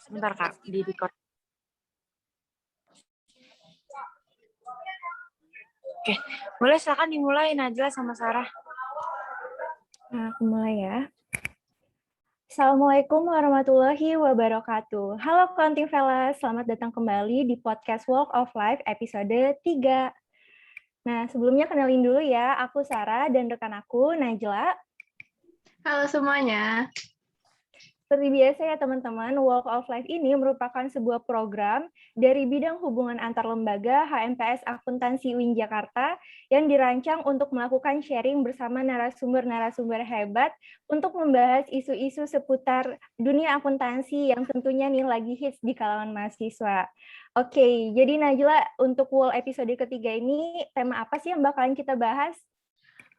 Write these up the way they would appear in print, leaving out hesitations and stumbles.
Sebentar Kak, di record. Oke, boleh silakan dimulai Najla sama Sarah. Nah, aku mulai ya. Assalamualaikum warahmatullahi wabarakatuh. Halo Counting Fellas, selamat datang kembali di podcast Walk of Life episode 3. Nah, sebelumnya kenalin dulu ya, aku Sarah dan rekan aku Najla. Halo semuanya. Seperti biasa ya teman-teman, Walk of Life ini merupakan sebuah program dari bidang hubungan antar lembaga HMPS Akuntansi UIN Jakarta yang dirancang untuk melakukan sharing bersama narasumber-narasumber hebat untuk membahas isu-isu seputar dunia akuntansi yang tentunya nih lagi hits di kalangan mahasiswa. Oke, jadi Najla, untuk Walk episode ketiga ini, tema apa sih yang bakalan kita bahas?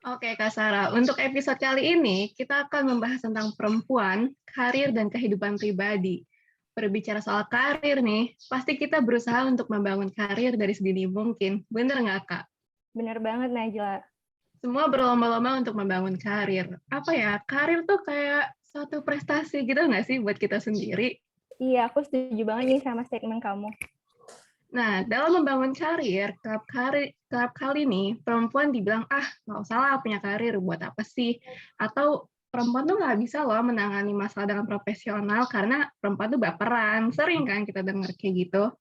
Oke Kak Sarah, untuk episode kali ini kita akan membahas tentang perempuan, karir, dan kehidupan pribadi. Berbicara soal karir nih, pasti kita berusaha untuk membangun karir dari sedini mungkin. Bener nggak Kak? Bener banget Najla. Semua berlomba-lomba untuk membangun karir. Apa ya, karir tuh kayak suatu prestasi gitu nggak sih buat kita sendiri? Iya, aku setuju banget nih sama statement kamu. Nah, dalam membangun karir, kerap kali nih, perempuan dibilang, nggak usah lah punya karir, buat apa sih? Atau perempuan tuh nggak bisa loh menangani masalah dengan profesional karena perempuan tuh baperan. Sering kan kita dengar kayak gitu.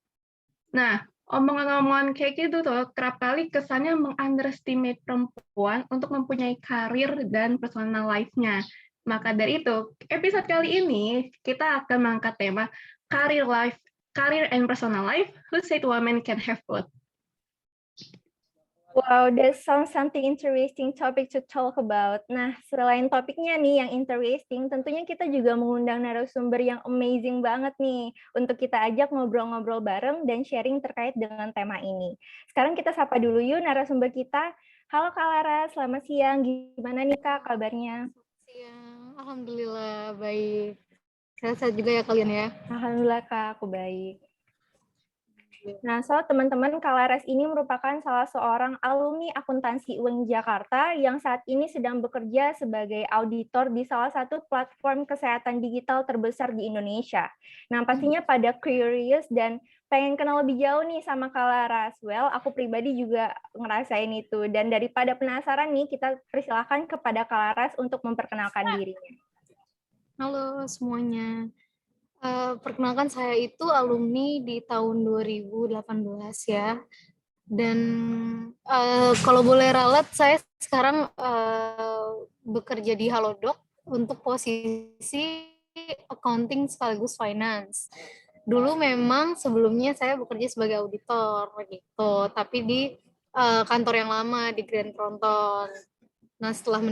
Nah, omongan-omongan kayak gitu tuh kerap kali kesannya meng-underestimate perempuan untuk mempunyai karir dan personal life-nya. Maka dari itu, episode kali ini kita akan mengangkat tema career and personal life, who said women can have both? Wow, that sounds something interesting topic to talk about. Nah, selain topiknya nih yang interesting, tentunya kita juga mengundang narasumber yang amazing banget nih untuk kita ajak ngobrol-ngobrol bareng dan sharing terkait dengan tema ini. Sekarang kita sapa dulu yuk narasumber kita. Halo Kak Lara, selamat siang. Gimana nih Kak kabarnya? Siang, alhamdulillah baik. Sehat-sehat juga ya kalian ya. Alhamdulillah Kak, aku baik. Nah, teman-teman, Kak Laras ini merupakan salah seorang alumni akuntansi UIN Jakarta yang saat ini sedang bekerja sebagai auditor di salah satu platform kesehatan digital terbesar di Indonesia. Nah, pastinya pada curious dan pengen kenal lebih jauh nih sama Kak Laras. Well, aku pribadi juga ngerasain itu. Dan daripada penasaran nih, kita persilahkan kepada Kak Laras untuk memperkenalkan dirinya. Halo semuanya. Perkenalkan saya itu alumni di tahun 2018 ya. Dan kalau boleh ralat, saya sekarang bekerja di Halodoc untuk posisi accounting sekaligus finance. Dulu memang sebelumnya saya bekerja sebagai auditor gitu, tapi di kantor yang lama di Grand Tronton. Nah, setelah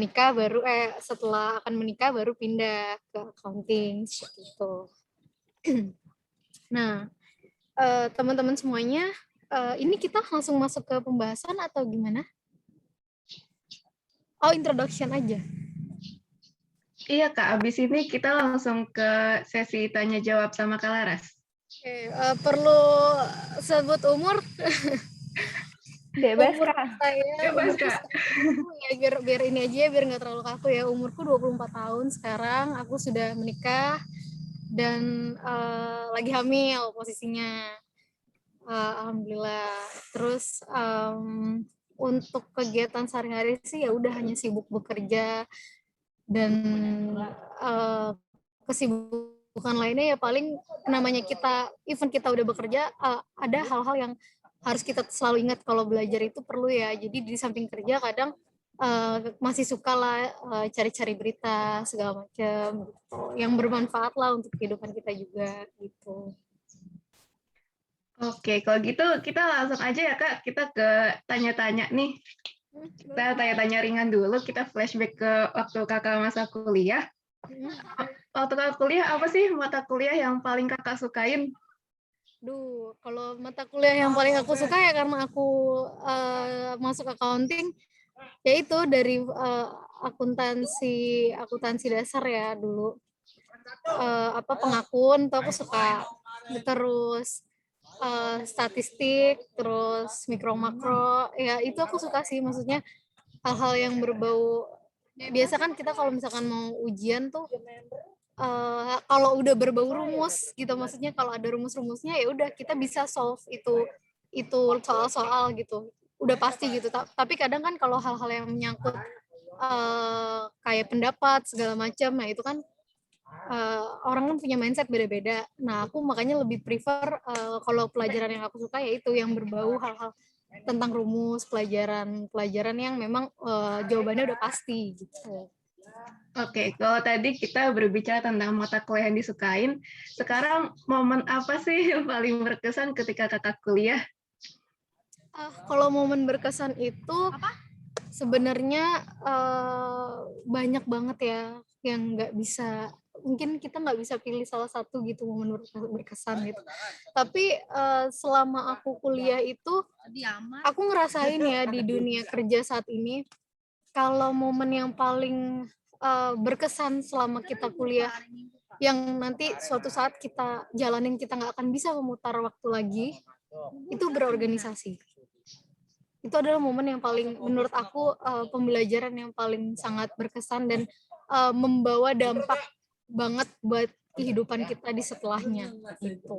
akan menikah baru pindah ke accounting seperti itu. Nah, teman-teman semuanya, ini kita langsung masuk ke pembahasan atau gimana? Oh, introduction aja. Iya Kak, abis ini kita langsung ke sesi tanya jawab sama Kak Laras. Oke, perlu sebut umur? Bebas umur Kak. Bebas Kak. Ya, biar ini aja, biar nggak terlalu kaku ya. Umurku 24 tahun sekarang, aku sudah menikah dan lagi hamil posisinya. Alhamdulillah. Terus untuk kegiatan sehari-hari sih ya udah hanya sibuk bekerja dan kesibukan lainnya ya paling namanya even kita udah bekerja, ada hal-hal yang harus kita selalu ingat kalau belajar itu perlu ya. Jadi di samping kerja kadang masih suka lah cari-cari berita segala macam gitu, yang bermanfaat lah untuk kehidupan kita juga gitu. Oke, kalau gitu kita langsung aja ya Kak, kita ke tanya-tanya nih. Kita tanya-tanya ringan dulu, kita flashback ke waktu kakak masa kuliah. Waktu kakak kuliah, apa sih mata kuliah yang paling kakak sukain? Kalau mata kuliah yang paling aku suka ya karena aku masuk accounting, yaitu dari akuntansi dasar ya dulu. Pengakun tuh aku suka. Terus statistik, terus mikro makro, ya itu aku suka sih, maksudnya hal-hal yang berbau. Biasa kan kita kalau misalkan mau ujian tuh kalau udah berbau rumus gitu, maksudnya kalau ada rumus-rumusnya ya udah kita bisa solve itu soal-soal gitu, udah pasti gitu. Tapi kadang kan kalau hal-hal yang menyangkut kayak pendapat segala macam, nah itu kan orang kan punya mindset beda-beda. Nah aku makanya lebih prefer kalau pelajaran yang aku suka yaitu yang berbau hal-hal tentang rumus, pelajaran yang memang jawabannya udah pasti gitu. Oke, kalau tadi kita berbicara tentang mata kuliah yang disukain, sekarang momen apa sih yang paling berkesan ketika kakak kuliah? Kalau momen berkesan itu sebenarnya banyak banget ya yang nggak bisa, mungkin kita nggak bisa pilih salah satu gitu momen berkesan gitu. Tapi selama aku kuliah itu aku ngerasain ya di dunia kerja saat ini, kalau momen yang paling berkesan selama kita kuliah yang nanti suatu saat kita jalanin kita nggak akan bisa memutar waktu lagi, itu berorganisasi. Itu adalah momen yang paling menurut aku pembelajaran yang paling sangat berkesan dan membawa dampak banget buat kehidupan kita di setelahnya gitu.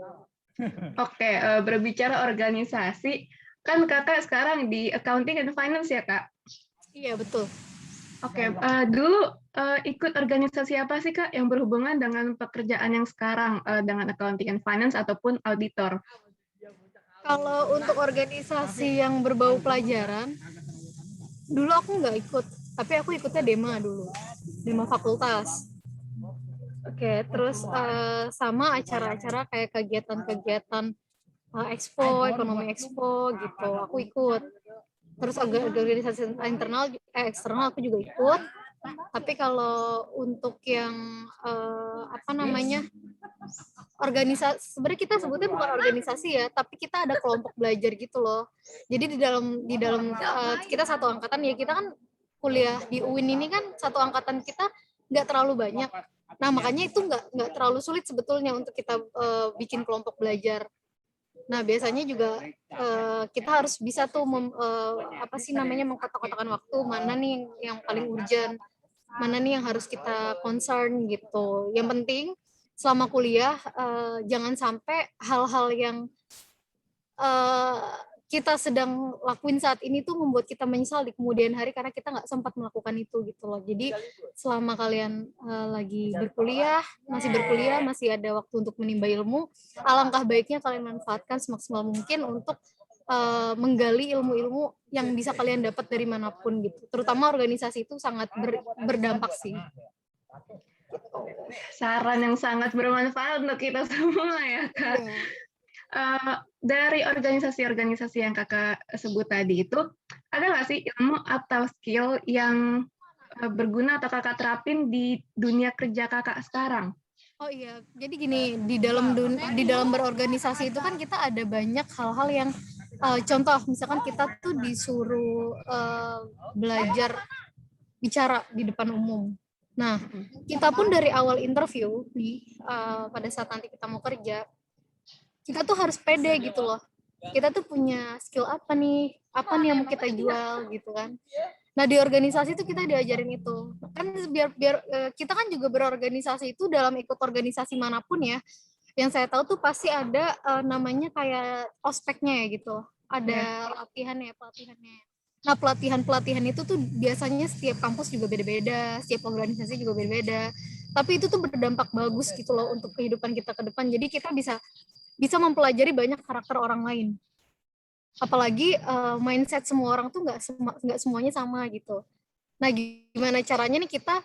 Oke, berbicara organisasi, kan kakak sekarang di accounting and finance ya kak? Iya betul. Oke, dulu ikut organisasi apa sih kak yang berhubungan dengan pekerjaan yang sekarang dengan accounting and finance ataupun auditor? Kalau untuk organisasi yang berbau pelajaran, dulu aku nggak ikut, tapi aku ikutnya Dema fakultas. Oke, terus sama acara-acara kayak kegiatan-kegiatan expo, ekonomi expo gitu, aku ikut. Terus organisasi eksternal aku juga ikut. Tapi kalau untuk yang organisasi, sebenarnya kita sebutnya bukan organisasi ya, tapi kita ada kelompok belajar gitu loh. Jadi di dalam kita satu angkatan ya, kita kan kuliah di UIN ini kan satu angkatan kita nggak terlalu banyak. Nah makanya itu nggak terlalu sulit sebetulnya untuk kita bikin kelompok belajar. Nah biasanya juga kita harus bisa tuh mengkotak-kotakan waktu, mana nih yang paling urgent, mana nih yang harus kita concern gitu. Yang penting selama kuliah jangan sampai hal-hal yang kita sedang lakuin saat ini tuh membuat kita menyesal di kemudian hari karena kita nggak sempat melakukan itu gitu loh. Jadi selama kalian lagi berkuliah, masih ada waktu untuk menimba ilmu, alangkah baiknya kalian manfaatkan semaksimal mungkin untuk menggali ilmu-ilmu yang bisa kalian dapat dari manapun gitu. Terutama organisasi itu sangat berdampak sih. Saran yang sangat bermanfaat untuk kita semua ya kak. Dari organisasi-organisasi yang kakak sebut tadi itu, ada nggak sih ilmu atau skill yang berguna atau kakak terapin di dunia kerja kakak sekarang? Oh iya, jadi gini, di dalam berorganisasi itu kan kita ada banyak hal-hal yang contoh misalkan kita tuh disuruh belajar bicara di depan umum. Nah, kita pun dari awal interview nih pada saat nanti kita mau kerja, kita tuh harus pede gitu loh. Kita tuh punya skill apa nih yang mau kita jual gitu kan. Nah di organisasi itu kita diajarin itu kan, biar kita kan juga berorganisasi itu dalam ikut organisasi manapun ya, yang saya tahu tuh pasti ada namanya kayak ospeknya ya gitu, ada pelatihannya. Nah pelatihan itu tuh biasanya setiap kampus juga beda-beda, setiap organisasi juga beda-beda, tapi itu tuh berdampak bagus gitu loh untuk kehidupan kita ke depan. Jadi kita bisa mempelajari banyak karakter orang lain. Apalagi mindset semua orang tuh nggak semuanya sama gitu. Nah gimana caranya nih kita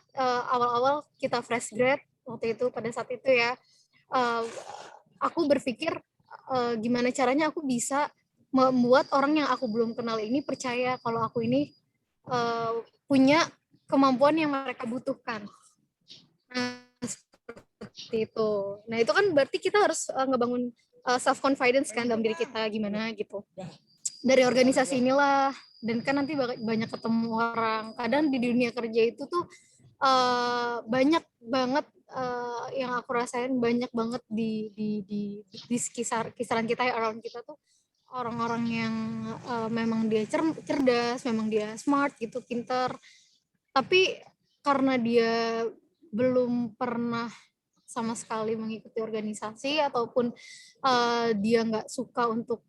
awal-awal kita fresh grad waktu itu, pada saat itu ya, aku berpikir gimana caranya aku bisa membuat orang yang aku belum kenal ini percaya kalau aku ini punya kemampuan yang mereka butuhkan. Nah seperti itu. Nah itu kan berarti kita harus ngebangun self confidence kan dalam diri kita gimana gitu. Dari organisasi inilah, dan kan nanti banyak ketemu orang. Kadang di dunia kerja itu tuh banyak banget yang aku rasain, banyak banget di kisaran kita ya, around kita tuh orang-orang yang memang dia cerdas, memang dia smart gitu, pinter, tapi karena dia belum pernah sama sekali mengikuti organisasi ataupun dia nggak suka untuk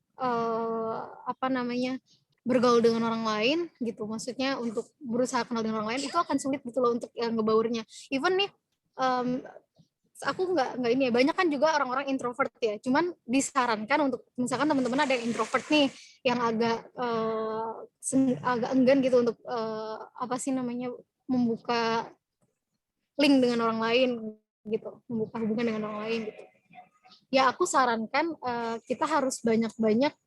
bergaul dengan orang lain gitu, maksudnya untuk berusaha kenal dengan orang lain, itu akan sulit gitu loh untuk ngebaurnya. Even nih aku nggak ini ya, banyak kan juga orang-orang introvert ya, cuman disarankan untuk misalkan teman-teman ada yang introvert nih yang agak enggan gitu untuk membuka link dengan orang lain gitu, membuka hubungan dengan orang lain gitu. Ya aku sarankan kita harus banyak-banyak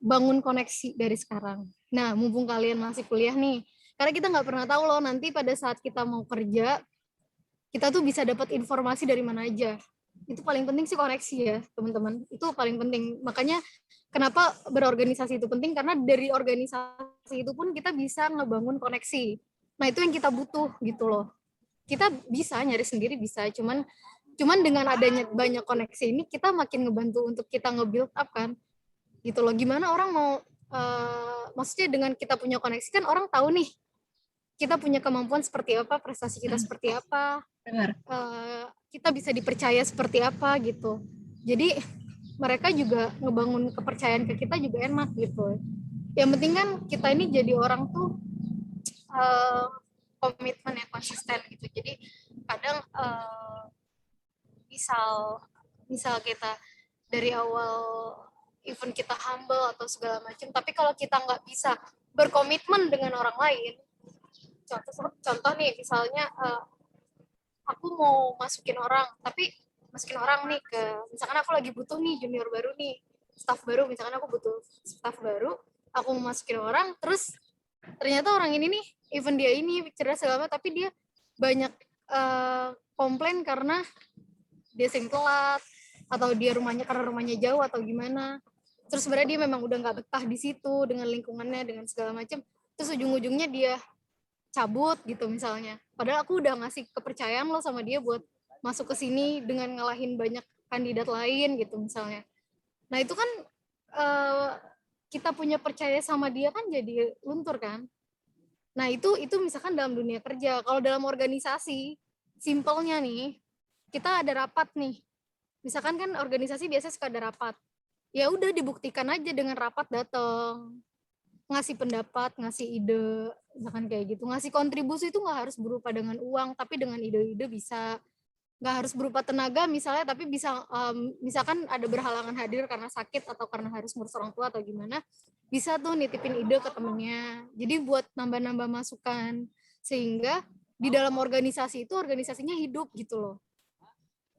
bangun koneksi dari sekarang. Nah, mumpung kalian masih kuliah nih, karena kita nggak pernah tahu loh nanti pada saat kita mau kerja, kita tuh bisa dapat informasi dari mana aja. Itu paling penting sih koneksi ya, teman-teman. Itu paling penting. Makanya kenapa berorganisasi itu penting, karena dari organisasi itu pun kita bisa ngebangun koneksi. Nah, itu yang kita butuh gitu loh. Kita bisa nyari sendiri bisa, cuman dengan adanya banyak koneksi ini kita makin ngebantu untuk kita nge-build up kan. Gitu loh. Gimana orang mau maksudnya dengan kita punya koneksi kan orang tahu nih kita punya kemampuan seperti apa, prestasi kita seperti apa. Benar. Kita bisa dipercaya seperti apa gitu. Jadi mereka juga ngebangun kepercayaan ke kita juga enak gitu. Yang penting kan kita ini jadi orang tuh komitmen yang konsisten gitu. Jadi kadang misal kita dari awal even kita humble atau segala macam, tapi kalau kita nggak bisa berkomitmen dengan orang lain, contoh nih misalnya aku mau masukin orang nih ke, misalkan aku lagi butuh nih junior baru nih, staff baru, misalkan aku butuh staff baru, aku mau masukin orang, terus ternyata orang ini nih, even dia ini cerdas segala macam, tapi dia banyak komplain karena dia sering telat, atau dia karena rumahnya jauh atau gimana, terus sebenarnya dia memang udah nggak betah di situ dengan lingkungannya, dengan segala macam, terus ujung-ujungnya dia cabut gitu misalnya. Padahal aku udah ngasih kepercayaan lo sama dia buat masuk ke sini dengan ngalahin banyak kandidat lain gitu misalnya. Nah itu kan kita punya percaya sama dia kan jadi luntur kan. Nah itu misalkan dalam dunia kerja. Kalau dalam organisasi, simpelnya nih, kita ada rapat nih. Misalkan kan organisasi biasanya suka ada rapat. Ya udah dibuktikan aja dengan rapat datang, ngasih pendapat, ngasih ide, misalkan kayak gitu. Ngasih kontribusi itu nggak harus berupa dengan uang, tapi dengan ide-ide bisa. Nggak harus berupa tenaga misalnya, tapi bisa misalkan ada berhalangan hadir karena sakit atau karena harus ngurus orang tua atau gimana, bisa tuh nitipin ide ke temennya. Jadi buat nambah-nambah masukan, sehingga di dalam organisasi itu organisasinya hidup gitu loh.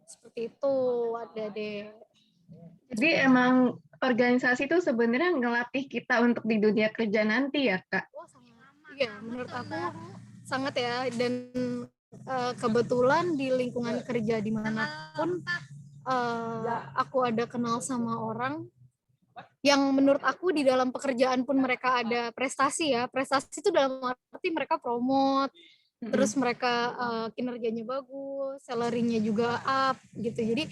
Seperti itu, ada deh. Jadi emang organisasi itu sebenarnya ngelatih kita untuk di dunia kerja nanti ya, Kak? Oh, sangat. Iya, menurut aku sangat ya. Dan kebetulan di lingkungan kerja dimanapun aku ada kenal sama orang yang menurut aku di dalam pekerjaan pun mereka ada prestasi ya. Prestasi itu dalam arti mereka promote, terus mereka kinerjanya bagus, salary-nya juga up gitu. Jadi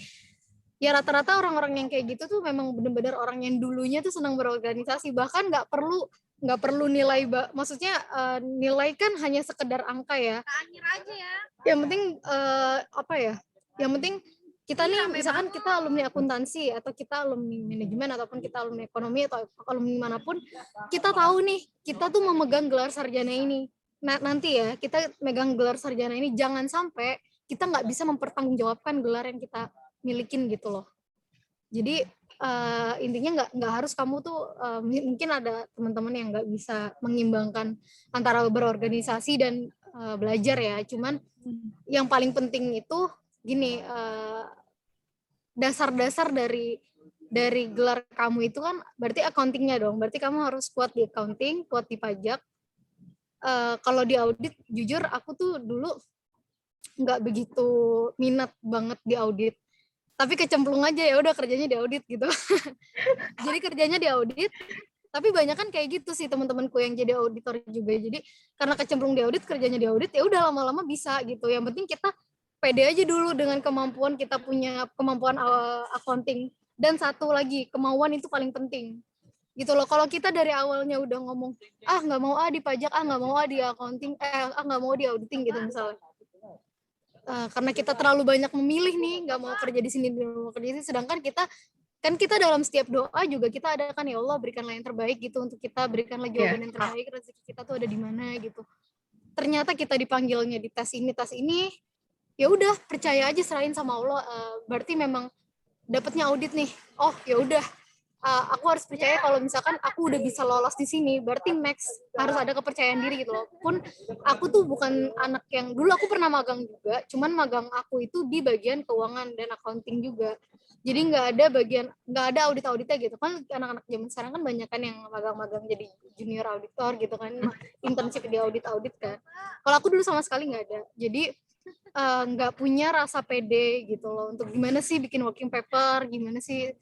ya rata-rata orang-orang yang kayak gitu tuh memang benar-benar orang yang dulunya tuh senang berorganisasi, bahkan nggak perlu nilai, maksudnya nilai kan hanya sekedar angka ya. Aja ya. Yang penting yang penting kita nih misalkan kita alumni akuntansi atau kita alumni manajemen ataupun kita alumni ekonomi atau alumni manapun, kita tahu nih kita tuh memegang gelar sarjana ini. Nah nanti ya kita megang gelar sarjana ini jangan sampai kita nggak bisa mempertanggungjawabkan gelar yang kita milikin gitu loh. Jadi intinya nggak harus kamu tuh mungkin ada teman-teman yang nggak bisa mengimbangkan antara berorganisasi dan belajar ya. Cuman yang paling penting itu gini, dasar-dasar dari gelar kamu itu kan berarti accountingnya dong. Berarti kamu harus kuat di accounting, kuat di pajak. Kalau di audit, jujur aku tuh dulu nggak begitu minat banget di audit. Tapi kecemplung aja ya udah kerjanya di audit gitu. Jadi kerjanya di audit, tapi banyak kan kayak gitu sih teman-temanku yang jadi auditor juga. Jadi karena kecemplung di audit, kerjanya di audit, ya udah lama-lama bisa gitu. Yang penting kita pede aja dulu dengan kemampuan, kita punya kemampuan accounting. Dan satu lagi, kemauan itu paling penting. Gitu loh. Kalau kita dari awalnya udah ngomong, nggak mau di pajak, nggak mau di accounting, nggak mau di auditing gitu misalnya. karena kita terlalu banyak memilih nih, nggak mau kerja di sini, nggak mau kerja di sini, sedangkan kita dalam setiap doa juga kita ada kan, ya Allah berikanlah yang terbaik gitu untuk kita, berikanlah jawaban yang terbaik, rezeki kita tuh ada di mana gitu. Ternyata kita dipanggilnya di tes ini, ya udah percaya aja, serahin sama Allah. Berarti memang dapatnya audit nih. Oh ya udah, aku harus percaya kalau misalkan aku udah bisa lolos di sini, berarti max harus ada kepercayaan diri gitu loh. Pun aku tuh bukan anak yang, dulu aku pernah magang juga, cuman magang aku itu di bagian keuangan dan accounting juga. Jadi nggak ada auditnya gitu kan. Anak-anak zaman sekarang kan banyak kan yang magang-magang jadi junior auditor gitu kan, internship di audit kan. Kalau aku dulu sama sekali nggak ada. Jadi nggak punya rasa pede gitu loh untuk gimana sih bikin working paper, gimana sih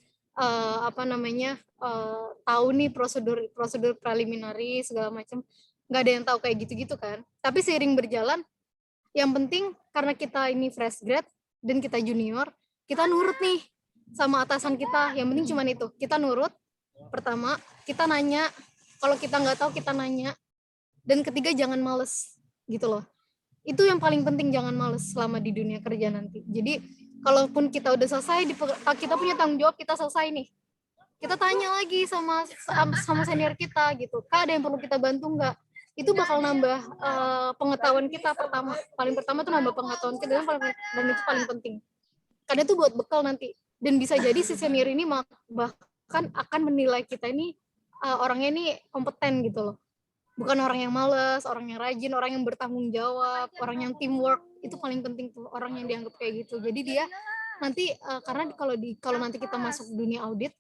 tahu nih prosedur preliminary segala macam, nggak ada yang tahu kayak gitu kan. Tapi seiring berjalan, yang penting karena kita ini fresh grad dan kita junior, kita nurut nih sama atasan kita. Yang penting cuman itu, kita nurut. Pertama, kita nanya, kalau kita nggak tahu kita nanya, dan ketiga jangan males gitu loh. Itu yang paling penting, jangan males selama di dunia kerja nanti. Jadi kalaupun kita udah selesai, kita punya tanggung jawab, kita selesai nih, kita tanya lagi sama senior kita gitu, Kak ada yang perlu kita bantu nggak? Itu bakal nambah pengetahuan kita. Paling pertama tuh nambah pengetahuan kita, dan itu paling penting karena itu buat bekal nanti. Dan bisa jadi si senior ini bahkan akan menilai kita ini orangnya ini kompeten gitu loh, bukan orang yang malas, orang yang rajin, orang yang bertanggung jawab, orang yang teamwork. Itu paling penting tuh, orang yang dianggap kayak gitu. Jadi dia nanti karena kalau nanti kita masuk dunia audit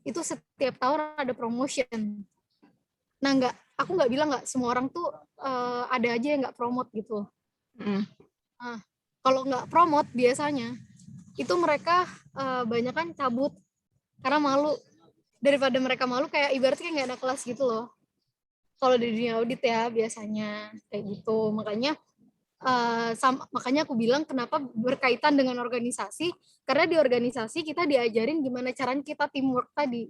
itu setiap tahun ada promotion. Nah aku nggak bilang nggak semua orang tuh ada aja yang nggak promote gitu. Nah, kalau nggak promote biasanya itu mereka banyak kan cabut karena malu. Daripada mereka malu, kayak ibaratnya nggak ada kelas gitu loh. Kalau di dunia audit ya biasanya kayak gitu. Makanya aku bilang kenapa berkaitan dengan organisasi, karena di organisasi kita diajarin gimana caranya kita teamwork tadi.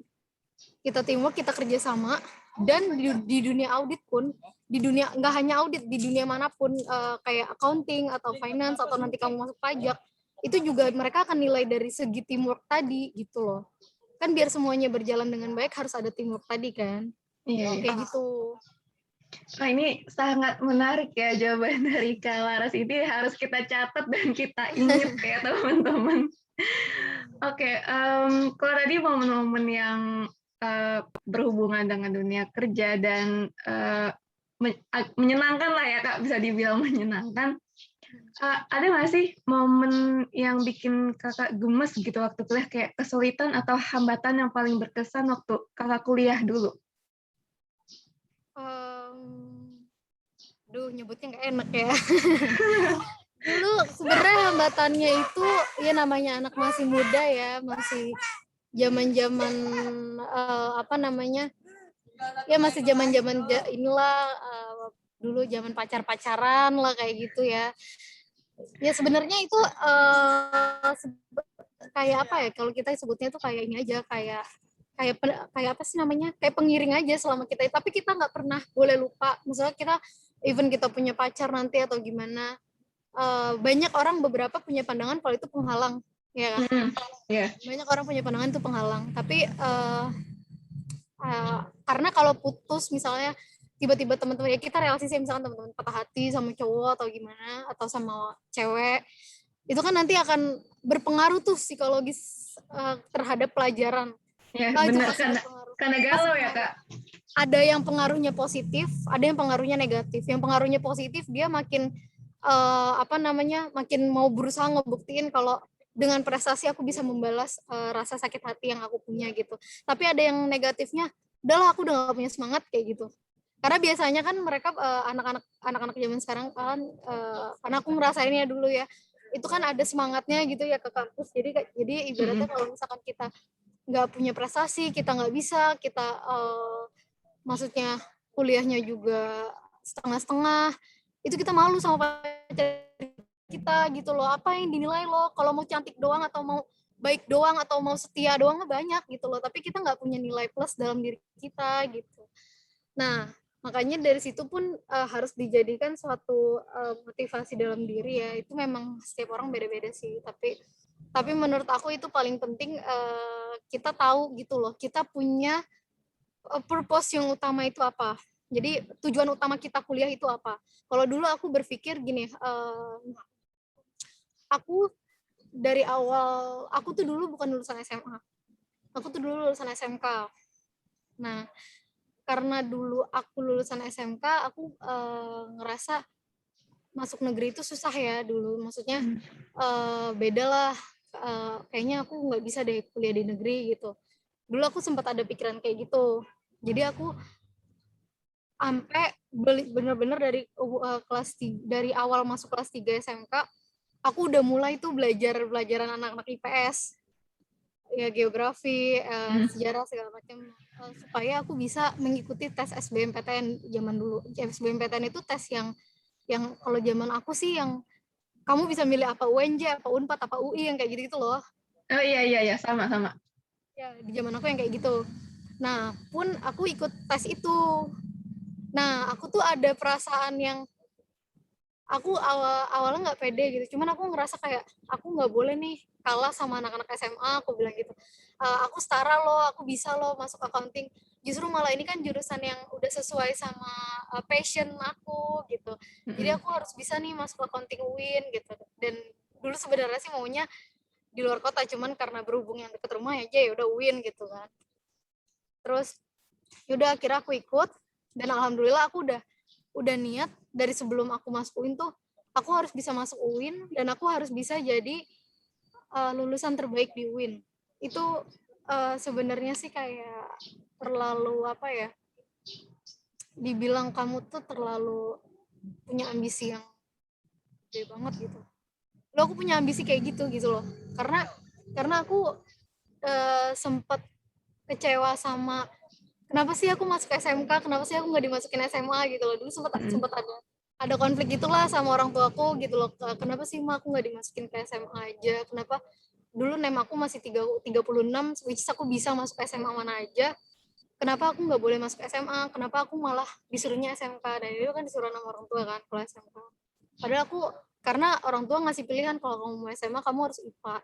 Kita teamwork, kita kerjasama, dan di dunia audit pun, di dunia nggak hanya audit, di dunia manapun kayak accounting atau finance atau nanti kamu masuk pajak, itu juga mereka akan nilai dari segi teamwork tadi gitu loh. Kan biar semuanya berjalan dengan baik harus ada teamwork tadi kan. Iya. Kayak gitu. Wah, ini sangat menarik ya jawaban dari Kak Laras. Ini harus kita catat dan kita ingat ya teman-teman. Oke, kalau tadi momen-momen yang berhubungan dengan dunia kerja dan menyenangkan lah ya Kak, bisa dibilang menyenangkan. Ada nggak sih momen yang bikin Kakak gemes gitu waktu kuliah, kayak kesulitan atau hambatan yang paling berkesan waktu Kakak kuliah dulu? Nyebutnya nggak enak ya. Dulu sebenarnya hambatannya itu ya namanya anak masih muda ya, masih zaman-zaman ya masih zaman-zaman inilah dulu zaman pacaran lah kayak gitu ya. Ya sebenarnya itu kayak apa ya, kalau kita sebutnya itu kayak ini aja, kayak apa sih namanya, kayak pengiring aja selama kita, tapi kita nggak pernah boleh lupa. Misalnya even kita punya pacar nanti atau gimana, banyak orang beberapa punya pandangan kalau itu penghalang ya kan? Banyak orang punya pandangan itu penghalang, tapi karena kalau putus misalnya tiba-tiba teman-teman ya, kita relasi sih, misalkan teman-teman patah hati sama cowok atau gimana atau sama cewek, itu kan nanti akan berpengaruh tuh psikologis terhadap pelajaran. Ya, benar, karena galau ya Kak. Ada yang pengaruhnya positif, ada yang pengaruhnya negatif. Yang pengaruhnya positif, dia makin makin mau berusaha ngebuktiin kalau dengan prestasi aku bisa membalas rasa sakit hati yang aku punya gitu. Tapi ada yang negatifnya, udahlah aku udah gak punya semangat kayak gitu. Karena biasanya kan mereka anak-anak zaman sekarang kan, karena aku ngerasainnya dulu ya, itu kan ada semangatnya gitu ya ke kampus. Jadi ibaratnya kalau misalkan kita nggak punya prestasi, kita nggak bisa, kita maksudnya kuliahnya juga setengah-setengah, itu kita malu sama pacar kita gitu loh. Apa yang dinilai lo? Kalau mau cantik doang atau mau baik doang atau mau setia doang banyak gitu loh. Tapi kita nggak punya nilai plus dalam diri kita gitu. Nah, Makanya dari situ pun harus dijadikan suatu motivasi dalam diri ya. Itu memang setiap orang beda-beda sih. Tapi menurut aku itu paling penting kita tahu gitu loh. Kita punya purpose yang utama itu apa. Jadi tujuan utama kita kuliah itu apa. Kalau dulu aku berpikir gini, aku dari awal, aku tuh dulu bukan lulusan SMA. Aku tuh dulu lulusan SMK. Nah, karena dulu aku lulusan SMK, aku ngerasa masuk negeri itu susah ya dulu. Maksudnya beda lah. Kayaknya aku nggak bisa deh kuliah di negeri gitu. Dulu aku sempat ada pikiran kayak gitu. Jadi aku sampai bener-bener dari dari awal masuk kelas 3 SMK, aku udah mulai tuh belajaran anak-anak IPS. Ya geografi, sejarah segala macam, supaya aku bisa mengikuti tes SBMPTN zaman dulu. SBMPTN itu tes yang kalau zaman aku sih yang kamu bisa milih apa UNJ, apa Unpad, apa UI yang kayak gitu loh. Oh iya sama. Ya di zaman aku yang kayak gitu. Nah pun aku ikut tes itu. Nah aku tuh ada perasaan yang aku awalnya nggak pede gitu, cuman aku ngerasa kayak aku nggak boleh nih kalah sama anak-anak SMA, aku bilang gitu. Aku setara loh, aku bisa loh masuk accounting. Justru malah ini kan jurusan yang udah sesuai sama passion aku gitu. Jadi aku harus bisa nih masuk accounting UIN gitu. Dan dulu sebenarnya sih maunya di luar kota, cuman karena berhubung yang deket rumah aja ya udah UIN gitu kan. Terus yaudah akhirnya aku ikut dan alhamdulillah aku udah niat dari sebelum aku masuk UIN tuh aku harus bisa masuk UIN dan aku harus bisa jadi lulusan terbaik di UIN. Itu sebenarnya sih kayak terlalu apa ya, dibilang kamu tuh terlalu punya ambisi yang gede banget gitu. Aku punya ambisi kayak gitu loh, karena aku sempat kecewa sama kenapa sih aku masuk SMK, kenapa sih aku nggak dimasukin SMA gitu loh. Dulu sempat ada konflik gitulah sama orang tua aku gitu loh. Kenapa sih aku nggak dimasukin ke SMA aja? Kenapa dulu NEM aku masih 36, which is aku bisa masuk SMA mana aja. Kenapa aku nggak boleh masuk SMA? Kenapa aku malah disuruhnya SMK? Dan itu kan disuruh sama orang tua kan kalau SMK. Padahal karena orang tua ngasih pilihan kalau kamu mau SMA kamu harus IPA.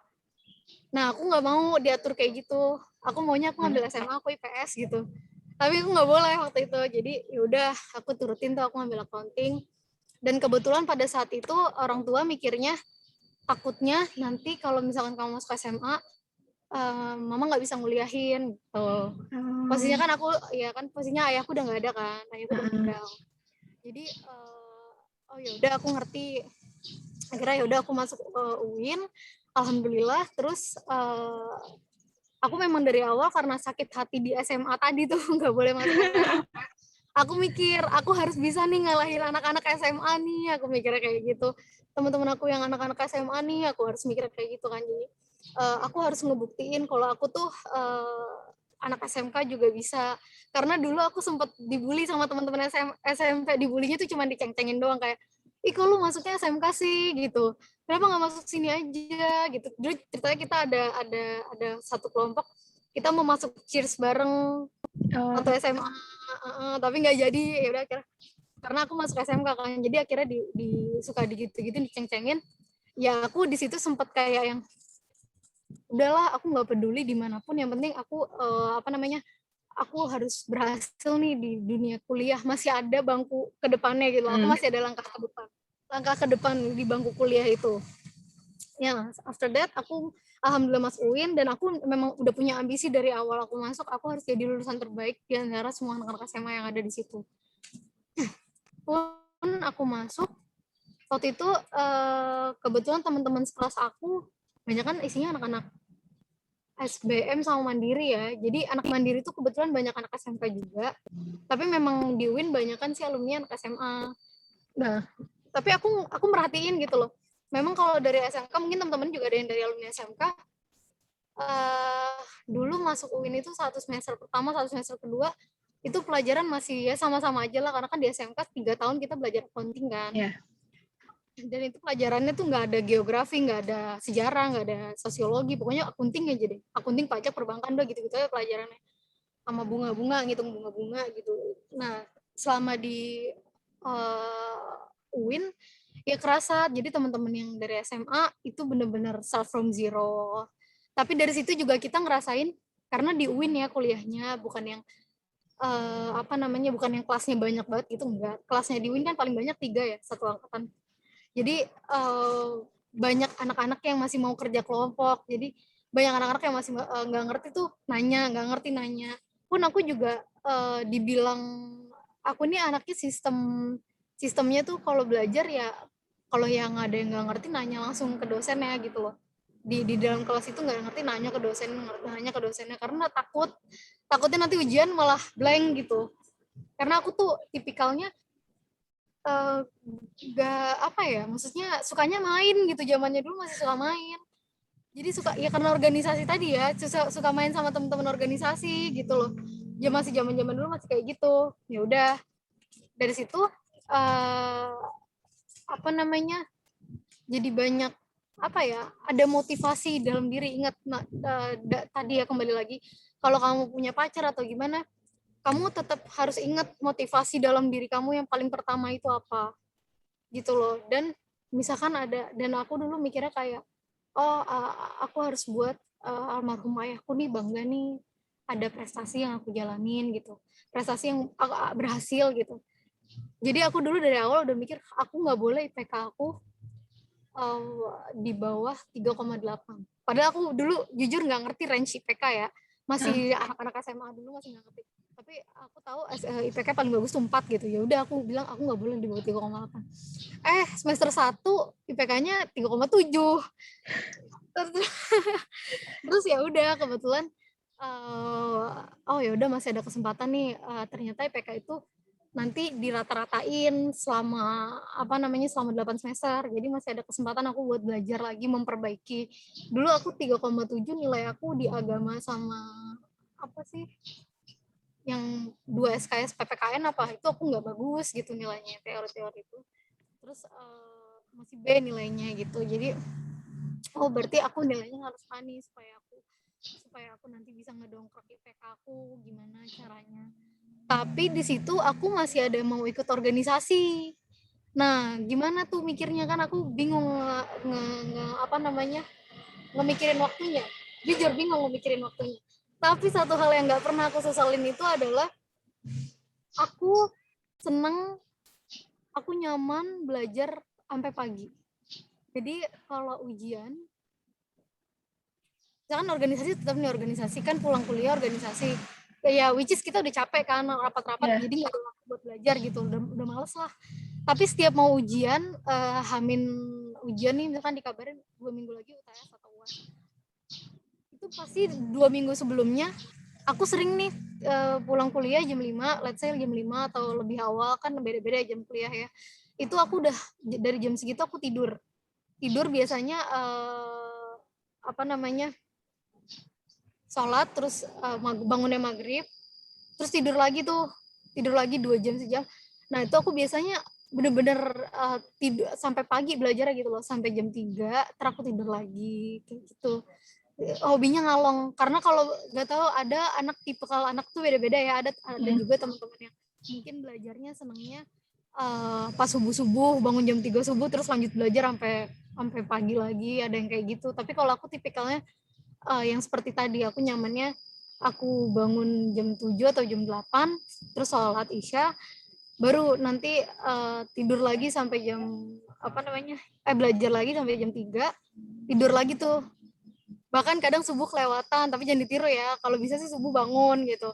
Nah aku nggak mau diatur kayak gitu. Aku maunya aku ngambil SMA aku IPS gitu. Tapi aku nggak boleh waktu itu. Jadi yaudah aku turutin tuh, aku ngambil accounting. Dan kebetulan pada saat itu orang tua mikirnya takutnya nanti kalau misalkan kamu masuk SMA, mama nggak bisa nguliahin gitu. Posisinya kan posisinya ayahku udah nggak ada kan, ayahku udah meninggal. Jadi oh yaudah aku ngerti. Akhirnya yaudah aku masuk UIN, alhamdulillah. Terus aku memang dari awal karena sakit hati di SMA tadi tuh nggak boleh masuk SMA. Aku mikir aku harus bisa nih ngalahin anak-anak SMA nih, aku mikirnya kayak gitu. Teman-teman aku yang anak-anak SMA nih, aku harus mikir kayak gitu kan. Jadi aku harus ngebuktiin kalau aku tuh anak SMK juga bisa. Karena dulu aku sempat dibully sama teman-teman SMP, dibulinya tuh cuma diceng-cengin doang kayak, ih kok lu masuknya SMK sih gitu. Kenapa nggak masuk sini aja gitu. Dulu ceritanya kita ada satu kelompok, kita mau masuk cheers bareng atau SMA, tapi nggak jadi. Ya udah akhirnya karena aku masuk SMK kan, jadi akhirnya suka gitu-gitu diceng-cengin. Ya aku di situ sempat kayak yang udahlah aku nggak peduli dimanapun, yang penting aku aku harus berhasil nih di dunia kuliah, masih ada bangku ke depannya gitu. Aku masih ada langkah ke depan di bangku kuliah itu. Ya, after that aku alhamdulillah masuk UIN dan aku memang udah punya ambisi dari awal aku masuk, aku harus jadi lulusan terbaik di antara semua anak-anak SMA yang ada di situ. Pun aku masuk, waktu itu kebetulan teman-teman sekelas aku banyak kan isinya anak-anak SBM sama Mandiri ya. Jadi anak Mandiri itu kebetulan banyak anak SMK juga. Tapi memang di UIN banyak kan sih alumni anak SMA. Nah, tapi aku merhatiin gitu loh. Memang kalau dari SMK, mungkin teman-teman juga ada yang dari alumni SMK, dulu masuk UIN itu satu semester pertama, satu semester kedua, itu pelajaran masih ya sama-sama aja lah, karena kan di SMK 3 tahun kita belajar accounting kan. Yeah. Dan itu pelajarannya tuh nggak ada geografi, nggak ada sejarah, nggak ada sosiologi, pokoknya accounting aja deh. Accounting, pajak, perbankan, udah gitu-gitu aja pelajarannya. Sama bunga-bunga, ngitung bunga-bunga gitu. Nah, selama di UIN ya kerasa. Jadi teman-teman yang dari SMA itu benar-benar start from zero. Tapi dari situ juga kita ngerasain, karena di UIN ya kuliahnya bukan yang bukan yang kelasnya banyak banget gitu, enggak. Kelasnya di UIN kan paling banyak 3 ya satu angkatan. Jadi banyak anak-anak yang masih mau kerja kelompok. Jadi banyak anak-anak yang masih nggak ngerti tuh nanya, nggak ngerti nanya. Pun aku juga dibilang aku nih anaknya sistemnya tuh kalau belajar ya, kalau yang ada yang nggak ngerti nanya langsung ke dosennya gitu loh. Di dalam kelas itu nggak ngerti nanya ke dosennya karena takutnya nanti ujian malah blank gitu. Karena aku tuh tipikalnya gak apa ya, maksudnya sukanya main gitu, zamannya dulu masih suka main. Jadi suka ya karena organisasi tadi ya, suka main sama teman-teman organisasi gitu loh. Ya masih zaman-zaman dulu masih kayak gitu. Ya udah dari situ jadi banyak ada motivasi dalam diri. Ingat tadi ya, kembali lagi, kalau kamu punya pacar atau gimana, kamu tetap harus ingat motivasi dalam diri kamu yang paling pertama itu apa gitu loh. Dan misalkan dan aku dulu mikirnya kayak aku harus buat almarhum ayahku nih bangga nih, ada prestasi yang aku jalanin gitu, prestasi yang berhasil gitu. Jadi aku dulu dari awal udah mikir aku nggak boleh IPK aku di bawah 3,8. Padahal aku dulu jujur nggak ngerti range IPK ya, masih anak-anak SMA dulu masih nggak ngerti. Tapi aku tahu IPK paling bagus tuh 4 gitu. Ya udah aku bilang aku nggak boleh di bawah 3,8. Semester 1 IPK-nya 3,7. Terus ya udah kebetulan ya udah masih ada kesempatan nih, ternyata IPK itu nanti dirata-ratain selama selama 8 semester. Jadi masih ada kesempatan aku buat belajar lagi, memperbaiki. Dulu aku 3,7 nilai aku di agama sama apa sih? Yang 2 SKS PPKN itu aku nggak bagus gitu nilainya, teori-teori itu. Terus masih B nilainya gitu. Jadi berarti aku nilainya harus panis supaya aku nanti bisa ngedongkrak IPK aku, gimana caranya. Tapi di situ aku masih ada mau ikut organisasi. Nah, gimana tuh mikirnya, kan aku bingung ngemikirin waktunya. Jujur bingung ngemikirin waktunya. Tapi satu hal yang nggak pernah aku sesalin itu adalah aku seneng, aku nyaman belajar sampai pagi. Jadi kalau ujian, misalkan organisasi tetap nih organisasi, kan pulang kuliah organisasi. Ya which is kita udah capek kan rapat-rapat, jadi nggak ada waktu buat belajar gitu, udah males lah. Tapi setiap mau ujian, hamin ujian nih, misalkan dikabarin 2 minggu lagi UTS atau UAS, itu pasti 2 minggu sebelumnya aku sering nih pulang kuliah jam 5, let's say jam 5 atau lebih awal, kan beda-beda jam kuliah ya. Itu aku udah dari jam segitu aku tidur biasanya sholat, terus bangunnya maghrib, terus tidur lagi 2 jam sejam. Nah itu aku biasanya bener-bener tidur sampai pagi belajar gitu loh, sampai jam 3, terus aku tidur lagi kayak gitu. Hobinya ngalong, karena kalau nggak tahu, ada kalau anak tuh beda-beda ya, ada juga teman-teman yang mungkin belajarnya senangnya pas subuh bangun jam 3 subuh terus lanjut belajar sampai pagi lagi, ada yang kayak gitu. Tapi kalau aku tipikalnya yang seperti tadi, aku nyamannya aku bangun jam 7 atau jam 8, terus sholat isya, baru nanti tidur lagi sampai jam belajar lagi sampai jam 3, tidur lagi tuh. Bahkan kadang subuh kelewatan, tapi jangan ditiru ya, kalau bisa sih subuh bangun gitu,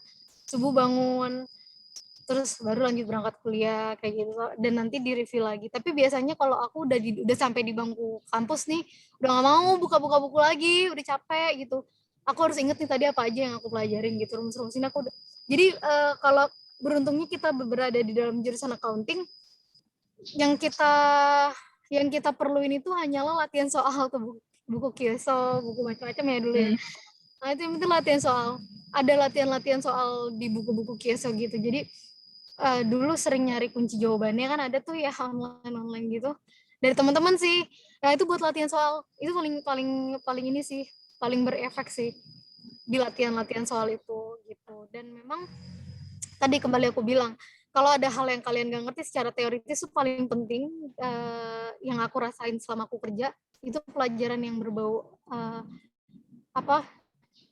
terus baru lanjut berangkat kuliah kayak gitu, dan nanti di review lagi. Tapi biasanya kalau aku udah sampai di bangku kampus nih, udah nggak mau buka buku lagi, udah capek gitu, aku harus inget nih tadi apa aja yang aku pelajarin gitu, rumus-rumusin aku jadi kalau beruntungnya kita berada di dalam jurusan accounting, yang kita perluin itu hanyalah latihan soal tuh, buku Kyoso, buku macam-macam ya dulu ya. Nah itu yang penting latihan soal, ada latihan soal di buku-buku Kyoso gitu. Jadi dulu sering nyari kunci jawabannya, kan ada tuh ya online gitu dari teman-teman sih. Nah itu buat latihan soal, itu paling ini sih, paling berefek sih di latihan soal itu gitu. Dan memang tadi kembali aku bilang, kalau ada hal yang kalian gak ngerti secara teoritis itu paling penting, yang aku rasain selama aku kerja itu pelajaran yang berbau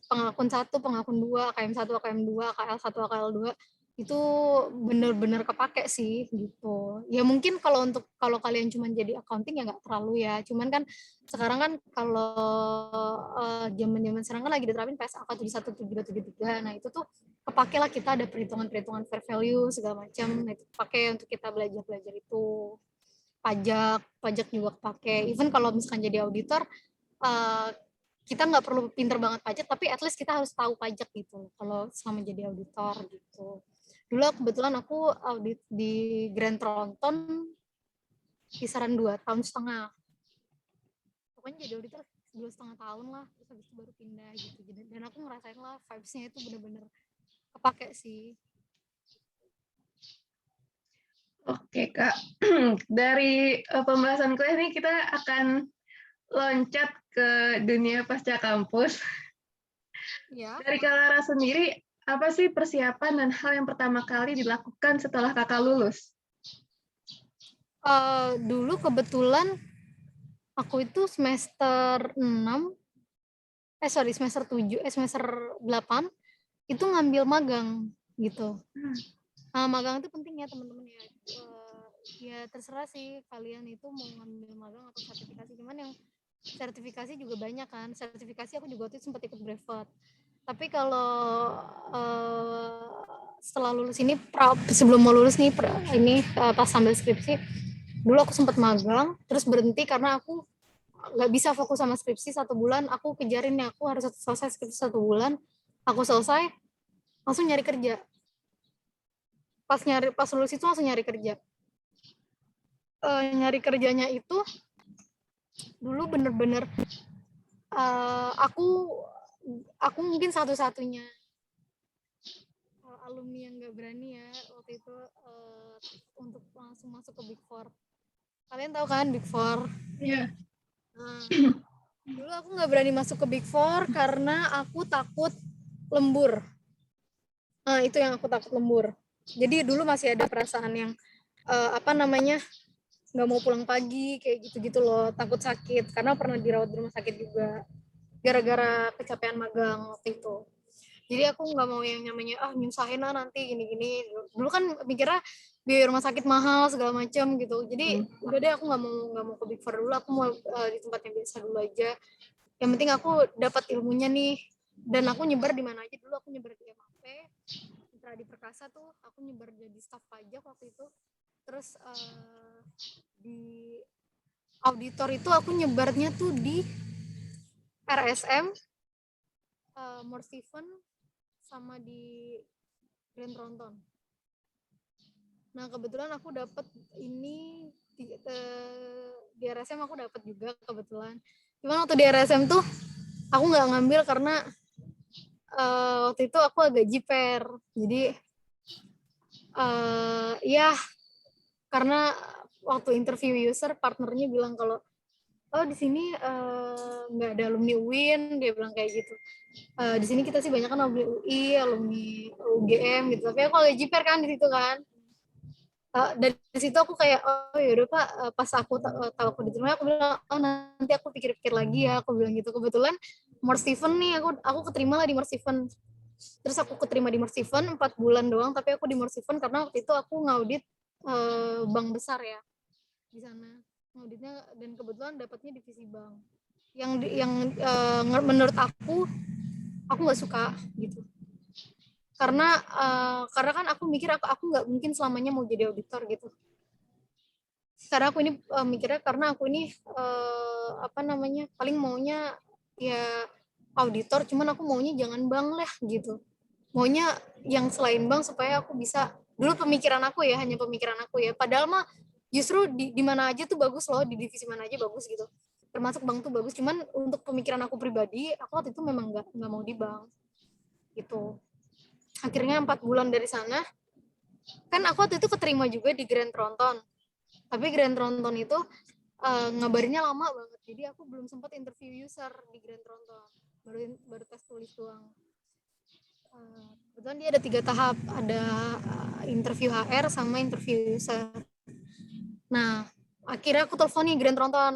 pengakuan 1, pengakuan 2, AKM 1, AKM 2, AKL 1, AKL 2 itu bener-bener kepake sih gitu. Ya mungkin kalau kalian cuma jadi accounting ya nggak terlalu ya. Cuman kan sekarang kan kalau zaman-zaman sekarang kan lagi diterapin PSAK 717273. Nah itu tuh kepake lah, kita ada perhitungan-perhitungan fair value segala macam. Nah itu pakai untuk kita belajar itu. Pajak juga kepake. Even kalau misalkan jadi auditor, kita nggak perlu pinter banget pajak, tapi at least kita harus tahu pajak gitu kalau selama jadi auditor gitu. Dulu kebetulan aku audit di Grant Thornton kisaran 2,5 tahun. Pokoknya jadi auditor 2,5 tahun lah, terus habis itu baru pindah gitu. Dan aku ngerasain lah vibes-nya itu bener-bener kepake sih. Oke Kak, dari pembahasan kuliah ini kita akan loncat ke dunia pasca kampus. Ya. Dari Kak Lara sendiri, apa sih persiapan dan hal yang pertama kali dilakukan setelah Kakak lulus? Dulu kebetulan aku itu semester 8 itu ngambil magang gitu. Nah, magang itu penting ya teman-teman ya. Ya terserah sih kalian itu mau ngambil magang atau sertifikasi. Cuman yang sertifikasi juga banyak kan. Sertifikasi aku juga waktu itu sempat ikut brevet. Tapi kalau setelah lulus ini, sebelum mau lulus nih, pas sambil skripsi, dulu aku sempat magang, terus berhenti karena aku nggak bisa fokus sama skripsi 1 bulan. Aku kejarin nih, aku harus selesai skripsi 1 bulan. Aku selesai, langsung nyari kerja. Pas lulus itu langsung nyari kerja. Nyari kerjanya itu dulu bener-bener aku mungkin satu-satunya alumni yang nggak berani ya waktu itu untuk langsung masuk ke Big Four. Kalian tahu kan Big Four? Iya. Nah, dulu aku nggak berani masuk ke Big Four karena aku takut lembur. Nah itu yang aku takut lembur. Jadi dulu masih ada perasaan yang nggak mau pulang pagi kayak gitu-gitu loh, takut sakit karena pernah dirawat di rumah sakit juga gara-gara kecapean magang waktu itu. Jadi aku nggak mau yang namanya nyusahin lah nanti gini-gini. Dulu kan mikirnya biaya rumah sakit mahal segala macam gitu. Jadi udah deh aku nggak mau ke Big Four dulu, aku mau di tempat yang biasa dulu aja. Yang penting aku dapat ilmunya nih. Dan aku nyebar di mana aja dulu, aku nyebar di MAP, Mitra di Perkasa tuh, aku nyebar jadi staf pajak waktu itu. Terus di auditor itu aku nyebarnya tuh di RSM, Moore Steven, sama di Grant Thornton. Nah kebetulan aku dapat ini di RSM aku dapat juga kebetulan. Cuman waktu di RSM tuh aku nggak ngambil karena waktu itu aku agak jiper. Jadi ya karena waktu interview user partnernya bilang kalau di sini nggak ada alumni UIN, dia bilang kayak gitu. Di sini kita sih banyak kan alumni UI, alumni UGM gitu. Tapi aku agak jiper kan di situ kan. Dari situ aku kayak yaudah Pak, pas aku tahu aku diterima, aku bilang nanti aku pikir-pikir lagi ya, aku bilang gitu. Kebetulan Moore Steven nih, aku keterima lah di Moore Steven. Terus aku keterima di Moore Steven 4 bulan doang, tapi aku di Moore Steven karena waktu itu aku ngaudit bank besar ya di sana ngauditnya, dan kebetulan dapatnya divisi bank yang menurut aku nggak suka gitu, karena kan aku mikir aku nggak mungkin selamanya mau jadi auditor gitu. Karena aku ini mikirnya karena aku ini paling maunya ya auditor, cuman aku maunya jangan bank lah gitu, maunya yang selain bank supaya aku bisa, dulu pemikiran aku ya, hanya pemikiran aku ya, padahal mah justru di mana aja tuh bagus loh, di divisi mana aja bagus gitu, termasuk bank tuh bagus, cuman untuk pemikiran aku pribadi aku waktu itu memang nggak mau di bank gitu. Akhirnya 4 bulan dari sana kan aku waktu itu keterima juga di Grant Thornton, tapi Grant Thornton itu ngabarinnya lama banget, jadi aku belum sempat interview user di Grant Thornton, baru tes tulis doang. Kebetulan dia ada 3 tahap, ada interview HR sama interview user. Nah, akhirnya aku telepon nih Grand Tronton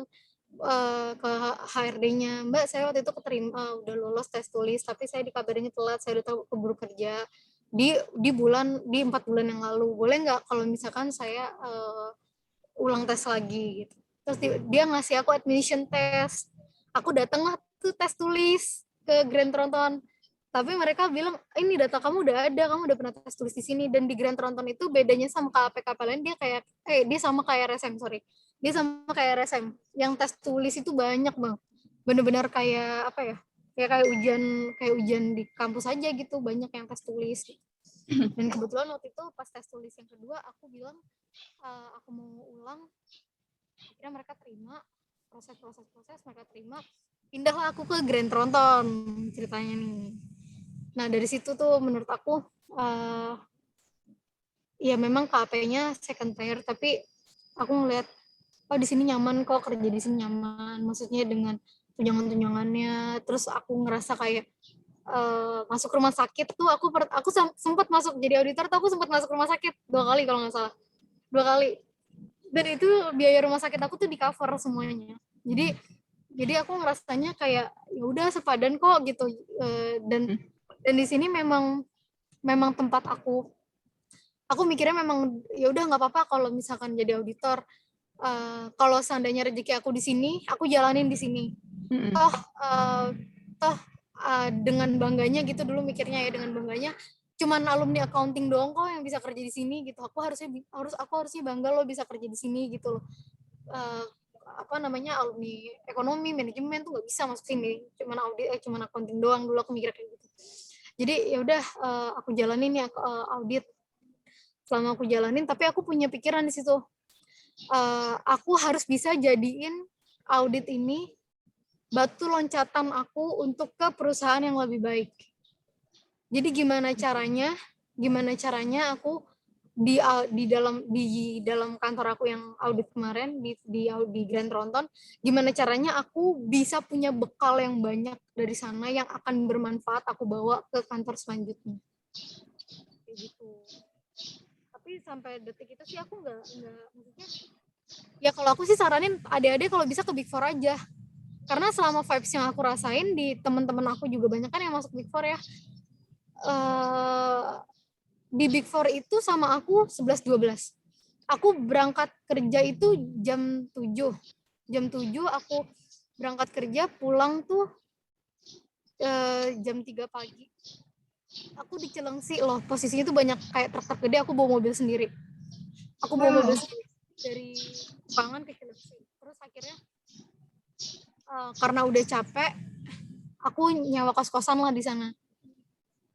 ke HRD-nya, Mbak saya waktu itu keterima, udah lolos tes tulis, tapi saya dikabarinnya telat, saya udah tahu keburu kerja di 4 bulan yang lalu, boleh nggak kalau misalkan saya ulang tes lagi gitu. Terus dia ngasih aku admission test, aku datang lah tuh tes tulis ke Grand Tronton. Tapi mereka bilang, ini data kamu udah ada, kamu udah pernah tes tulis di sini. Dan di Grand Tronton itu bedanya sama KPK lain, dia sama kayak RSM, sorry. Dia sama kayak RSM. Yang tes tulis itu banyak, Bang. Bener-bener kayak, apa ya, kayak ujian di kampus aja gitu, banyak yang tes tulis. Dan kebetulan waktu itu pas tes tulis yang kedua, aku bilang, aku mau ulang. Akhirnya mereka terima, proses mereka terima. Pindahlah aku ke Grand Tronton, ceritanya nih. Nah dari situ tuh menurut aku ya memang KP-nya second tier, tapi aku ngeliat di sini nyaman kok, kerja di sini nyaman, maksudnya dengan tunjangan-tunjangannya. Terus aku ngerasa kayak masuk rumah sakit tuh, aku sempat masuk jadi auditor tuh, aku sempat masuk rumah sakit 2 kali kalau nggak salah, 2 kali. Dan itu biaya rumah sakit aku tuh di cover semuanya. Jadi aku ngerasanya kayak ya udah sepadan kok gitu. Dan di sini memang tempat aku mikirnya memang ya udah nggak apa-apa kalau misalkan jadi auditor. Kalau seandainya rezeki aku di sini, aku jalanin di sini. Dengan bangganya gitu, dulu mikirnya ya dengan bangganya, cuman alumni accounting doang kok yang bisa kerja di sini gitu. Aku harusnya bangga lo bisa kerja di sini gitu loh. Alumni ekonomi, manajemen tuh nggak bisa masuk sini, cuman accounting doang. Dulu aku mikir kayak gitu. Jadi ya udah, aku jalanin ya audit. Selama aku jalanin, tapi aku punya pikiran di situ. Aku harus bisa jadiin audit ini batu loncatan aku untuk ke perusahaan yang lebih baik. Jadi gimana caranya aku di dalam kantor aku yang audit kemarin di Grand Tronton, gimana caranya aku bisa punya bekal yang banyak dari sana yang akan bermanfaat aku bawa ke kantor selanjutnya. Kayak gitu. Tapi sampai detik itu sih aku nggak maksudnya, ya kalau aku sih saranin adik-adik kalau bisa ke Big Four aja. Karena selama vibes yang aku rasain di teman-teman aku juga banyak kan yang masuk Big Four ya. Di Big Four itu sama aku 11-12. Aku berangkat kerja itu jam 7. Jam 7 aku berangkat kerja, pulang tuh jam 3 pagi. Aku di Cilengsi loh, posisinya tuh banyak kayak truk gede, aku bawa mobil sendiri. Dari Pangan ke Cilengsi. Terus akhirnya karena udah capek, aku nyawa kos-kosan lah di sana.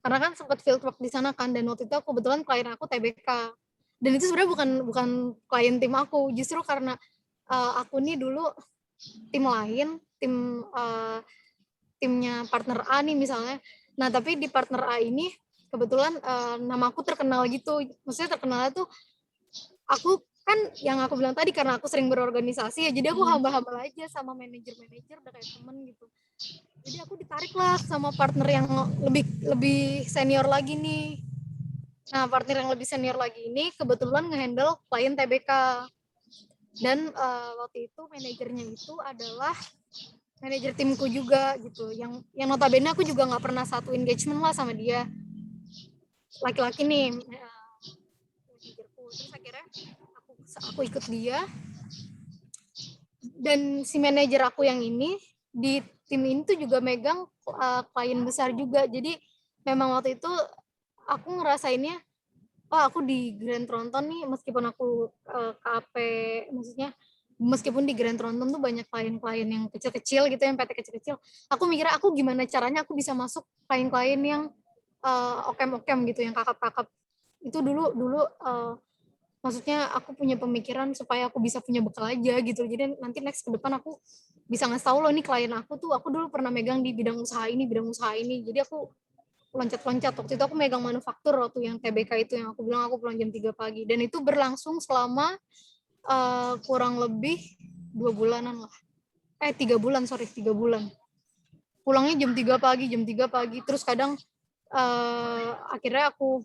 Karena kan sempat field work di sana kan, dan waktu itu aku kebetulan klien aku TBK. Dan itu sebenarnya bukan klien tim aku, justru karena aku nih dulu tim lain, timnya partner A nih misalnya. Nah, tapi di partner A ini kebetulan nama aku terkenal gitu. Maksudnya terkenalnya tuh aku kan yang aku bilang tadi, karena aku sering berorganisasi ya, jadi aku hamba-hamba aja sama manajer-manajer udah kayak temen gitu. Jadi aku ditarik lah sama partner yang lebih senior lagi nih. Nah, partner yang lebih senior lagi ini kebetulan ngehandle klien TBK. Dan waktu itu manajernya itu anajer manajer timku juga gitu. Yang notabene aku juga nggak pernah satu engagement lah sama dia. Laki-laki nih manajerku. Terus akhirnya aku ikut dia. Dan si manajer aku yang ini di tim ini tuh juga megang klien besar juga. Jadi memang waktu itu aku ngerasainnya, aku di Grand Tronton nih, meskipun aku KP, maksudnya meskipun di Grand Tronton tuh banyak klien-klien yang kecil-kecil gitu, yang PT kecil-kecil, aku mikirnya aku gimana caranya aku bisa masuk klien-klien yang okem-okem gitu, yang kakap-kakap. Itu dulu maksudnya aku punya pemikiran supaya aku bisa punya bekal aja gitu. Jadi nanti next ke depan aku bisa ngasih tahu loh, nih klien aku dulu pernah megang di bidang usaha ini. Jadi aku loncat-loncat. Waktu itu aku megang manufaktur waktu yang TBK itu, yang aku bilang aku pulang jam 3 pagi. Dan itu berlangsung selama kurang lebih 2 bulanan lah. 3 bulan. Pulangnya jam 3 pagi. Terus kadang akhirnya aku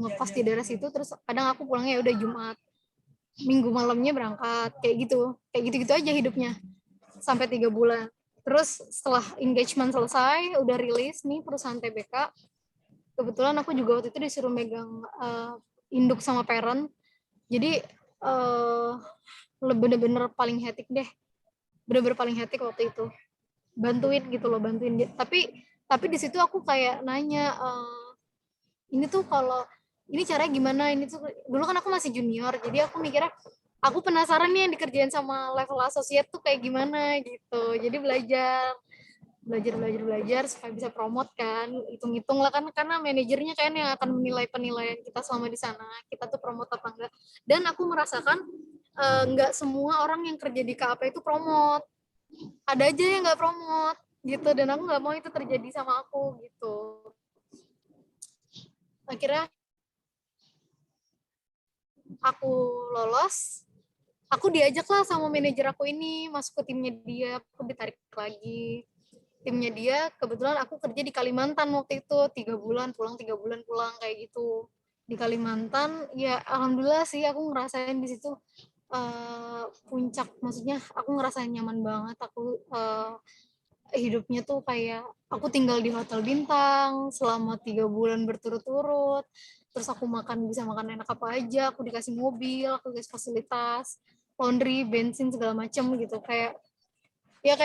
ngekos di daerah situ, terus kadang aku pulangnya ya udah Jumat, Minggu malamnya berangkat, kayak gitu aja hidupnya sampai 3 bulan. Terus setelah engagement selesai, udah rilis nih perusahaan TBK, kebetulan aku juga waktu itu disuruh megang induk sama parent, jadi bener-bener paling hectic deh, bener-bener paling hectic waktu itu, bantuin dia. Tapi di situ aku kayak nanya, ini tuh kalau ini caranya gimana, ini tuh dulu kan aku masih junior, jadi aku mikirnya aku penasaran nih yang dikerjain sama level associate tuh kayak gimana gitu, jadi belajar supaya bisa promote kan, hitung-hitung lah kan, karena manajernya kan yang akan menilai penilaian kita selama di sana, kita tuh promote apa enggak. Dan aku merasakan enggak semua orang yang kerja di KAP itu promote, ada aja yang nggak promote gitu, dan aku nggak mau itu terjadi sama aku gitu. Akhirnya aku lolos, aku diajak lah sama manajer aku ini masuk ke timnya dia, aku ditarik lagi timnya dia. Kebetulan aku kerja di Kalimantan waktu itu, 3 bulan pulang, 3 bulan pulang, kayak gitu di Kalimantan. Ya alhamdulillah sih aku ngerasain di situ puncak, maksudnya aku ngerasain nyaman banget. Aku hidupnya tuh kayak aku tinggal di hotel bintang selama 3 bulan berturut-turut, terus aku bisa makan enak apa aja, aku dikasih mobil, aku dikasih fasilitas laundry, bensin, segala macam gitu. Kayak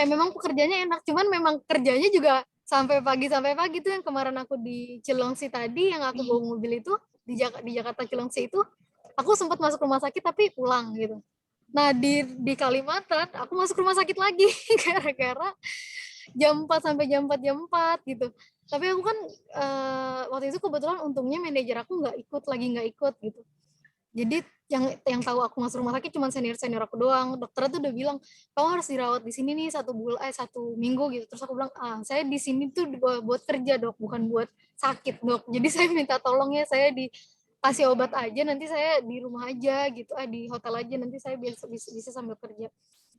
memang pekerjaannya enak, cuman memang kerjanya juga sampai pagi tuh. Yang kemarin aku di Cilengsi tadi, yang aku bawa mobil itu di Jakarta Cilengsi itu, aku sempat masuk rumah sakit tapi pulang gitu. Nah di Kalimantan aku masuk rumah sakit lagi gara-gara jam 4 sampai jam 4 gitu. Tapi aku kan waktu itu kebetulan untungnya manajer aku nggak ikut gitu. Jadi yang tahu aku masuk rumah sakit cuma senior aku doang. Dokter tuh udah bilang, kamu harus dirawat di sini nih 1 minggu gitu. Terus aku bilang, saya di sini tuh buat kerja dok, bukan buat sakit dok. Jadi saya minta tolong ya, saya dikasih obat aja, nanti saya di rumah aja gitu, di hotel aja, nanti saya bisa sambil kerja.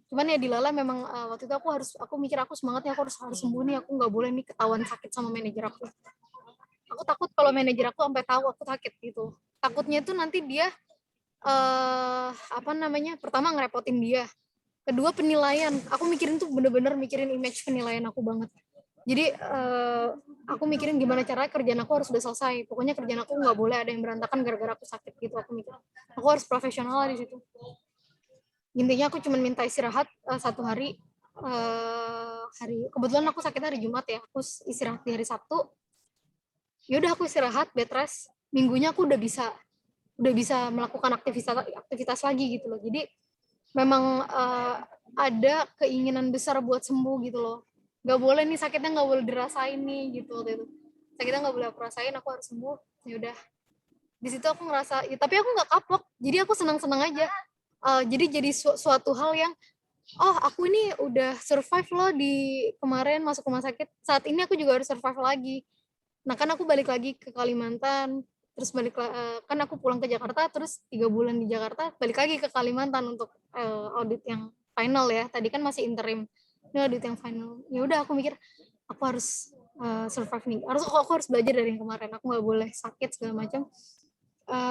Cuman ya dilala memang waktu itu aku mikir aku semangatnya aku harus sembuh nih, aku nggak boleh nih ketahuan sakit sama manajer aku. Aku takut kalau manajer aku sampai tahu aku sakit gitu. Takutnya tuh nanti dia pertama ngerepotin dia, kedua penilaian. Aku mikirin tuh bener-bener mikirin image penilaian aku banget. Jadi aku mikirin gimana caranya kerjaan aku harus udah selesai. Pokoknya kerjaan aku nggak boleh ada yang berantakan gara-gara aku sakit gitu. Aku mikir aku harus profesional lah di situ. Intinya aku cuma minta istirahat 1 hari. Kebetulan aku sakit hari Jumat ya, aku istirahat di hari Sabtu. Ya udah aku istirahat, bed rest. Minggunya aku udah bisa melakukan aktivitas lagi gitu loh. Jadi memang ada keinginan besar buat sembuh gitu loh. Gak boleh nih sakitnya, gak boleh dirasain nih gitu waktu itu. Sakitnya gak boleh aku rasain, aku harus sembuh. Ya udah. Di situ aku ngerasa, ya, tapi aku nggak kapok. Jadi aku senang-senang aja. Jadi suatu hal yang aku ini udah survive loh di kemarin masuk rumah sakit, saat ini aku juga harus survive lagi. Nah kan aku balik lagi ke Kalimantan, terus kan aku pulang ke Jakarta, terus 3 bulan di Jakarta, balik lagi ke Kalimantan untuk audit yang final ya. Tadi kan masih interim, ini audit yang final. Ya udah aku mikir aku harus survive nih, aku harus belajar dari yang kemarin, aku nggak boleh sakit segala macam.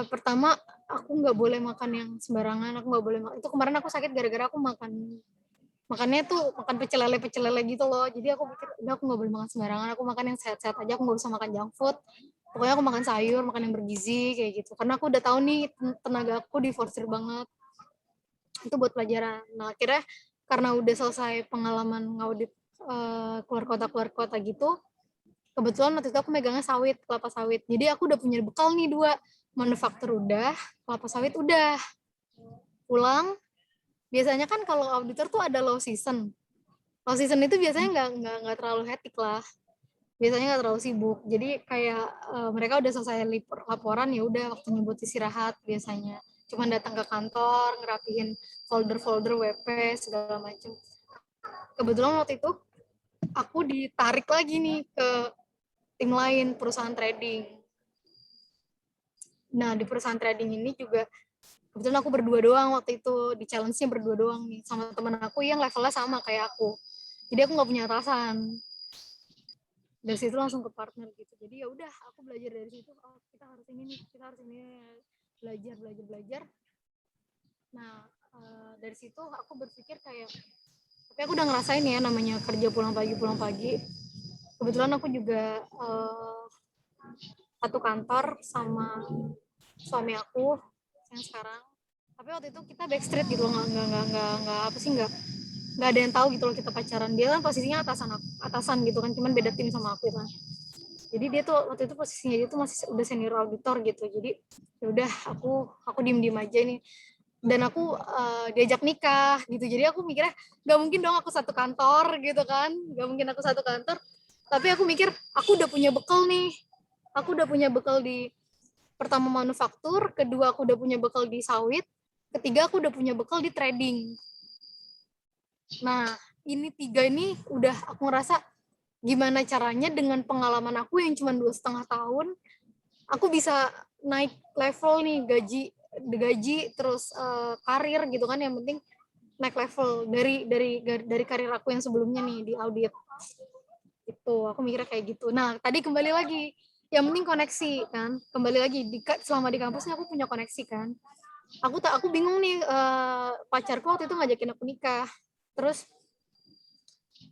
Pertama aku nggak boleh makan yang sembarangan, aku nggak boleh itu kemarin aku sakit gara-gara aku makannya tuh makan pecel lele gitu loh. Jadi aku pikir udah aku nggak boleh makan sembarangan, aku makan yang sehat-sehat aja, aku nggak usah makan junk food, pokoknya aku makan sayur, makan yang bergizi kayak gitu, karena aku udah tahu nih tenaga aku diforsir banget. Itu buat pelajaran. Nah akhirnya karena udah selesai pengalaman ngaudit keluar kota gitu, kebetulan waktu itu aku megangnya kelapa sawit. Jadi aku udah punya bekal nih 2, manufaktur udah, kelapa sawit udah. Pulang, biasanya kan kalau auditor tuh ada low season. Low season itu biasanya nggak terlalu hectic lah. Biasanya nggak terlalu sibuk. Jadi kayak mereka udah selesai laporan, ya udah waktunya buat istirahat biasanya. Cuman datang ke kantor, ngerapihin folder-folder WP segala macam. Kebetulan waktu itu aku ditarik lagi nih ke tim lain, perusahaan trading. Nah, di perusahaan trading ini juga kebetulan aku berdua doang waktu itu, di challenge-nya berdua doang nih, sama teman aku yang levelnya sama kayak aku. Jadi aku nggak punya atasan. dari situ langsung ke partner gitu. Jadi ya udah aku belajar dari situ, oh kita harus ini nih, kita harus ini, belajar. Nah dari situ aku berpikir kayak, tapi aku udah ngerasain ya namanya kerja pulang pagi. Kebetulan aku juga satu kantor sama suami aku yang sekarang. Tapi waktu itu kita backstreet gitu, nggak apa sih, nggak ada yang tahu gitu loh kita pacaran. Dia kan posisinya atasan gitu kan, cuman beda tim sama aku kan. Jadi dia tuh waktu itu posisinya dia tuh masih udah senior auditor gitu. Jadi ya udah aku diem aja nih. Dan aku diajak nikah gitu. Jadi aku mikirnya nggak mungkin dong aku satu kantor gitu kan, nggak mungkin aku satu kantor. Tapi aku mikir aku udah punya bekal nih. Aku udah punya bekal di pertama manufaktur, kedua aku udah punya bekal di sawit, ketiga aku udah punya bekal di trading. Nah, ini 3 ini udah aku ngerasa gimana caranya dengan pengalaman aku yang cuma 2,5 tahun, aku bisa naik level nih, gaji terus karir gitu kan, yang penting naik level dari karir aku yang sebelumnya nih di audit. Itu aku mikirnya kayak gitu. Nah, tadi kembali lagi, yang penting koneksi kan. Kembali lagi selama di kampusnya aku punya koneksi kan. Aku bingung nih, pacarku waktu itu ngajakin aku nikah. Terus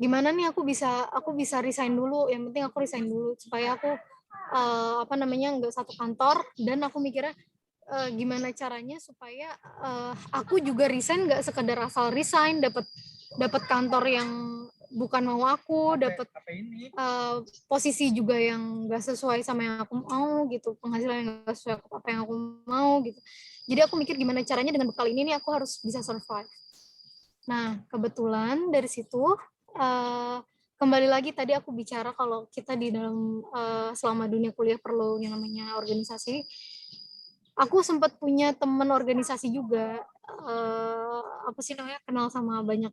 gimana nih aku bisa resign dulu, yang penting aku resign dulu supaya aku nggak satu kantor. Dan aku mikirnya gimana caranya supaya aku juga resign, nggak sekedar asal resign dapat kantor yang bukan mau aku, dapat posisi juga yang nggak sesuai sama yang aku mau gitu, penghasilan yang nggak sesuai apa yang aku mau gitu. Jadi aku mikir gimana caranya dengan bekal ini nih aku harus bisa survive. Nah, kebetulan dari situ kembali lagi tadi aku bicara kalau kita di dalam selama dunia kuliah perlu yang namanya organisasi. Aku sempat punya teman organisasi juga, kenal sama banyak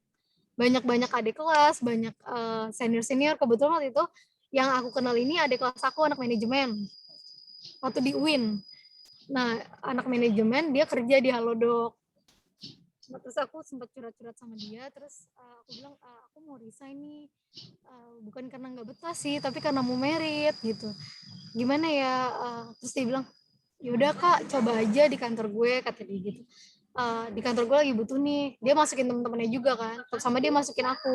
adik kelas, banyak senior. Kebetulan waktu itu yang aku kenal ini adik kelas aku anak manajemen waktu di UIN. Nah, anak manajemen dia kerja di Halodoc. Nah, terus aku sempat curhat sama dia, terus aku bilang aku mau resign nih, bukan karena nggak betah sih, tapi karena mau merit gitu. Gimana ya? Terus dia bilang, yaudah Kak, coba aja di kantor gue, kata dia gitu. Di kantor gue lagi butuh nih. Dia masukin temen-temennya juga kan, sama dia masukin aku.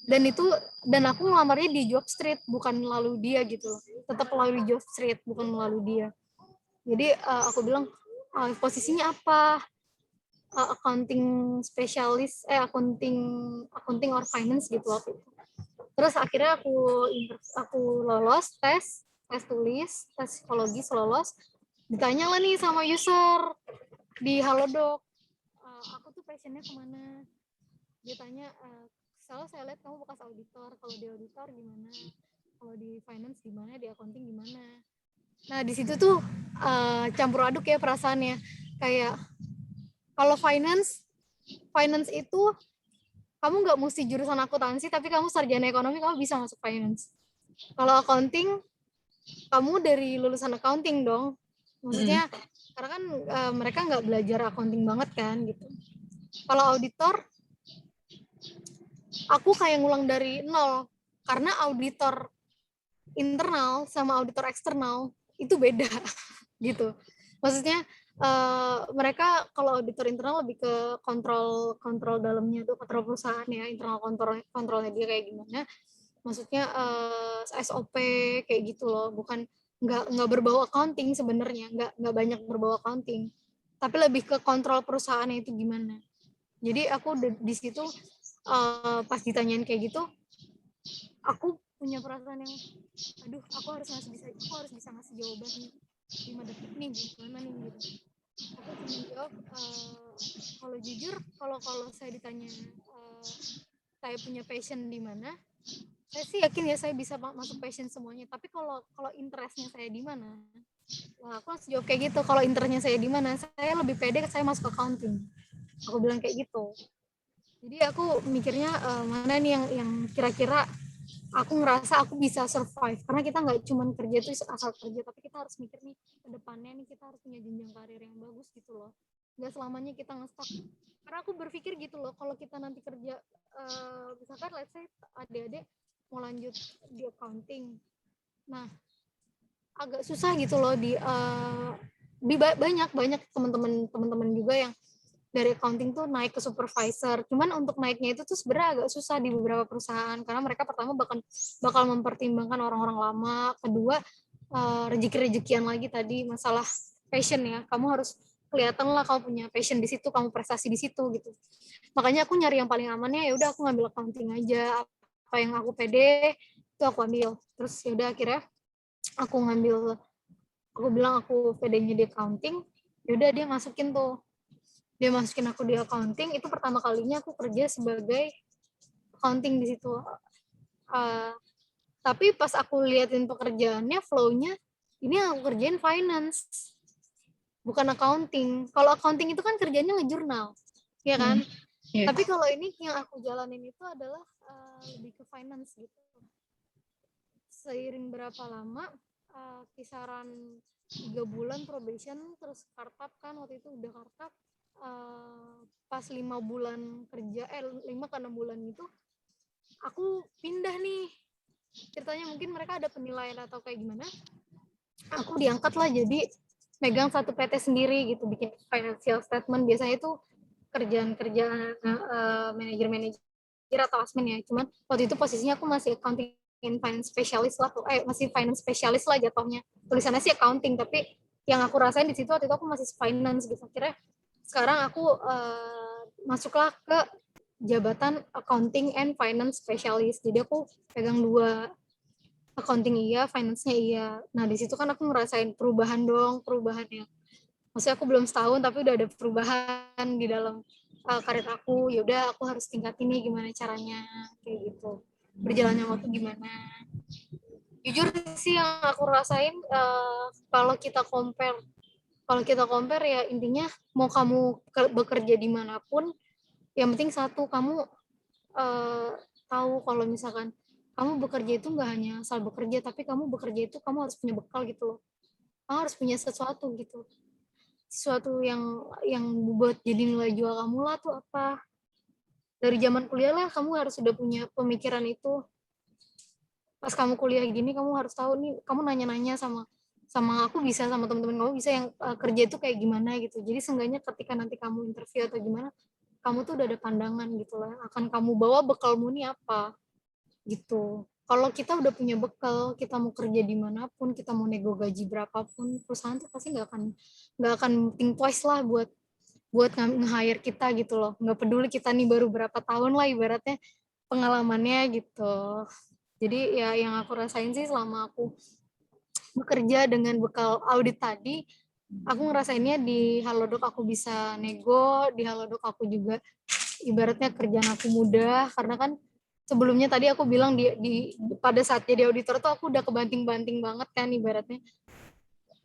Dan aku ngelamarnya di Jobstreet, bukan melalui dia gitu. Tetap melalui Jobstreet, bukan melalui dia. Jadi aku bilang, posisinya apa? Accounting spesialis, accounting or finance gitu waktu itu. Terus akhirnya aku lolos tes tulis, tes psikologi lolos. Ditanya lah nih sama user di Halodoc, aku tuh passionnya kemana? Dia tanya, selalu saya lihat kamu bekas auditor, kalau di auditor gimana? Kalau di finance gimana? Di accounting gimana? Nah di situ tuh campur aduk ya perasaannya. Kayak kalau finance itu kamu nggak mesti jurusan akuntansi, tapi kamu sarjana ekonomi kamu bisa masuk finance. Kalau accounting, kamu dari lulusan accounting dong. Maksudnya karena kan mereka nggak belajar accounting banget kan gitu. Kalau auditor, aku kayak ngulang dari nol karena auditor internal sama auditor eksternal itu beda gitu. Maksudnya mereka kalau auditor internal lebih ke kontrol dalamnya tuh, kontrol perusahaan ya, internal kontrolnya dia kayak gimana. Maksudnya SOP kayak gitu loh, bukan nggak berbau accounting sebenarnya, nggak banyak berbau accounting, tapi lebih ke kontrol perusahaannya itu gimana. Jadi aku di situ pas ditanyain kayak gitu, aku punya perasaan yang aduh aku harus bisa ngasih jawaban 5 detik nih gimana nih gitu. Aku cuma jawab kalau jujur kalau saya ditanya saya punya passion di mana, saya sih yakin ya saya bisa masuk passion semuanya. Tapi kalau interestnya saya di mana, wah aku harus jawab kayak gitu. Kalau interestnya saya di mana, saya lebih pede saya masuk accounting. Aku bilang kayak gitu. Jadi aku mikirnya mana nih yang kira-kira aku ngerasa aku bisa survive. Karena kita nggak cuma kerja itu asal kerja, tapi kita harus mikir nih ke depannya nih kita harus punya jenjang karir yang bagus gitu loh. Nggak selamanya kita nge-stuck. Karena aku berpikir gitu loh, kalau kita nanti kerja, misalkan let's say adik-adik mau lanjut di accounting, Nah, agak susah gitu loh banyak teman-teman juga yang dari accounting tuh naik ke supervisor. Cuman untuk naiknya itu tuh sebenarnya agak susah di beberapa perusahaan karena mereka pertama bakal mempertimbangkan orang-orang lama, kedua rezeki-rezekian lagi tadi masalah passion ya. Kamu harus kelihatan lah kamu punya passion di situ, kamu prestasi di situ gitu. Makanya aku nyari yang paling amannya ya udah aku ngambil accounting aja. Apa yang aku pede itu aku ambil. Terus ya udah akhirnya aku bilang aku pedenya di accounting, yaudah dia masukin aku di accounting. Itu pertama kalinya aku kerja sebagai accounting di situ. Tapi pas aku liatin pekerjaannya, flow-nya ini aku kerjain finance, bukan accounting. Kalau accounting itu kan kerjanya ngejurnal, ya kan? Yeah. Tapi kalau ini yang aku jalanin itu adalah lebih ke finance gitu. Seiring berapa lama, kisaran 3 bulan probation, terus startup kan waktu itu udah startup, pas 5 bulan kerja, 5 ke 6 bulan itu, aku pindah nih. Ceritanya mungkin mereka ada penilaian atau kayak gimana, aku diangkat lah jadi megang satu PT sendiri gitu, bikin financial statement. Biasanya itu kerjaan manajer-manajer atau admin ya. Cuman waktu itu posisinya aku masih accounting and finance specialist lah, masih finance specialist lah jatuhnya. Tulisannya sih accounting, tapi yang aku rasain di situ waktu itu aku masih finance gitu. Akhirnya sekarang aku masuklah ke jabatan accounting and finance specialist. Jadi aku pegang 2, accounting iya, finance-nya iya. Nah, di situ kan aku ngerasain perubahan yang maksudnya aku belum setahun tapi udah ada perubahan di dalam karir aku. Ya udah aku harus tingkat ini gimana caranya kayak gitu. Berjalannya waktu gimana. Jujur sih yang aku rasain kalau kita compare ya intinya mau kamu bekerja dimanapun, yang penting satu, kamu tahu kalau misalkan kamu bekerja itu nggak hanya asal bekerja, tapi kamu bekerja itu kamu harus punya bekal gitu loh. Kamu harus punya sesuatu gitu. Sesuatu yang buat jadi nilai jual kamu lah tuh apa. Dari zaman kuliah lah kamu harus sudah punya pemikiran itu. Pas kamu kuliah gini kamu harus tahu nih, kamu nanya-nanya sama aku bisa, sama teman-teman kamu bisa yang kerja itu kayak gimana gitu. Jadi seenggaknya ketika nanti kamu interview atau gimana, kamu tuh udah ada pandangan gitu lah. Akan kamu bawa bekalmu nih apa gitu. Kalau kita udah punya bekal, kita mau kerja dimanapun, kita mau nego gaji berapapun, perusahaan tuh pasti nggak akan think twice lah buat nge-hire kita gitu loh. Nggak peduli kita nih baru berapa tahun lah ibaratnya pengalamannya gitu. Jadi ya yang aku rasain sih selama aku bekerja dengan bekal audit tadi, aku ngerasainnya di Halodoc aku bisa nego, di Halodoc aku juga ibaratnya kerjaan aku mudah, karena kan sebelumnya tadi aku bilang pada saat jadi auditor tuh aku udah kebanting-banting banget kan ibaratnya.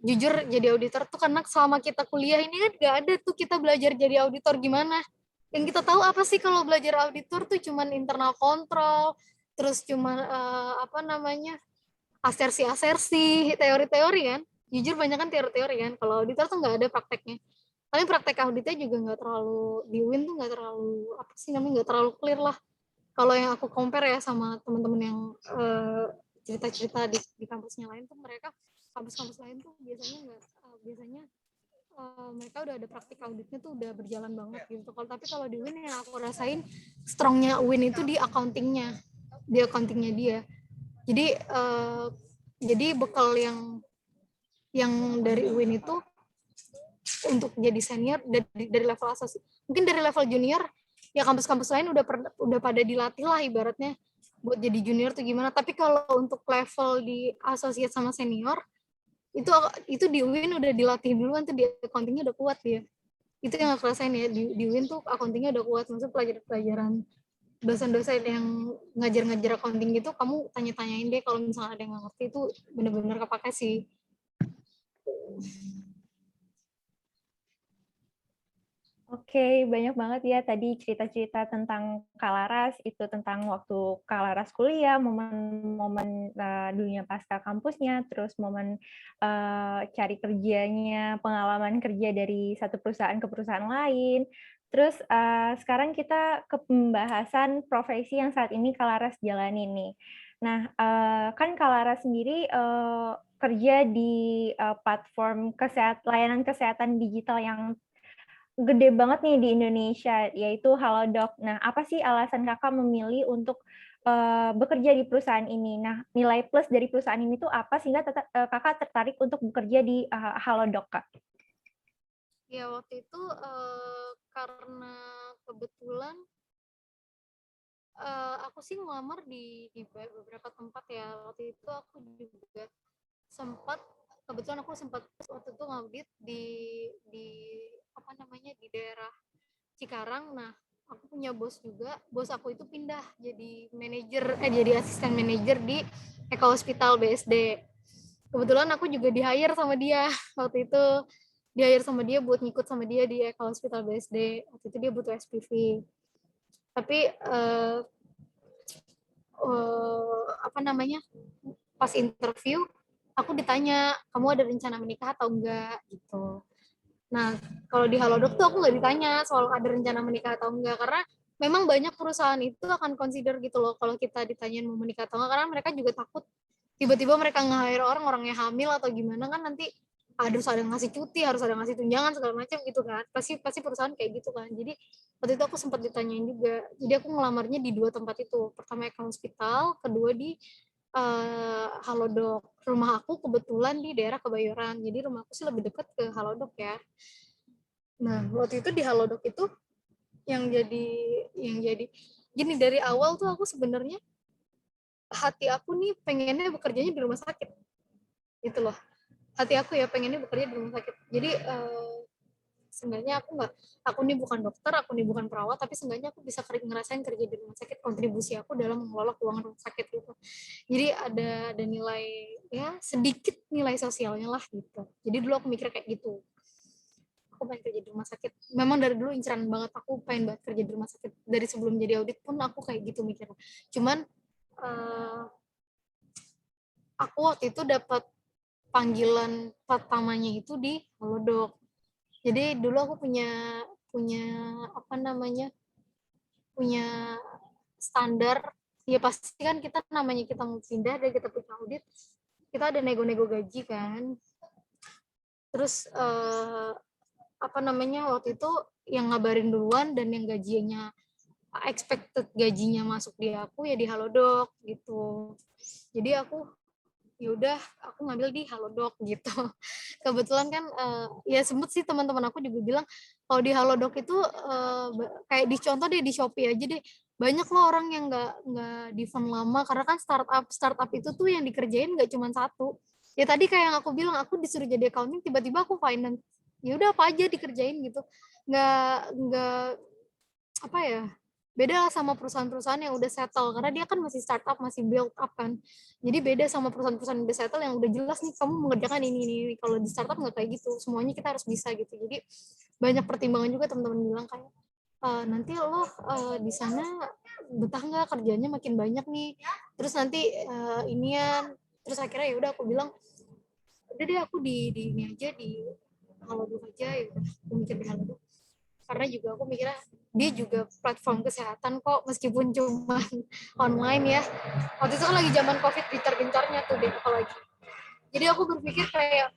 Jujur jadi auditor tuh karena selama kita kuliah ini kan gak ada tuh kita belajar jadi auditor gimana. Yang kita tahu apa sih kalau belajar auditor tuh cuman internal control, terus cuman asersi-asersi, teori-teori kan. Jujur banyak kan teori-teori kan. Kalau auditor tuh nggak ada prakteknya. Paling praktek auditnya juga nggak terlalu, di UIN tuh nggak terlalu, nggak terlalu clear lah. Kalau yang aku compare ya sama teman-teman yang cerita-cerita di kampusnya lain tuh, mereka kampus-kampus lain tuh biasanya mereka udah ada praktik auditnya tuh udah berjalan banget gitu. Tapi kalau di UIN yang aku rasain strongnya UIN itu di accountingnya dia. Jadi bekal yang dari UIN itu untuk jadi senior dari level asosiat, mungkin dari level junior ya kampus-kampus lain udah pada dilatih lah ibaratnya buat jadi junior tuh gimana. Tapi kalau untuk level di asosiat sama senior itu di UIN udah dilatih duluan tuh, di accountingnya udah kuat dia. Itu yang aku rasain ya, di UIN tuh accountingnya udah kuat. Maksudnya pelajaran dosen-dosen yang ngajar accounting gitu, kamu tanya-tanyain deh kalau misalnya ada yang nggak ngerti, itu benar-benar kepake sih. Oke, banyak banget ya tadi cerita-cerita tentang Kak Laras, itu tentang waktu Kak Laras kuliah, momen-momen dunia pasca kampusnya, terus momen cari kerjanya, pengalaman kerja dari satu perusahaan ke perusahaan lain. Terus sekarang kita ke pembahasan profesi yang saat ini Kak Laras jalani nih. Nah, kan Kalara sendiri kerja di platform layanan kesehatan digital yang gede banget nih di Indonesia, yaitu Halodoc. Nah, apa sih alasan kakak memilih untuk bekerja di perusahaan ini? Nah, nilai plus dari perusahaan ini tuh apa sehingga kakak tertarik untuk bekerja di Halodoc, Kak? Ya waktu itu karena kebetulan aku sih ngelamar di beberapa tempat ya. Waktu itu aku juga kebetulan aku sempat waktu itu ngaudit di apa namanya di daerah Cikarang. Nah, aku punya bos juga. Bos aku itu pindah jadi asisten manajer di Eka Hospital BSD. Kebetulan aku juga di-hire sama dia waktu itu. Di-hire sama dia buat ngikut sama dia di Eka Hospital BSD. Waktu itu dia butuh SPV. Tapi apa namanya? Pas interview aku ditanya, kamu ada rencana menikah atau enggak gitu. Nah, kalau di Halodoc tuh aku nggak ditanya soal ada rencana menikah atau enggak, karena memang banyak perusahaan itu akan consider gitu loh kalau kita ditanyain mau menikah atau enggak, karena mereka juga takut tiba-tiba mereka nge-hire orangnya hamil atau gimana kan nanti harus ada ngasih cuti, harus ada ngasih tunjangan segala macam gitu kan. Pasti perusahaan kayak gitu kan. Jadi waktu itu aku sempat ditanyain juga. Jadi aku ngelamarnya di 2 tempat itu. Pertama Eka Hospital, kedua di Halodoc. Rumah aku kebetulan di daerah Kebayoran. Jadi rumah aku sih lebih dekat ke Halodoc ya. Nah, waktu itu di Halodoc itu yang jadi gini, dari awal tuh aku sebenarnya hati aku nih pengennya bekerjanya di rumah sakit. Gitu loh. Hati aku ya pengennya bekerja di rumah sakit. Jadi sebenarnya aku nih bukan dokter, aku nih bukan perawat, tapi seenggaknya aku bisa ngerasain kerja di rumah sakit, kontribusi aku dalam mengelola keuangan rumah sakit gitu. Jadi ada nilai, ya sedikit nilai sosialnya lah gitu. Jadi dulu aku mikir kayak gitu. Aku pengen kerja di rumah sakit. Memang dari dulu inceran banget, aku pengen banget kerja di rumah sakit. Dari sebelum jadi audit pun aku kayak gitu mikirnya. Cuman aku waktu itu dapat panggilan pertamanya itu di Halodoc. Jadi dulu aku punya apa namanya? Punya standar. Ya pasti kan kita namanya kita mau pindah dari kita punya audit, kita ada nego-nego gaji kan. Terus apa namanya? Waktu itu yang ngabarin duluan dan yang gajinya expected gajinya masuk di aku ya di Halodoc gitu. Jadi aku ya udah aku ngambil di Halodoc gitu. Kebetulan kan ya sempet sih teman-teman aku juga bilang kalau di Halodoc itu kayak dicontoh deh di Shopee aja deh, banyak loh orang yang nggak di firm lama karena kan startup itu tuh yang dikerjain nggak cuma satu. Ya tadi kayak yang aku bilang, aku disuruh jadi accounting, tiba-tiba aku finance, ya udah apa aja dikerjain gitu, nggak apa ya, beda lah sama perusahaan-perusahaan yang udah settle, karena dia kan masih startup, masih build up kan. Jadi beda sama perusahaan-perusahaan yang udah settle yang udah jelas nih kamu mengerjakan ini. Kalau di startup nggak kayak gitu, semuanya kita harus bisa gitu. Jadi banyak pertimbangan juga, teman-teman bilang kayak nanti lo di sana betah nggak, kerjanya makin banyak nih, terus nanti inian. Terus akhirnya ya udah aku bilang udah deh aku di ini aja, di Halodoc aja ya. Aku mikir di Halodoc karena juga aku mikirnya dia juga platform kesehatan kok, meskipun cuma online ya. Waktu itu kan lagi zaman COVID gencar-gencarnya tuh deh apalagi. Jadi aku berpikir kayak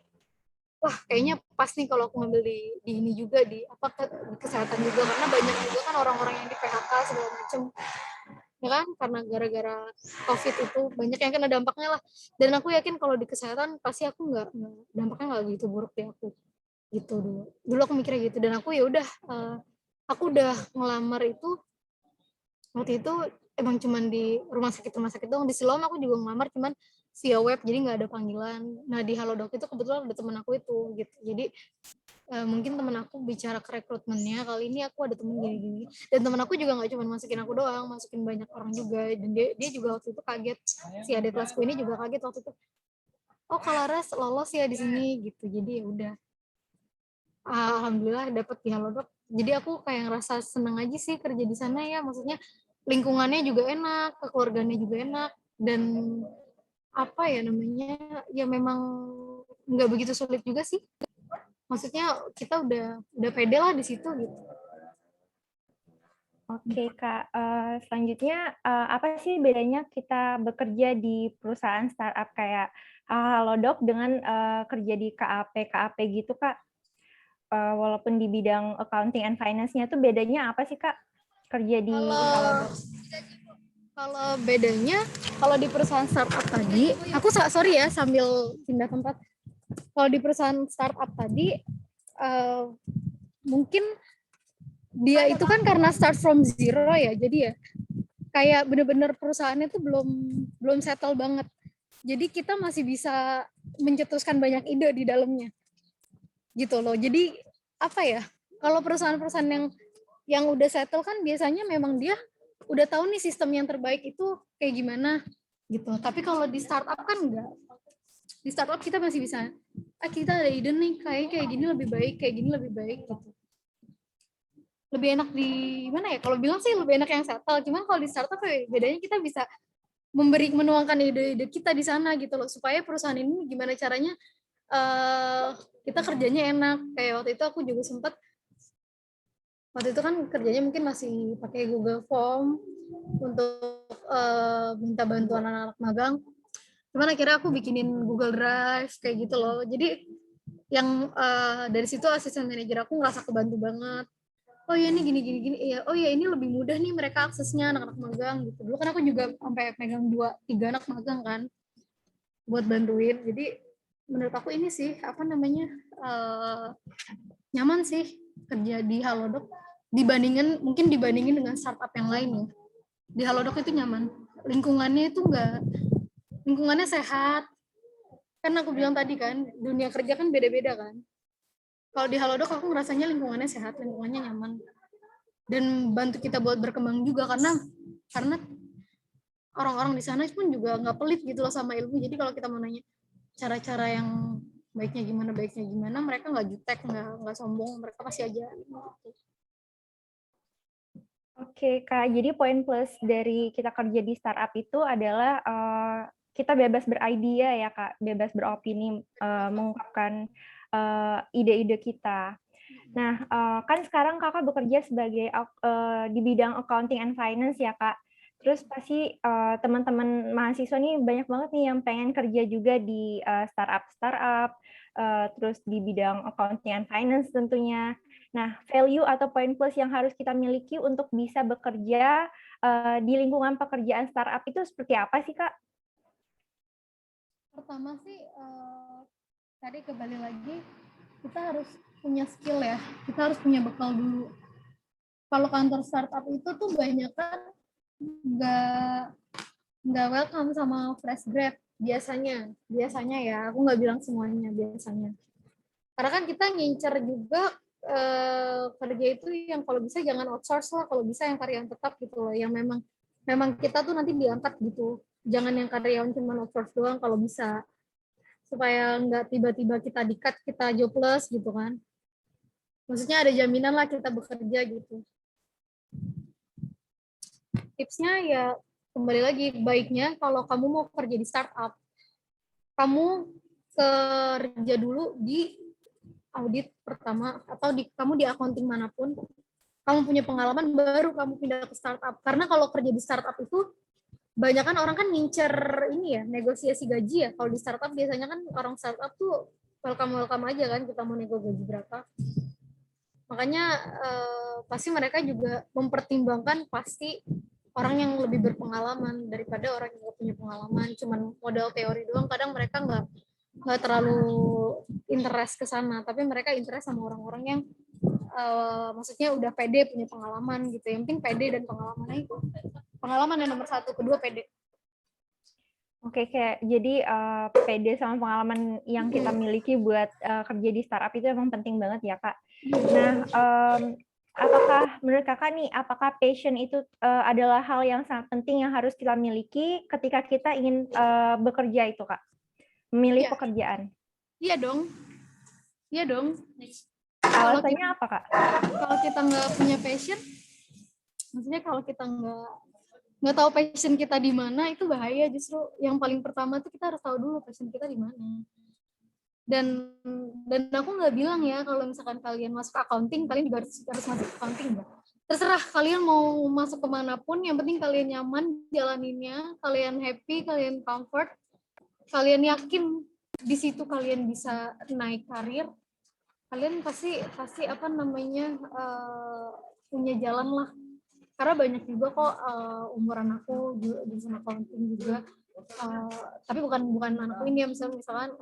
wah kayaknya pas nih kalau aku ngambil di ini juga di kesehatan juga, karena banyak juga kan orang-orang yang di PHK segala macam ya kan, karena gara-gara COVID itu banyak yang kena dampaknya lah. Dan aku yakin kalau di kesehatan pasti aku dampaknya nggak gitu buruk deh aku gitu. Dulu aku mikirnya gitu, dan aku ya udah aku udah ngelamar itu waktu itu emang cuman di rumah sakit doang. Di Siloam aku juga ngelamar cuman via web, jadi nggak ada panggilan. Nah di Halodoc itu kebetulan ada temen aku itu gitu, jadi mungkin temen aku bicara ke rekrutmennya, kali ini aku ada temen gini-gini, dan temen aku juga nggak cuma masukin aku doang, masukin banyak orang juga. Dan dia juga waktu itu kaget, si adik kelasku ini juga kaget waktu itu, oh Kalaras lolos ya di sini gitu. Jadi ya udah alhamdulillah dapet di Halodoc. Jadi aku kayak ngerasa seneng aja sih kerja di sana ya, maksudnya lingkungannya juga enak, keluarganya juga enak, dan apa ya namanya, ya memang nggak begitu sulit juga sih. Maksudnya kita udah pede lah di situ gitu. Oke, Kak. Selanjutnya, apa sih bedanya kita bekerja di perusahaan startup kayak Halodoc dengan kerja di KAP gitu, Kak? Walaupun di bidang accounting and finance-nya tuh bedanya apa sih, Kak? Kerja di Kalau Halodoc. kalau bedanya, kalau di perusahaan startup tadi, aku sorry ya sambil pindah tempat. Kalau di perusahaan startup tadi, mungkin dia itu kan karena start from zero ya, jadi ya kayak bener-bener perusahaannya tuh belum settle banget. Jadi kita masih bisa mencetuskan banyak ide di dalamnya, gitu loh. Jadi apa ya? Kalau perusahaan-perusahaan yang udah settle kan biasanya memang dia udah tahu nih sistem yang terbaik itu kayak gimana, gitu. Tapi kalau di startup kan enggak. Di startup kita masih bisa, kita ada ide nih, kayak gini lebih baik, kayak gini lebih baik, gitu. Lebih enak di mana ya? Kalau bilang sih lebih enak yang settle. Cuman kalau di startup bedanya kita bisa menuangkan ide-ide kita di sana gitu loh, supaya perusahaan ini gimana caranya kita kerjanya enak. Kayak waktu itu aku juga sempat, waktu itu kan kerjanya mungkin masih pakai Google Form untuk minta bantuan anak-anak magang. Cuman akhirnya aku bikinin Google Drive kayak gitu loh. Jadi yang dari situ asisten manajer aku ngerasa kebantu banget. Oh ya ini gini ya, oh ya ini lebih mudah nih mereka aksesnya anak-anak magang gitu. Dulu kan aku juga sampai pegang 2-3 anak magang kan buat bantuin. Jadi menurut aku ini sih apa namanya nyaman sih kerja di Halodoc dibandingin dengan startup yang lain ya. Di Halodoc itu nyaman, lingkungannya itu lingkungannya sehat. Kan aku bilang tadi kan dunia kerja kan beda-beda kan. Kalau di Halodoc aku ngerasanya lingkungannya sehat, lingkungannya nyaman, dan bantu kita buat berkembang juga karena orang-orang di sana pun juga nggak pelit gitu loh sama ilmu. Jadi kalau kita mau nanya cara-cara yang baiknya gimana, mereka nggak jutek, nggak sombong, mereka pasti aja. Oke, Kak. Jadi poin plus dari kita kerja di startup itu adalah kita bebas beridea ya, Kak. Bebas beropini, mengungkapkan ide-ide kita. Nah, kan sekarang Kakak bekerja sebagai di bidang accounting and finance ya, Kak. Terus pasti teman-teman mahasiswa nih banyak banget nih yang pengen kerja juga di startup, terus di bidang accounting and finance tentunya. Nah, value atau poin plus yang harus kita miliki untuk bisa bekerja di lingkungan pekerjaan startup itu seperti apa sih, Kak? Pertama sih tadi kembali lagi kita harus punya skill ya, kita harus punya bekal dulu. Kalau kantor startup itu tuh banyak kan nggak welcome sama fresh grad biasanya ya, aku nggak bilang semuanya, biasanya. Karena kan kita ngincer juga kerja itu yang kalau bisa jangan outsource lah, kalau bisa yang karyawan tetap gitu loh, yang memang kita tuh nanti diangkat gitu, jangan yang karyawan cuma outsource doang kalau bisa, supaya nggak tiba-tiba kita di-cut, kita jobless gitu kan. Maksudnya ada jaminan lah kita bekerja gitu. Tipsnya ya kembali lagi, baiknya kalau kamu mau kerja di startup, kamu kerja dulu di audit pertama atau kamu di accounting manapun, kamu punya pengalaman baru kamu pindah ke startup. Karena kalau kerja di startup itu banyak kan orang kan ngincer ini ya, negosiasi gaji ya. Kalau di startup biasanya kan orang startup tuh welcome aja kan, kita mau nego gaji berapa. Makanya pasti mereka juga mempertimbangkan pasti orang yang lebih berpengalaman daripada orang yang nggak punya pengalaman, cuman modal teori doang. Kadang mereka nggak terlalu interest ke sana, tapi mereka interest sama orang-orang yang maksudnya udah pede, punya pengalaman gitu. Yang penting pede dan pengalaman itu. Pengalaman yang nomor 1, kedua pede. Oke, kayak jadi pede sama pengalaman yang kita miliki buat kerja di startup itu emang penting banget ya, Kak. Nah, apakah menurut Kakak nih, apakah passion itu adalah hal yang sangat penting yang harus kita miliki ketika kita ingin bekerja itu, Kak? Memilih pekerjaan. Iya dong. Alasannya apa, Kak? Kalau kita nggak punya passion, maksudnya kalau kita nggak tahu passion kita di mana, itu bahaya. Justru yang paling pertama tuh kita harus tahu dulu passion kita di mana. Dan aku nggak bilang ya kalau misalkan kalian masuk accounting, kalian juga harus masuk accounting, enggak. terserah kalian mau masuk kemanapun, yang penting kalian nyaman jalaninnya, kalian happy, kalian comfort, kalian yakin di situ kalian bisa naik karir, kalian pasti apa namanya punya jalan lah. Karena banyak juga kok umuran aku jurusan accounting juga, tapi bukan anakku ini ya, misalkan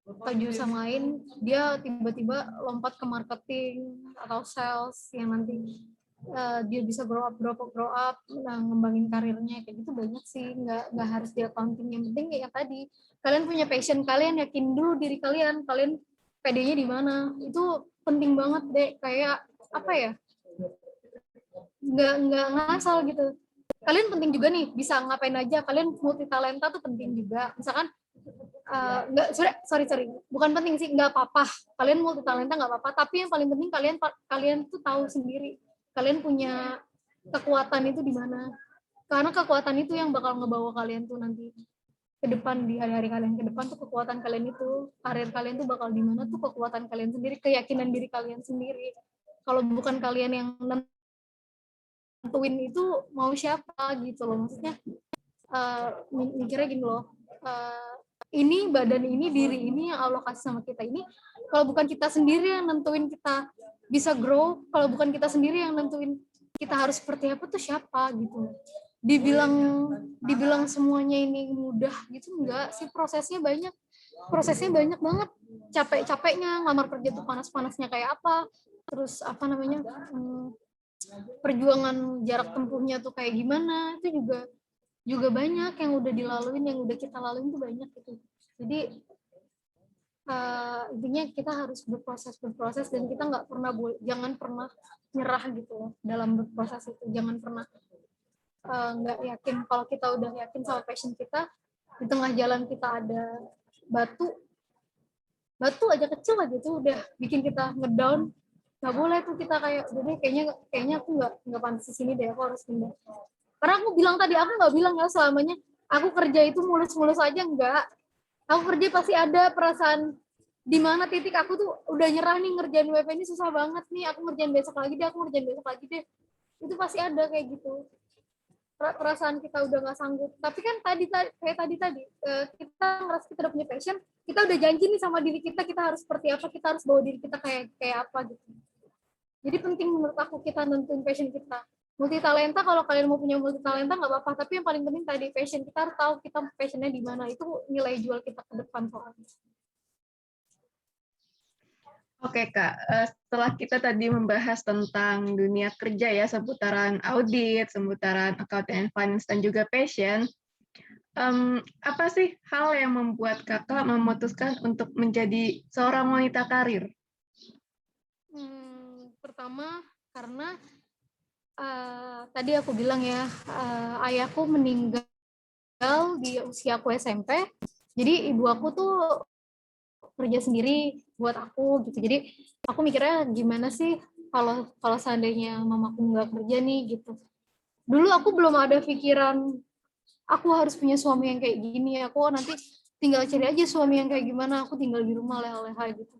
atau jurusan lain dia tiba-tiba lompat ke marketing atau sales yang nanti dia bisa grow up ngembangin karirnya, kayak gitu banyak sih, nggak harus di accounting. Yang penting ya tadi kalian punya passion, kalian yakin dulu diri kalian PD-nya di mana, itu penting banget deh. Kayak apa ya, nggak ngasal gitu. Kalian penting juga nih bisa ngapain aja, kalian multi talenta tuh penting juga. Misalkan nggak sorry bukan penting sih, nggak apa-apa kalian multi talenta, nggak apa-apa, tapi yang paling penting kalian tuh tahu sendiri kalian punya kekuatan itu di mana, karena kekuatan itu yang bakal ngebawa kalian tuh nanti ke depan, di hari-hari kalian ke depan tuh kekuatan kalian itu, karir kalian tuh bakal di mana tuh kekuatan kalian sendiri, keyakinan diri kalian sendiri. Kalau bukan kalian yang nentuin itu mau siapa gitu loh, maksudnya mikirnya gini loh, ini badan ini, diri ini yang Allah kasih sama kita ini, kalau bukan kita sendiri yang nentuin kita bisa grow, kalau bukan kita sendiri yang nentuin kita harus seperti apa tuh siapa gitu. Dibilang semuanya ini mudah gitu, enggak sih, prosesnya banyak banget. Capek-capeknya ngelamar kerja tuh panas-panasnya kayak apa, terus apa namanya, perjuangan jarak tempuhnya tuh kayak gimana, itu juga banyak yang udah dilaluin, yang udah kita laluin tuh banyak gitu. Jadi intinya kita harus berproses dan kita jangan pernah nyerah gitu loh dalam berproses itu. Jangan pernah nggak yakin. Kalau kita udah yakin sama passion kita, di tengah jalan kita ada batu aja kecil aja tuh udah bikin kita ngedown, nggak boleh tuh kita kayak udah deh, kayaknya aku nggak pantas di sini deh, aku harus pindah. Karena aku bilang tadi, aku nggak bilang ya selamanya aku kerja itu mulus-mulus aja, enggak. Aku kerja pasti ada perasaan di mana titik aku tuh udah nyerah nih, ngerjain WP ini susah banget nih, aku ngerjain besok lagi deh, itu pasti ada kayak gitu. Perasaan kita udah nggak sanggup. Tapi kan kayak tadi kita ngerasa kita udah punya passion, kita udah janji nih sama diri kita harus seperti apa, kita harus bawa diri kita kayak apa gitu. Jadi penting menurut aku kita nentuin passion kita. Multi talenta, kalau kalian mau punya multi talenta nggak apa-apa, tapi yang paling penting tadi passion, kita harus tahu kita passionnya di mana, itu nilai jual kita ke depan soalnya. Oke Kak, setelah kita tadi membahas tentang dunia kerja ya, seputaran audit, seputaran accounting and finance, dan juga passion, apa sih hal yang membuat Kakak memutuskan untuk menjadi seorang wanita karir? Pertama, karena tadi aku bilang ya, ayahku meninggal di usia aku SMP, jadi ibu aku tuh kerja sendiri buat aku gitu. Jadi aku mikirnya gimana sih kalau seandainya mamaku nggak kerja nih gitu. Dulu aku belum ada pikiran aku harus punya suami yang kayak gini, aku nanti tinggal cari aja suami yang kayak gimana, aku tinggal di rumah leha-leha gitu.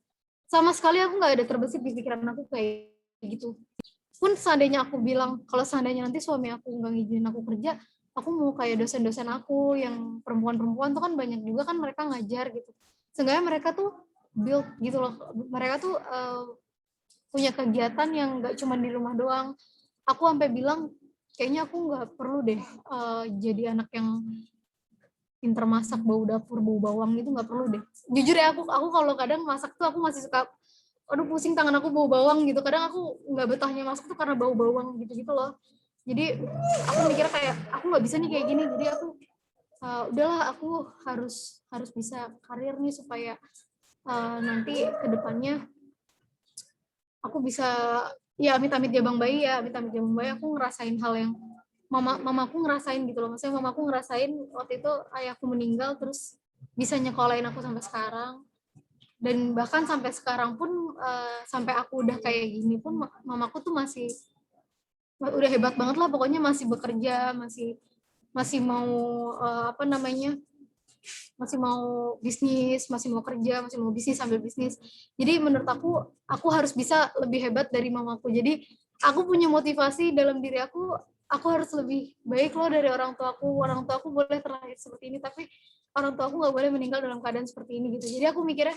Sama sekali aku nggak ada terbesit di pikiran aku kayak gitu. Pun seandainya aku bilang, kalau seandainya nanti suami aku nggak ngizinin aku kerja, aku mau kayak dosen-dosen aku yang perempuan-perempuan tuh kan banyak juga kan mereka ngajar gitu. Seenggaknya mereka tuh build gitu loh, mereka tuh punya kegiatan yang nggak cuma di rumah doang. Aku sampai bilang, kayaknya aku nggak perlu deh jadi anak yang pinter masak, bau dapur, bau bawang gitu, nggak perlu deh. Jujur ya, aku kalau kadang masak tuh aku masih suka, aduh pusing tangan aku bau bawang gitu. Kadang aku nggak betahnya masak tuh karena bau bawang gitu-gitu loh. Jadi aku mikir kayak aku nggak bisa nih kayak gini. Jadi aku udahlah, aku harus bisa karir nih supaya nanti kedepannya aku bisa ya amit-amit jabang bayi aku ngerasain hal yang mamaku ngerasain gitu loh. Maksudnya mamaku ngerasain waktu itu ayahku meninggal terus bisa nyekolahin aku sampai sekarang. Dan bahkan sampai sekarang pun, sampai aku udah kayak gini pun, mamaku tuh masih udah hebat banget lah, pokoknya masih bekerja, masih mau masih mau bisnis, masih mau kerja, masih mau bisnis sambil bisnis. Jadi menurut aku harus bisa lebih hebat dari mamaku. Jadi aku punya motivasi dalam diri aku harus lebih baik loh dari orang tuaku boleh terlahir seperti ini, tapi orang tuaku nggak boleh meninggal dalam keadaan seperti ini gitu. Jadi aku mikirnya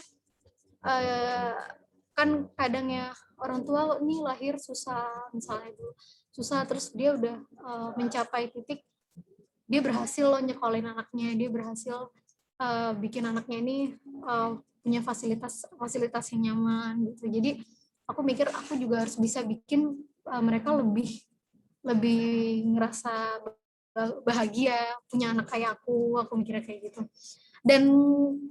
kan kadangnya orang tua ini lahir susah misalnya dulu susah, terus dia udah mencapai titik dia berhasil loh nyekolahin anaknya, dia berhasil bikin anaknya ini punya fasilitas yang nyaman gitu. Jadi aku mikir aku juga harus bisa bikin mereka lebih ngerasa bahagia punya anak kayak aku mikirnya kayak gitu. Dan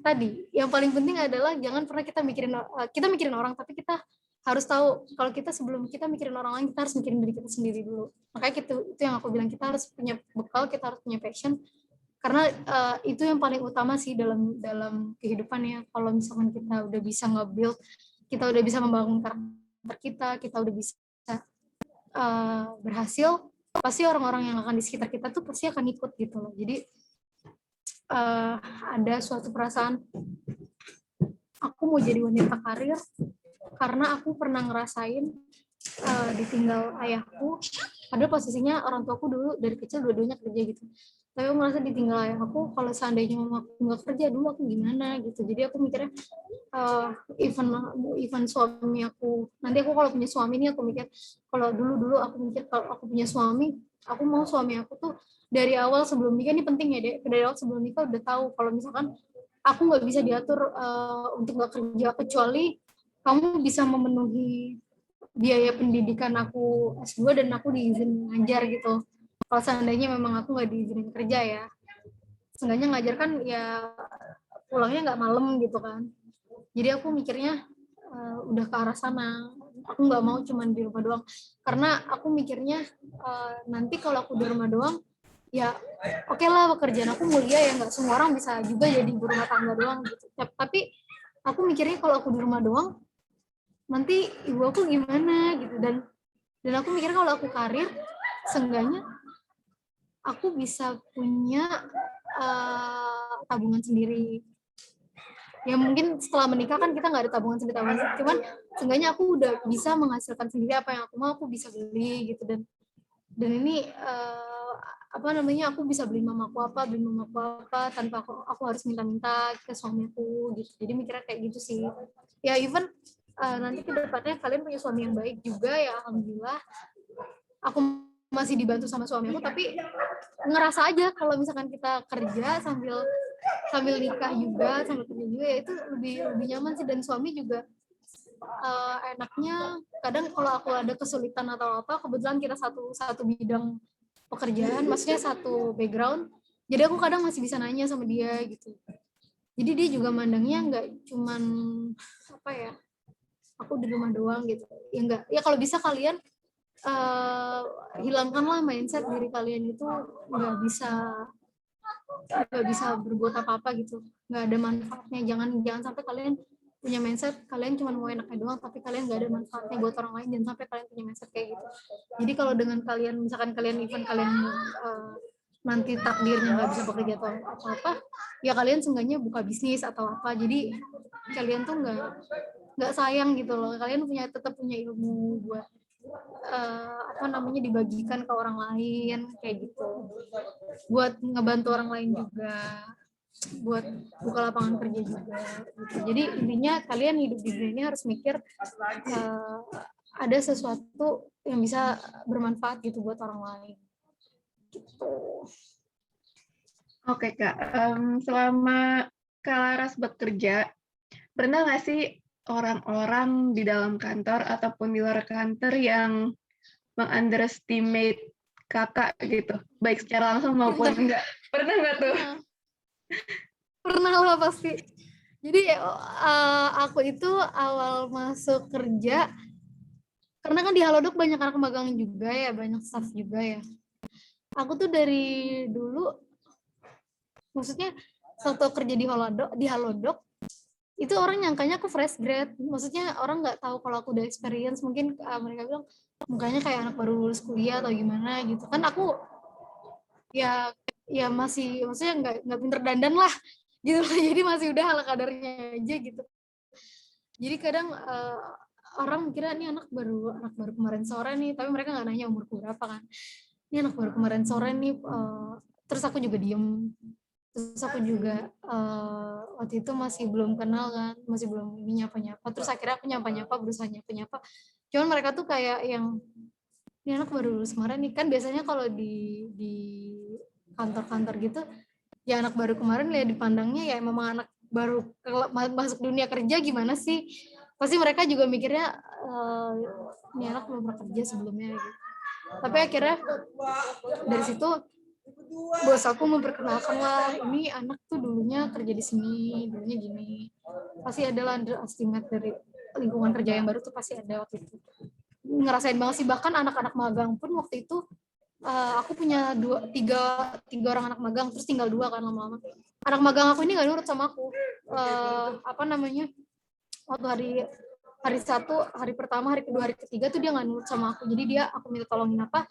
tadi yang paling penting adalah jangan pernah kita mikirin orang, tapi kita harus tahu kalau kita sebelum kita mikirin orang lain kita harus mikirin diri kita sendiri dulu. Makanya itu yang aku bilang, kita harus punya bekal, kita harus punya passion, karena itu yang paling utama sih dalam kehidupan ya. Kalau misalkan kita udah bisa nge-build, kita udah bisa membangun karakter kita udah bisa berhasil, pasti orang-orang yang akan di sekitar kita tuh pasti akan ikut gitu loh. Jadi ada suatu perasaan aku mau jadi wanita karir karena aku pernah ngerasain ditinggal ayahku, padahal posisinya orang tuaku dulu dari kecil dua-duanya kerja gitu, tapi aku merasa ditinggal ayahku. Kalau seandainya mama aku nggak kerja dulu aku gimana gitu. Jadi aku mikirnya even suami aku, nanti aku kalau punya suami ini aku mikir, kalau dulu aku mikir kalau aku punya suami, aku mau suami aku tuh dari awal sebelum nikah, ini penting ya Dek, dari awal sebelum nikah udah tahu kalau misalkan aku nggak bisa diatur untuk nggak kerja, kecuali kamu bisa memenuhi biaya pendidikan aku S2 dan aku diizin ngajar gitu. Kalau seandainya memang aku nggak diizinin kerja ya, seenggaknya ngajar kan ya pulangnya nggak malam gitu kan. Jadi aku mikirnya udah ke arah sana. Aku nggak mau cuman di rumah doang, karena aku mikirnya nanti kalau aku di rumah doang ya oke lah pekerjaan aku mulia ya, nggak semua orang bisa juga jadi ibu rumah tangga doang gitu. Tapi aku mikirnya kalau aku di rumah doang nanti ibu aku gimana gitu, dan aku mikir kalau aku karir seenggaknya aku bisa punya tabungan sendiri. Ya mungkin setelah menikah kan kita nggak ada tabungan sendiri, cuman seenggaknya aku udah bisa menghasilkan sendiri apa yang aku mau, aku bisa beli gitu. Dan ini aku bisa beli mamaku apa tanpa aku harus minta-minta ke suamiku gitu. Jadi mikirnya kayak gitu sih ya. Even nanti ke depannya kalian punya suami yang baik juga ya, alhamdulillah aku masih dibantu sama suamiku, tapi ngerasa aja kalau misalkan kita kerja sambil nikah juga, sambil kerja juga ya itu lebih nyaman sih. Dan suami juga enaknya kadang kalau aku ada kesulitan atau apa, kebetulan kita satu bidang pekerjaan, maksudnya satu background, jadi aku kadang masih bisa nanya sama dia gitu. Jadi dia juga mandangnya nggak cuman apa ya, aku di rumah doang gitu ya, enggak ya. Kalau bisa kalian hilangkanlah mindset diri kalian itu nggak bisa berbuat apa-apa gitu, nggak ada manfaatnya. Jangan sampai kalian punya mindset kalian cuma mau enaknya doang, tapi kalian nggak ada manfaatnya buat orang lain. Jangan sampai kalian punya mindset kayak gitu. Jadi kalau dengan kalian misalkan kalian nanti takdirnya nggak bisa bekerja atau apa-apa, ya kalian seenggaknya buka bisnis atau apa. Jadi kalian tuh nggak sayang gitu loh, kalian tetap punya ilmu buat dibagikan ke orang lain kayak gitu, buat ngebantu orang lain juga, buat buka lapangan kerja juga gitu. Jadi intinya kalian hidup di dunia ini harus mikir ada sesuatu yang bisa bermanfaat gitu buat orang lain gitu. Oke Kak, selama Kak Laras bekerja, pernah nggak sih orang-orang di dalam kantor ataupun di luar kantor yang meng-underestimate Kakak gitu, baik secara langsung maupun enggak? Pernah nggak tuh? Pernah lah pasti. Jadi aku itu awal masuk kerja, karena kan di Halodoc banyak anak magang juga ya, banyak staff juga ya. Aku tuh dari dulu, maksudnya waktu kerja di Halodoc itu orang nyangkanya aku fresh grad, maksudnya orang nggak tahu kalau aku udah experience. Mungkin mereka bilang mukanya kayak anak baru lulus kuliah atau gimana gitu kan. Aku ya masih, maksudnya nggak pinter dandan lah gitu. Jadi masih udah ala kadarnya aja gitu. Jadi kadang orang kira ini anak baru kemarin sore nih, tapi mereka nggak nanya umurku berapa kan. Ini anak baru kemarin sore nih, terus aku juga diem. Terus aku juga waktu itu masih belum kenal kan, masih belum ini nyapa-nyapa. Terus akhirnya aku nyapa-nyapa, berusaha nyapa-nyapa. Cuman mereka tuh kayak yang, ini anak baru lulus kemarin nih. Kan biasanya kalau di kantor-kantor gitu, ya anak baru kemarin ya dipandangnya ya memang anak baru masuk dunia kerja gimana sih. Pasti mereka juga mikirnya, ini anak belum pernah kerja sebelumnya gitu. Tapi akhirnya dari situ bos aku memperkenalkan lah, ini anak tuh dulunya kerja di sini, dulunya gini. Pasti adalah underestimate dari lingkungan kerja yang baru tuh pasti ada waktu itu. Ngerasain banget sih, bahkan anak-anak magang pun waktu itu aku punya tiga orang anak magang, terus tinggal 2 kan lama-lama. Anak magang aku ini nggak nurut sama aku. Waktu hari 1, hari pertama, hari kedua, hari ketiga tuh dia nggak nurut sama aku. Jadi aku minta tolongin apa,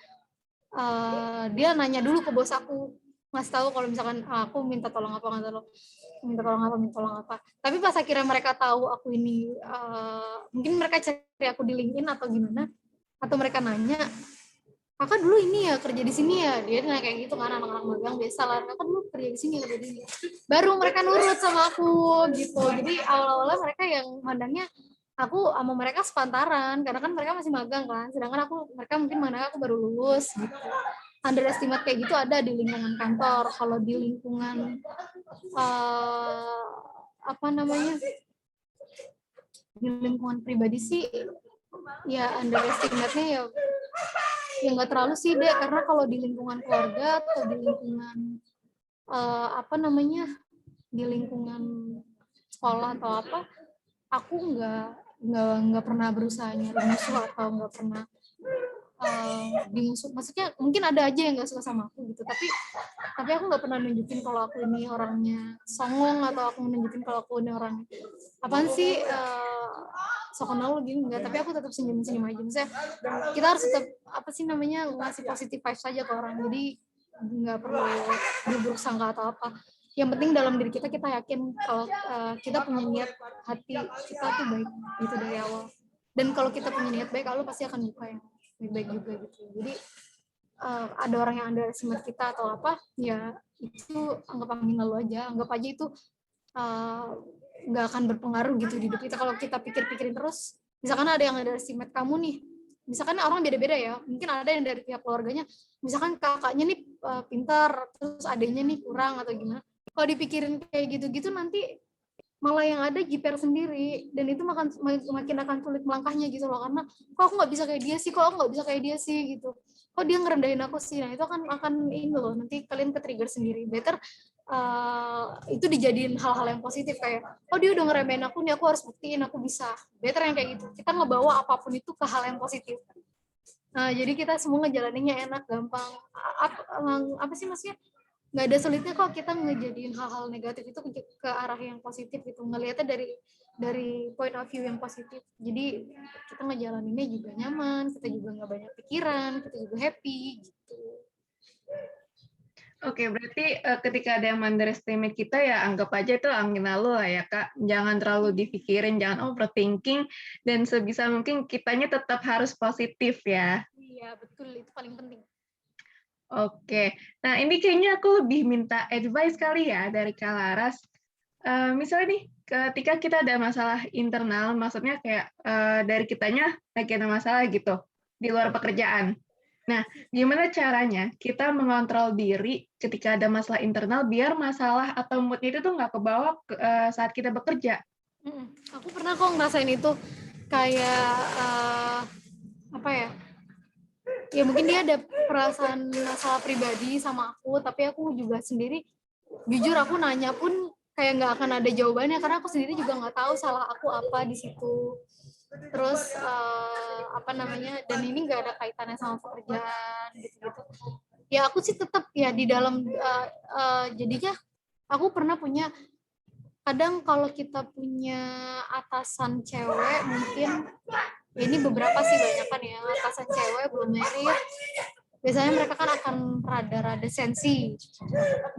dia nanya dulu ke bos aku, ngasih tahu kalau misalkan aku minta tolong apa, minta tolong apa. Tapi pas akhirnya mereka tahu aku ini, mungkin mereka cari aku di LinkedIn atau gimana, atau mereka nanya, kakak dulu ini ya kerja di sini ya, dia nanya kayak gitu kan, anak-anak magang biasa lah, kakak dulu kerja di sini, kerja di sini. Baru mereka nurut sama aku gitu. Jadi awal-awalnya mereka yang mandangnya aku sama mereka sepantaran, karena kan mereka masih magang kan, sedangkan mereka mungkin mandangnya aku baru lulus gitu. Underestimate kayak gitu ada di lingkungan kantor. Kalau di lingkungan di lingkungan pribadi sih ya underestimate-nya ya nggak terlalu sih deh, karena kalau di lingkungan keluarga atau di lingkungan di lingkungan sekolah atau apa, aku nggak pernah berusaha nyari musuh atau nggak pernah dimusuh. Maksudnya mungkin ada aja yang nggak suka sama aku gitu, tapi aku nggak pernah nunjukin kalau aku ini orangnya songong, atau aku nunjukin kalau aku ini orang apaan sih, sok kenal lo gini, enggak. Tapi aku tetap senyum-senyum aja. Misalnya kita harus tetap ngasih positive vibes saja ke orang, jadi nggak perlu berburuk sangka atau apa. Yang penting dalam diri kita yakin kalau kita punya niat hati kita tuh baik gitu dari awal. Dan kalau kita punya niat baik, Allah pasti akan buka yang baik juga gitu. Jadi ada orang yang underestimate kita atau apa, ya itu anggap angin lalu aja. Anggap aja itu nggak akan berpengaruh gitu di hidup kita. Kalau kita pikir-pikirin terus, misalkan ada yang underestimate kamu nih, misalkan orang beda-beda ya, mungkin ada yang dari pihak keluarganya, misalkan kakaknya nih pintar, terus adiknya nih kurang atau gimana. Kalau dipikirin kayak gitu-gitu, nanti malah yang ada jiper sendiri, dan itu makin akan sulit melangkahnya gitu loh, karena kok aku nggak bisa kayak dia sih, gitu, kok dia ngerendahin aku sih. Nah itu akan ini loh, nanti kalian ke trigger sendiri. Better itu dijadiin hal-hal yang positif, kayak oh dia udah ngeremehin aku nih, aku harus buktiin aku bisa. Better yang kayak gitu, kita ngebawa apapun itu ke hal yang positif. Nah jadi kita semua ngejalaninnya enak, gampang. Apa sih maksudnya, nggak ada sulitnya kok kita ngejadiin hal-hal negatif itu ke arah yang positif gitu, ngelihatnya dari point of view yang positif. Jadi kita ngejalaninnya juga nyaman, kita juga nggak banyak pikiran, kita juga happy gitu. Oke, berarti ketika ada yang underestimate kita, ya anggap aja itu angin lalu lah ya Kak. Jangan terlalu dipikirin, jangan overthinking, dan sebisa mungkin kitanya tetap harus positif ya. Iya betul, itu paling penting. Oke, nah ini kayaknya aku lebih minta advice kali ya dari Kak Laras. Misalnya nih, ketika kita ada masalah internal, maksudnya kayak dari kitanya lagi ada masalah gitu, di luar pekerjaan. Nah, gimana caranya kita mengontrol diri ketika ada masalah internal, biar masalah atau mood itu tuh nggak kebawa saat kita bekerja? Aku pernah kok ngerasain itu, kayak apa ya, ya mungkin dia ada perasaan masalah pribadi sama aku, tapi aku juga sendiri, jujur aku nanya pun kayak nggak akan ada jawabannya, karena aku sendiri juga nggak tahu salah aku apa di situ. Terus dan ini nggak ada kaitannya sama pekerjaan gitu-gitu. Ya aku sih tetap ya di dalam, jadinya aku pernah punya, kadang kalau kita punya atasan cewek, mungkin ya ini beberapa sih, banyak kan ya, atasan cewek belum married, biasanya mereka kan akan rada-rada sensi,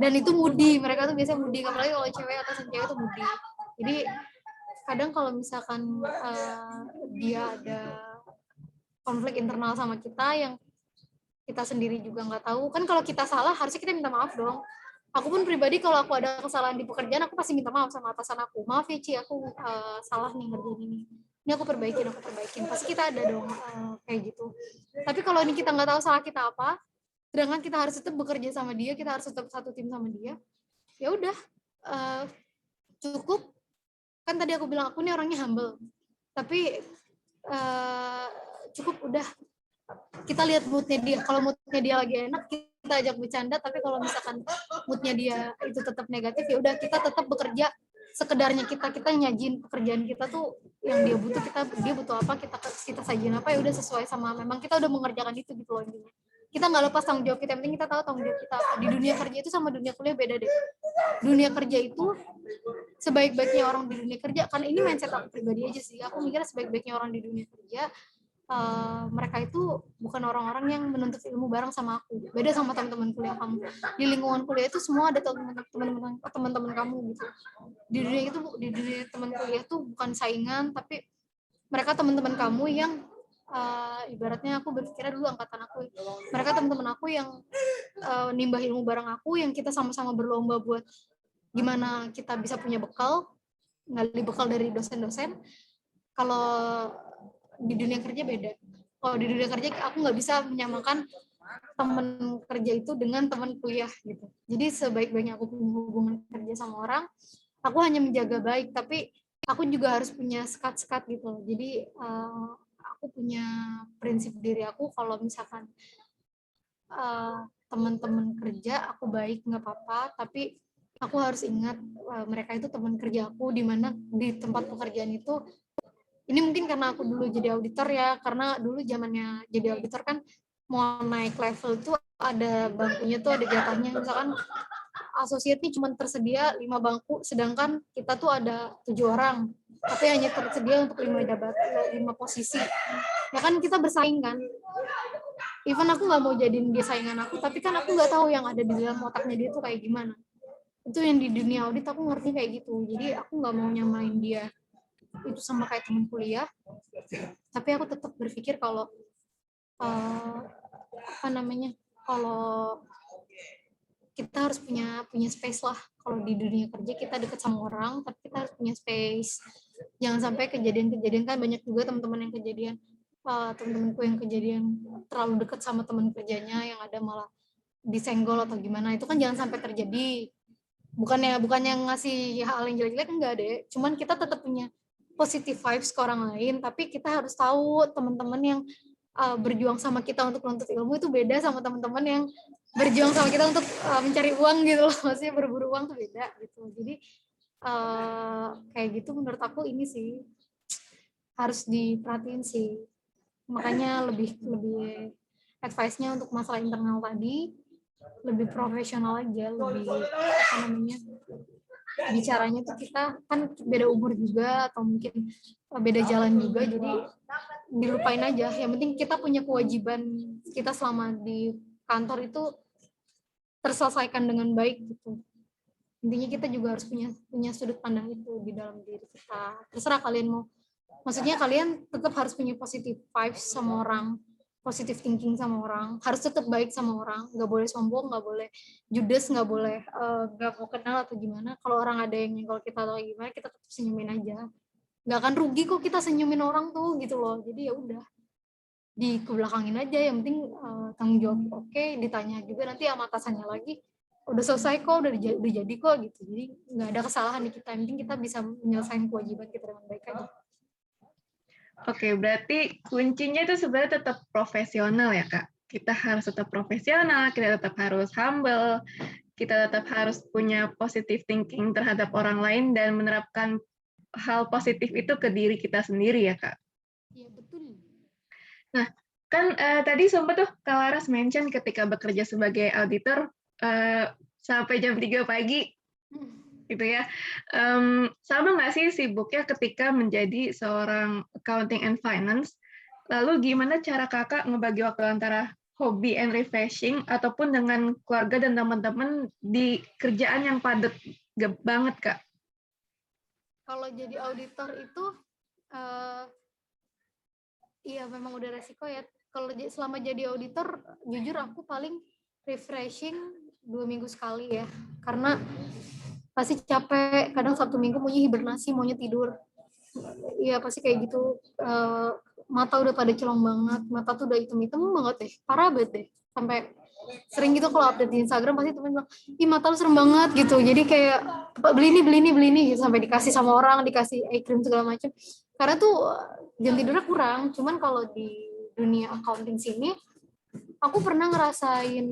dan itu moody, mereka tuh biasanya moody, apalagi kalau cewek, atasan cewek itu moody. Jadi kadang kalau misalkan dia ada konflik internal sama kita yang kita sendiri juga nggak tahu. Kan kalau kita salah harusnya kita minta maaf dong. Aku pun pribadi kalau aku ada kesalahan di pekerjaan, aku pasti minta maaf sama atasan aku. Maaf ya Ci, aku salah nih ngerjain ini. Ini aku perbaikin. Pasti kita ada dong kayak gitu. Tapi kalau ini kita nggak tahu salah kita apa, sedangkan kita harus tetap bekerja sama dia, kita harus tetap satu tim sama dia, ya udah cukup. Kan tadi aku bilang aku ini orangnya humble, tapi cukup udah. Kita lihat moodnya dia. Kalau moodnya dia lagi enak, kita ajak bercanda. Tapi kalau misalkan moodnya dia itu tetap negatif, ya udah kita tetap bekerja sekedarnya. Kita nyajin pekerjaan kita tuh yang dia butuh, dia butuh apa, kita sajin apa, ya udah sesuai sama memang kita udah mengerjakan itu gitu loh intinya. Kita nggak lepas tanggung jawab kita, yang penting kita tahu tanggung jawab kita apa. Di dunia kerja itu sama dunia kuliah beda deh. Dunia kerja itu sebaik-baiknya orang di dunia kerja, karena ini mindset aku pribadi aja sih. Aku mikirnya sebaik-baiknya orang di dunia kerja, mereka itu bukan orang-orang yang menuntut ilmu bareng sama aku. Beda sama teman-teman kuliah kamu. Di lingkungan kuliah itu semua ada teman-teman kamu gitu. Di dunia teman kuliah itu bukan saingan, tapi mereka teman-teman kamu yang ibaratnya aku berpikirnya dulu angkatan aku. Mereka teman-teman aku yang nimbah ilmu bareng aku, yang kita sama-sama berlomba buat gimana kita bisa punya bekal, ngali bekal dari dosen-dosen. Kalau di dunia kerja beda. Kalau di dunia kerja aku nggak bisa menyamakan teman kerja itu dengan teman kuliah gitu. Jadi sebaik-baiknya aku punya hubungan kerja sama orang, aku hanya menjaga baik, tapi aku juga harus punya sekat-sekat gitu. Jadi aku punya prinsip diri aku, kalau misalkan teman-teman kerja aku baik nggak apa-apa, tapi aku harus ingat mereka itu teman kerja aku, di mana di tempat pekerjaan itu. Ini mungkin karena aku dulu jadi auditor ya, karena dulu zamannya jadi auditor kan mau naik level itu ada bangkunya tuh, ada jatahnya. Misalkan associate ini cuma tersedia 5 bangku, sedangkan kita tuh ada 7 orang, tapi hanya tersedia untuk 5 posisi. Ya kan kita bersaing kan. Even aku nggak mau jadiin dia saingan aku, tapi kan aku nggak tahu yang ada di dalam otaknya dia tuh kayak gimana. Itu yang di dunia audit aku ngerti kayak gitu. Jadi aku nggak mau nyamain dia itu sama kayak teman kuliah, tapi aku tetap berpikir kalau kalau kita harus punya space lah. Kalau di dunia kerja kita deket sama orang, tapi kita harus punya space. Jangan sampai kejadian-kejadian, kan banyak juga teman-teman yang kejadian, teman-temanku yang kejadian terlalu dekat sama teman kerjanya, yang ada malah disenggol atau gimana. Itu kan jangan sampai terjadi. Bukannya ngasih hal yang jelek-jelek, enggak deh. Cuman kita tetap punya positive vibes ke orang lain, tapi kita harus tahu teman-teman yang berjuang sama kita untuk menuntut ilmu itu beda sama teman-teman yang berjuang sama kita untuk mencari uang gitu loh. Maksudnya berburu uang tuh beda gitu. Jadi kayak gitu menurut aku ini sih harus diperhatiin sih. Makanya lebih advice-nya untuk masalah internal tadi lebih profesional aja, lebih bicaranya tuh kita kan beda umur juga atau mungkin beda jalan juga, jadi dilupain aja. Yang penting kita punya kewajiban kita selama di kantor itu terselesaikan dengan baik gitu. Intinya kita juga harus punya sudut pandang itu di dalam diri kita. Terserah kalian mau, maksudnya kalian tetap harus punya positive vibes sama orang, positive thinking sama orang, harus tetap baik sama orang, nggak boleh sombong, nggak boleh judes, nggak boleh nggak mau kenal atau gimana. Kalau orang ada yang nyenggol kita atau gimana, kita tetap senyumin aja. Nggak akan rugi kok kita senyumin orang tuh gitu loh. Jadi ya udah, dikebelakangin aja. Yang penting tanggung jawab oke, ditanya juga nanti sama atasannya lagi, udah selesai kok, udah jadi kok gitu. Jadi nggak ada kesalahan di kita. Yang penting kita bisa menyelesaikan kewajiban kita dengan baik aja. Oke, berarti kuncinya itu sebenarnya tetap profesional ya, Kak. Kita harus tetap profesional, kita tetap harus humble, kita tetap harus punya positive thinking terhadap orang lain dan menerapkan hal positif itu ke diri kita sendiri ya, Kak. Iya, betul. Nah, kan tadi sempat tuh Kak Laras mention ketika bekerja sebagai auditor sampai jam 3 pagi. Gitu ya. Sama nggak sih sibuknya ketika menjadi seorang accounting and finance? Lalu gimana cara kakak ngebagi waktu antara hobi and refreshing ataupun dengan keluarga dan teman-teman di kerjaan yang padat banget, Kak? Kalau jadi auditor itu Iya, memang udah resiko ya. Kalau selama jadi auditor, jujur aku paling refreshing 2 minggu sekali ya. Karena pasti capek, kadang Sabtu Minggu maunya hibernasi, maunya tidur. Iya, pasti kayak gitu. Mata udah pada celong banget, mata tuh udah hitam-hitam banget deh, parah banget deh. Sampai sering gitu kalau update di Instagram pasti temen bilang, ih mata lu serem banget gitu. Jadi kayak beli ini gitu, sampai dikasih sama orang, dikasih eye cream segala macam. Karena tuh jam tidurnya kurang. Cuman kalau di dunia accounting sini, aku pernah ngerasain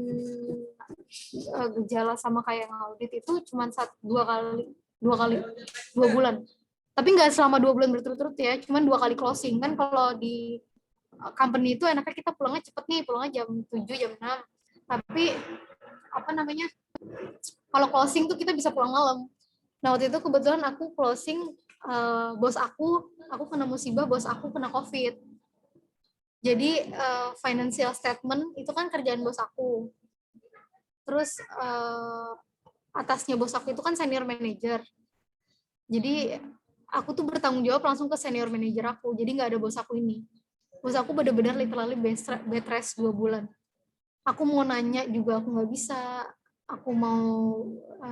gejala sama kayak audit itu cuman 2 bulan. Tapi nggak selama 2 bulan berturut-turut ya, cuman 2 kali closing. Kan kalau di company itu enaknya kita pulangnya cepet nih, pulangnya jam 7, jam 6. Tapi apa namanya, kalau closing tuh kita bisa pulang malam. Nah waktu itu kebetulan aku closing, bos aku kena musibah, bos aku kena COVID. Jadi financial statement itu kan kerjaan bos aku. Terus atasnya bos aku itu kan senior manager. Jadi aku tuh bertanggung jawab langsung ke senior manager aku. Jadi nggak ada bos aku ini. Bos aku benar-benar literally bed rest 2 bulan. Aku mau nanya juga aku nggak bisa. Aku mau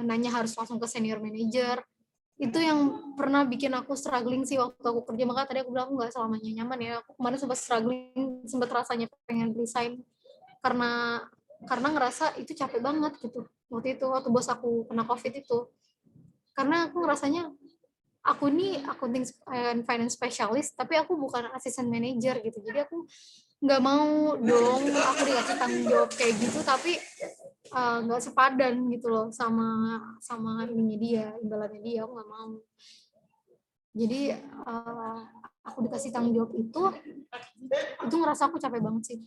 nanya harus langsung ke senior manager. Itu yang pernah bikin aku struggling sih waktu aku kerja. Makanya tadi aku bilang aku nggak selamanya nyaman ya. Aku kemarin sempat struggling, sempat rasanya pengen resign. Karena ngerasa itu capek banget gitu. Waktu bos aku kena COVID itu. Karena aku ngerasanya aku ini accounting and finance specialist, tapi aku bukan assistant manager gitu. Jadi aku nggak mau dong aku dikasih tanggung jawab kayak gitu, tapi nggak sepadan gitu loh sama ininya dia, imbalannya dia. Aku nggak mau. Jadi aku dikasih tanggung jawab itu ngerasa aku capek banget sih.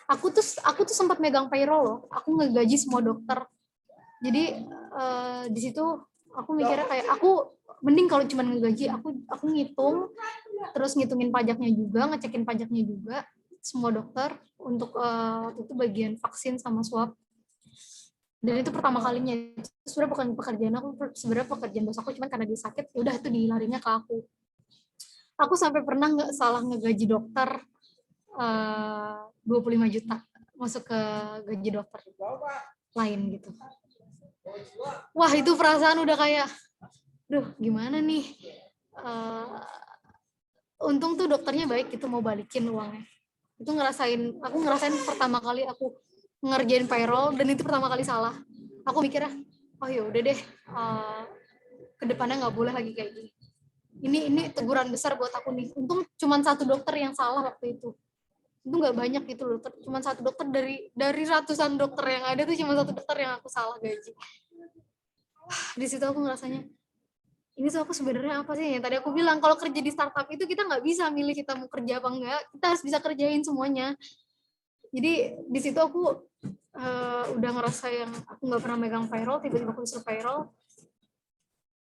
Aku tuh sempat megang payroll loh. Aku ngegaji semua dokter. Jadi di situ aku mikirnya kayak aku mending kalau cuma ngegaji, aku ngitung, terus ngitungin pajaknya juga, ngecekin pajaknya juga semua dokter untuk waktu itu bagian vaksin sama swab. Dan itu pertama kalinya. Itu sebenarnya bukan pekerjaan aku, sebenarnya pekerjaan bos aku, cuman karena dia sakit, ya udah itu dilarinya ke aku. Aku sampai pernah nggak salah ngegaji dokter 25 juta masuk ke gaji dokter lain gitu. Wah itu perasaan udah kayak, duh gimana nih. Untung tuh dokternya baik gitu mau balikin uangnya. Itu aku ngerasain pertama kali aku ngerjain payroll dan itu pertama kali salah. Aku mikirnya, oh ya udah deh, kedepannya nggak boleh lagi kayak gini. Ini teguran besar buat aku nih. Untung cuma satu dokter yang salah waktu itu nggak banyak gitu loh. Cuma satu dokter dari ratusan dokter yang ada tuh cuma satu dokter yang aku salah gaji. Di situ aku ngerasanya, ini tuh aku sebenarnya apa sih? Yang tadi aku bilang kalau kerja di startup itu kita nggak bisa milih kita mau kerja apa enggak. Kita harus bisa kerjain semuanya. Jadi di situ aku udah ngerasa yang aku nggak pernah megang payroll, tiba-tiba aku disuruh payroll.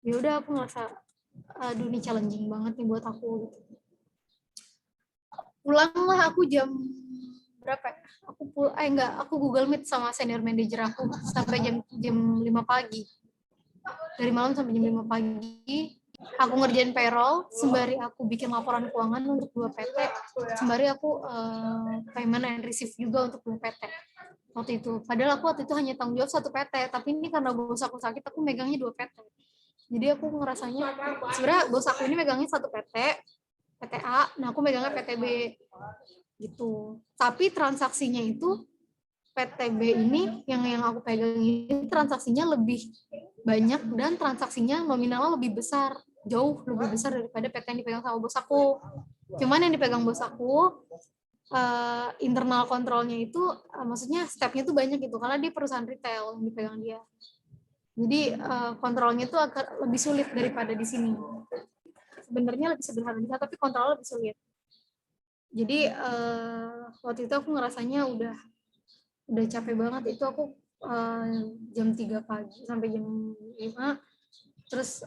Ya udah aku ngerasa, aduh ini challenging banget nih buat aku. Gitu. Pulanglah aku jam berapa? Aku Google Meet sama senior manager aku sampai jam 5 pagi. Dari malam sampai jam 5 pagi, aku ngerjain payroll, sembari aku bikin laporan keuangan untuk 2 PT, sembari aku payment and receive juga untuk 2 PT. Waktu itu. Padahal aku waktu itu hanya tanggung jawab 1 PT, tapi ini karena bos aku sakit, aku megangnya 2 PT. Jadi aku ngerasanya, sebenarnya bos aku ini megangnya 1 PT, PT A, nah aku megangnya PT B. Gitu. Tapi transaksinya itu, PT B ini, yang aku pegang ini, transaksinya lebih banyak dan transaksinya nominalnya lebih besar, jauh lebih besar daripada PT yang dipegang sama bos aku. Cuman yang dipegang bos aku, internal kontrolnya itu, maksudnya stepnya tuh banyak gitu, karena dia perusahaan retail yang dipegang dia. Jadi kontrolnya tuh agak lebih sulit daripada di sini. Sebenarnya lebih sederhana, tapi kontrolnya lebih sulit. Jadi waktu itu aku ngerasanya udah capek banget. Itu aku jam 3 pagi sampai jam 5. Terus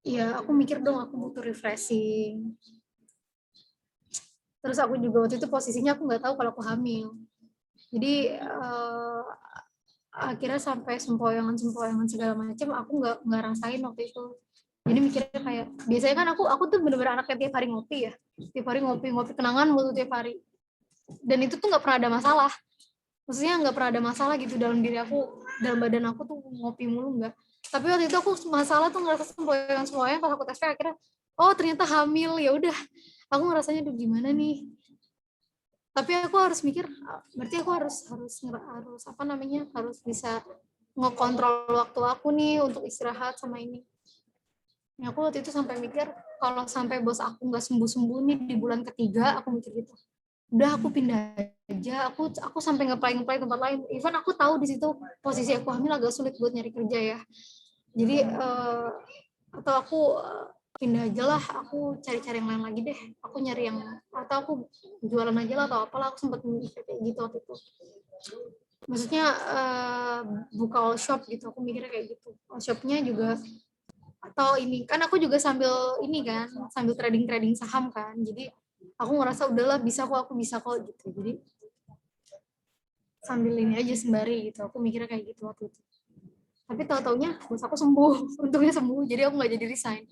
ya aku mikir dong aku butuh refreshing. Terus aku juga waktu itu posisinya aku nggak tahu kalau aku hamil. Jadi akhirnya sampai sempoyangan segala macam aku nggak rasain waktu itu. Jadi mikirnya kayak biasanya kan aku tuh bener-bener anaknya tiap hari ngopi ya, tiap hari ngopi kenangan mulu tiap hari, dan itu tuh nggak pernah ada masalah, maksudnya nggak pernah ada masalah gitu dalam diri aku, dalam badan aku tuh ngopi mulu nggak. Tapi waktu itu aku masalah tuh ngerasa sempoyongan pas aku tes akhirnya, oh ternyata hamil. Ya udah, aku ngerasanya tuh gimana nih. Tapi aku harus mikir, berarti aku harus apa namanya, harus bisa ngekontrol waktu aku nih untuk istirahat sama ini. Ya, aku waktu itu sampai mikir, kalau sampai bos aku nggak sembuh-sembuh nih di bulan ketiga, aku mikir gitu. Udah aku pindah aja, aku sampai ngeplay tempat lain. Even aku tahu di situ posisi aku hamil agak sulit buat nyari kerja ya. Jadi atau aku pindah aja lah, aku cari-cari yang lain lagi deh. Aku nyari yang, atau aku jualan aja lah atau apalah, aku sempat mikir kayak gitu waktu itu. Maksudnya buka all shop gitu, aku mikirnya kayak gitu. All shopnya juga, atau ini kan aku juga sambil ini kan, sambil trading saham kan, jadi aku ngerasa udahlah aku bisa kok gitu. Jadi sambil ini aja sembari gitu, aku mikirnya kayak gitu waktu itu. Tapi tahu-taunya bos aku sembuh. Untungnya sembuh, jadi aku nggak jadi resign,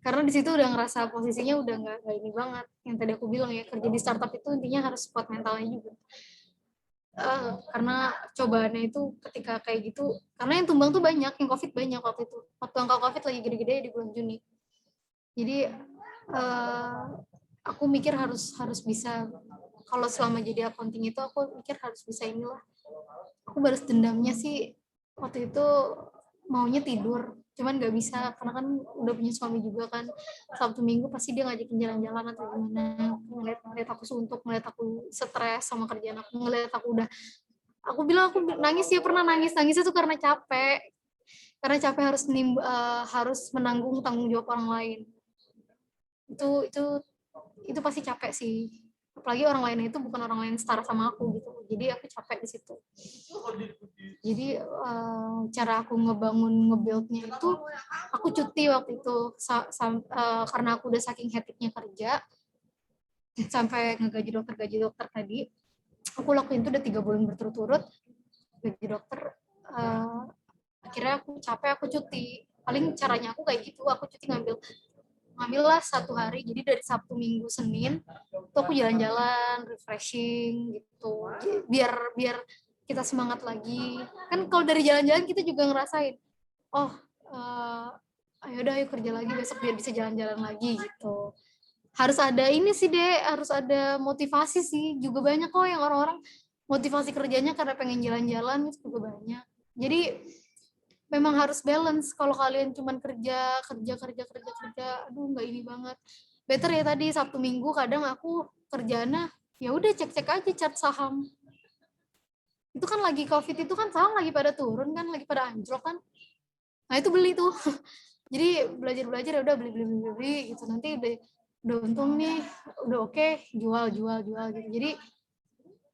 karena di situ udah ngerasa posisinya udah nggak ini banget. Yang tadi aku bilang ya, kerja di startup itu intinya harus kuat mentalnya juga. Karena cobaannya itu ketika kayak gitu, karena yang tumbang tuh banyak, yang COVID banyak waktu itu. Waktu angka COVID lagi gede-gede di bulan Juni. Jadi aku mikir harus bisa, kalau selama jadi accounting itu aku mikir harus bisa inilah. Aku balas dendamnya sih waktu itu maunya tidur, cuman nggak bisa karena kan udah punya suami juga kan. Sabtu Minggu pasti dia ngajakin jalan-jalan atau gimana, ngeliat aku suntuk, ngeliat aku stres sama kerjaan aku, ngeliat aku udah, aku bilang aku nangis ya, pernah nangisnya tuh karena capek harus menanggung tanggung jawab orang lain. Itu pasti capek sih, apalagi orang lain itu bukan orang lain setara sama aku gitu, jadi aku capek di situ. Jadi cara aku ngebuildnya itu, aku cuti waktu itu karena aku udah saking hektiknya kerja sampai gaji dokter tadi, aku lakuin itu udah 3 bulan berturut-turut gaji dokter. Akhirnya aku capek, aku cuti. Paling caranya aku kayak gitu, aku cuti ngambil lah 1 hari, jadi dari Sabtu, Minggu, Senin itu aku jalan-jalan, refreshing gitu, biar kita semangat lagi. Kan kalau dari jalan-jalan kita juga ngerasain, oh ayo kerja lagi besok biar bisa jalan-jalan lagi gitu. Harus ada ini sih harus ada motivasi sih, juga banyak kok yang orang-orang motivasi kerjanya karena pengen jalan-jalan, itu juga banyak. Jadi memang harus balance. Kalau kalian cuman kerja, aduh nggak ini banget. Better ya tadi Sabtu Minggu kadang aku kerjanya ya udah cek aja chart saham. Itu kan lagi COVID itu kan saham lagi pada turun kan, lagi pada anjlok kan. Nah itu beli tuh. Jadi belajar ya udah beli gitu. Nanti udah untung nih, udah oke, jual gitu. Jadi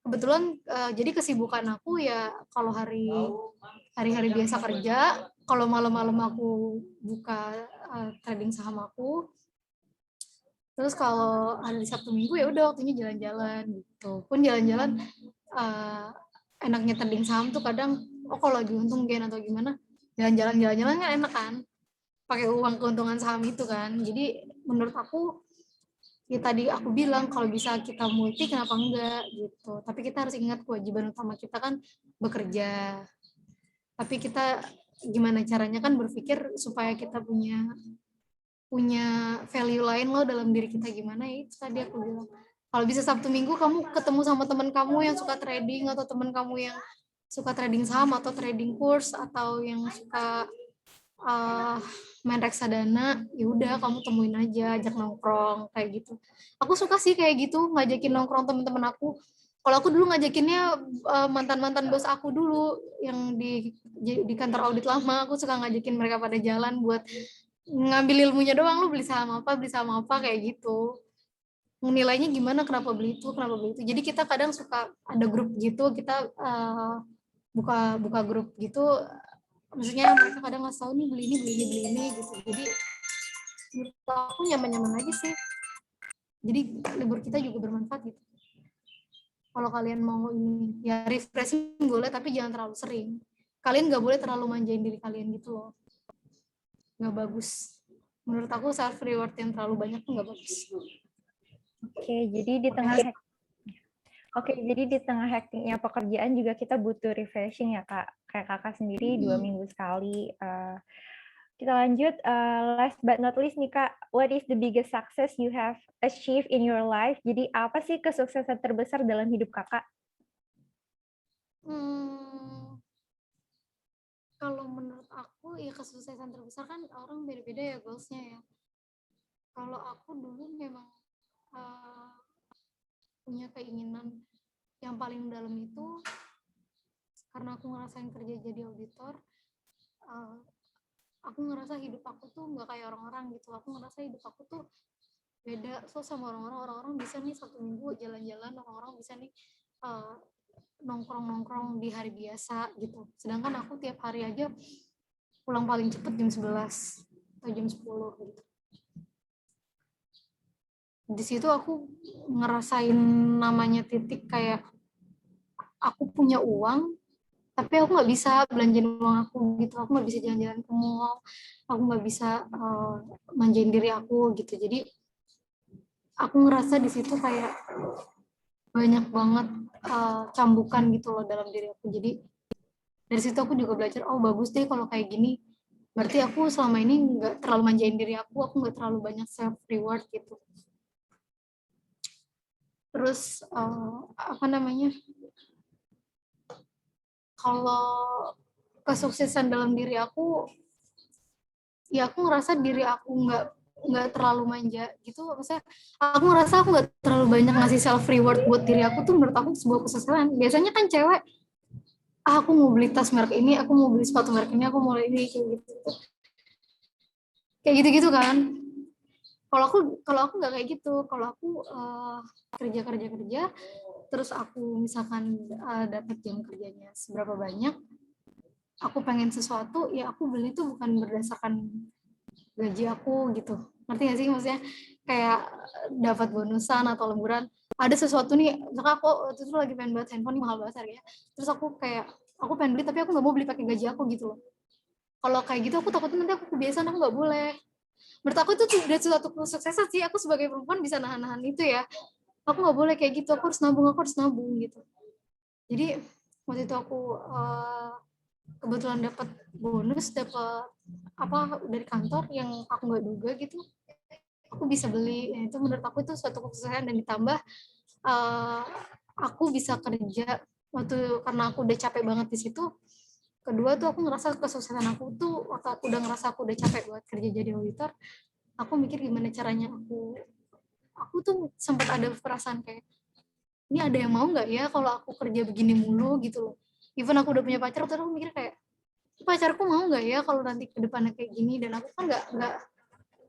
kebetulan jadi kesibukan aku ya, kalau hari-hari biasa kerja, kalau malam-malam aku buka trading saham aku. Terus kalau hari Sabtu Minggu ya udah waktunya jalan-jalan gitu. Pun jalan-jalan enaknya trading saham tuh kadang kalau lagi untung gain atau gimana, jalan-jalan kan enak kan. Pakai uang keuntungan saham itu kan. Jadi menurut aku ya tadi aku bilang kalau bisa kita multi kenapa enggak gitu. Tapi kita harus ingat kewajiban utama kita kan bekerja. Tapi kita gimana caranya kan berpikir supaya kita punya value lain loh dalam diri kita, gimana ya itu tadi aku bilang. Kalau bisa Sabtu Minggu kamu ketemu sama teman kamu yang suka trading, atau teman kamu yang suka trading saham atau trading course, atau yang suka main reksadana, ya udah kamu temuin aja, ajak nongkrong kayak gitu. Aku suka sih kayak gitu, ngajakin nongkrong teman-teman aku. Kalau aku dulu ngajakinnya mantan bos aku dulu yang di kantor audit lama, aku suka ngajakin mereka pada jalan buat ngambil ilmunya doang, lu beli saham apa kayak gitu. Nilainya gimana, kenapa beli itu. Jadi kita kadang suka ada grup gitu, kita buka grup gitu. Maksudnya mereka kadang ngasih tahu nih beli ini gitu. Jadi menurut aku nyaman aja sih. Jadi libur kita juga bermanfaat gitu. Kalau kalian mau ini ya refreshing boleh, tapi jangan terlalu sering. Kalian nggak boleh terlalu manjain diri kalian gitu loh. nggak bagus. Menurut aku self reward yang terlalu banyak tuh nggak bagus. Oke, jadi di tengah hektiknya pekerjaan juga kita butuh refreshing ya Kak. Kayak Kakak sendiri 2 minggu sekali. Kita lanjut, last but not least nih Kak, what is the biggest success you have achieved in your life? Jadi apa sih kesuksesan terbesar dalam hidup Kakak? Kalau menurut aku ya kesuksesan terbesar kan orang beda-beda ya goals-nya ya. Kalau aku dulu memang punya keinginan yang paling dalam itu karena aku ngerasain kerja jadi auditor, aku ngerasa hidup aku tuh nggak kayak orang-orang gitu. Aku ngerasa hidup aku tuh beda sama orang-orang bisa nih 1 minggu jalan-jalan, orang-orang bisa nih nongkrong-nongkrong di hari biasa gitu, sedangkan aku tiap hari aja pulang paling cepet jam 11 atau jam 10 gitu. Di situ aku ngerasain namanya titik kayak aku punya uang tapi aku nggak bisa belanjain uang aku gitu, aku nggak bisa jalan-jalan ke mall, aku nggak bisa manjain diri aku gitu. Jadi aku ngerasa di situ kayak banyak banget cambukan gitu loh dalam diri aku. Jadi dari situ aku juga belajar, oh bagus deh kalau kayak gini, berarti aku selama ini nggak terlalu manjain diri aku nggak terlalu banyak self reward gitu. Terus apa namanya, kalau kesuksesan dalam diri aku, ya aku ngerasa diri aku nggak terlalu manja gitu. Maksudnya aku ngerasa aku nggak terlalu banyak ngasih self reward buat diri aku tuh, menurut aku sebuah kesuksesan. Biasanya kan cewek, aku mau beli tas merek ini, aku mau beli sepatu merek ini, aku mau ini kayak gitu kan. Kalau aku nggak kayak gitu. Kalau aku kerja terus aku misalkan dapat jam kerjanya seberapa banyak, aku pengen sesuatu, ya aku beli tuh bukan berdasarkan gaji aku gitu. Ngerti gak sih maksudnya? Kayak dapat bonusan atau lemburan, ada sesuatu nih, misalkan aku waktu itu lagi pengen banget handphone, mahal banget harganya, terus aku pengen beli tapi aku nggak mau beli pakai gaji aku gitu loh. Kalau kayak gitu aku takutnya nanti aku kebiasaan, aku nggak boleh. Menurut aku itu udah suatu kesuksesan sih, aku sebagai perempuan bisa nahan-nahan itu ya. Aku nggak boleh kayak gitu, aku harus nabung gitu. Jadi waktu itu aku kebetulan dapat bonus, dapat apa dari kantor yang aku nggak duga gitu, aku bisa beli. Nah, itu menurut aku itu suatu kesuksesan. Dan ditambah aku bisa kerja karena aku udah capek banget di situ. Kedua tuh aku ngerasa kesuksesan aku tuh waktu aku udah ngerasa aku udah capek buat kerja jadi auditor, aku mikir gimana caranya aku tuh sempat ada perasaan kayak, ini ada yang mau nggak ya kalau aku kerja begini mulu gitu loh. Even aku udah punya pacar, terus aku mikir kayak, pacarku mau nggak ya kalau nanti ke depannya kayak gini. Dan aku kan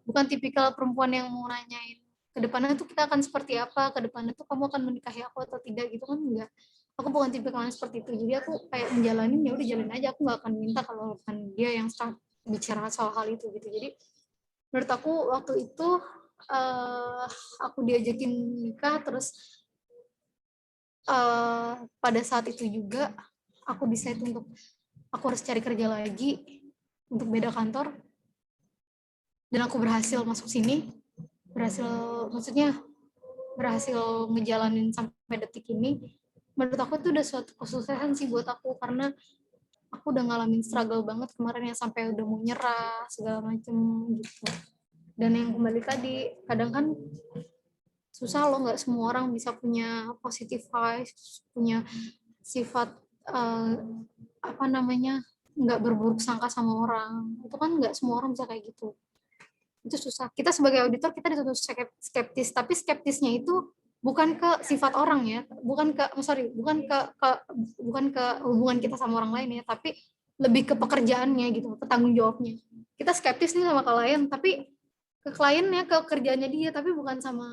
bukan tipikal perempuan yang mau nanyain ke depannya tuh kita akan seperti apa, ke depannya tuh kamu akan menikahi aku atau tidak gitu kan, enggak. Aku bukan tipikalnya seperti itu. Jadi aku kayak menjalani, ya udah jalanin aja, aku nggak akan minta kalau bukan dia yang bicara soal hal itu gitu. Jadi menurut aku waktu itu aku diajakin nikah, terus pada saat itu juga aku decide untuk aku harus cari kerja lagi untuk beda kantor, dan aku berhasil masuk sini, berhasil ngejalanin sampai detik ini. Menurut aku itu udah suatu kesuksesan sih buat aku, karena aku udah ngalamin struggle banget kemarin yang sampai udah mau nyerah segala macem gitu. Dan yang kembali tadi, kadang kan susah loh, nggak semua orang bisa punya positive vibes, punya sifat apa namanya, nggak berburuk sangka sama orang. Itu kan nggak semua orang bisa kayak gitu. Itu susah. Kita sebagai auditor kita dituntut skeptis, tapi skeptisnya itu bukan ke sifat orang ya, bukan ke hubungan kita sama orang lain ya, tapi lebih ke pekerjaannya gitu, ke tanggung jawabnya. Kita skeptis nih sama klien, tapi ke kliennya, ke kerjanya dia, tapi bukan sama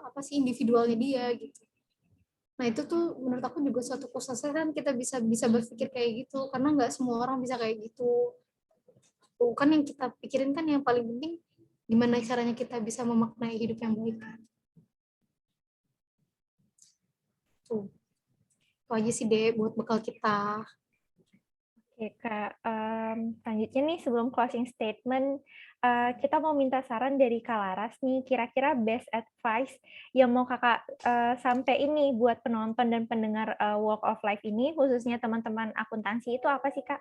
apa sih individualnya dia gitu. Nah itu tuh menurut aku juga suatu kesuksesan, kita bisa berpikir kayak gitu, karena nggak semua orang bisa kayak gitu. Bukan yang kita pikirin kan yang paling penting gimana caranya kita bisa memaknai hidup yang baik. Tuh, itu aja sih deh buat bekal kita. Oke, Kak. Selanjutnya nih sebelum closing statement, kita mau minta saran dari Kak Laras nih, kira-kira best advice yang mau Kakak sampai ini buat penonton dan pendengar Walk of Life ini, khususnya teman-teman akuntansi itu apa sih, Kak?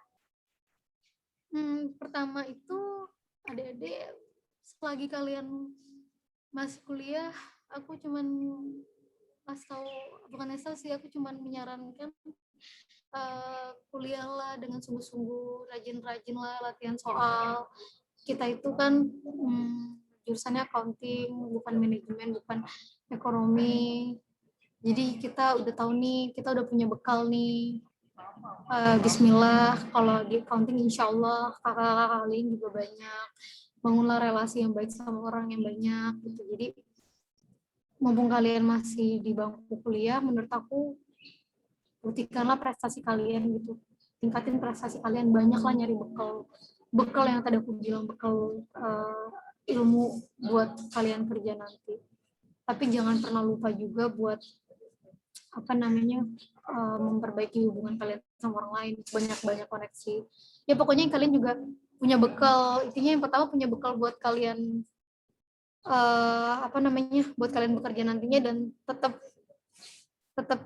Pertama itu adik-adik selagi kalian masih kuliah, aku cuman aku cuman menyarankan kuliahlah dengan sungguh-sungguh, rajin-rajinlah latihan soal. Kita itu kan jurusannya accounting, bukan manajemen, bukan ekonomi. Jadi kita udah tahu nih, kita udah punya bekal nih. Bismillah, kalau di accounting insya Allah kakak-kakak kalian juga banyak. Bangunlah relasi yang baik sama orang yang banyak gitu. Jadi mumpung kalian masih di bangku kuliah, menurut aku buktikanlah prestasi kalian gitu, tingkatin prestasi kalian, banyaklah nyari bekal yang tadi aku bilang, bekal ilmu buat kalian kerja nanti. Tapi jangan pernah lupa juga buat memperbaiki hubungan kalian sama orang lain, banyak koneksi ya, pokoknya kalian juga punya bekal. Intinya yang pertama punya bekal buat kalian buat kalian bekerja nantinya, dan tetap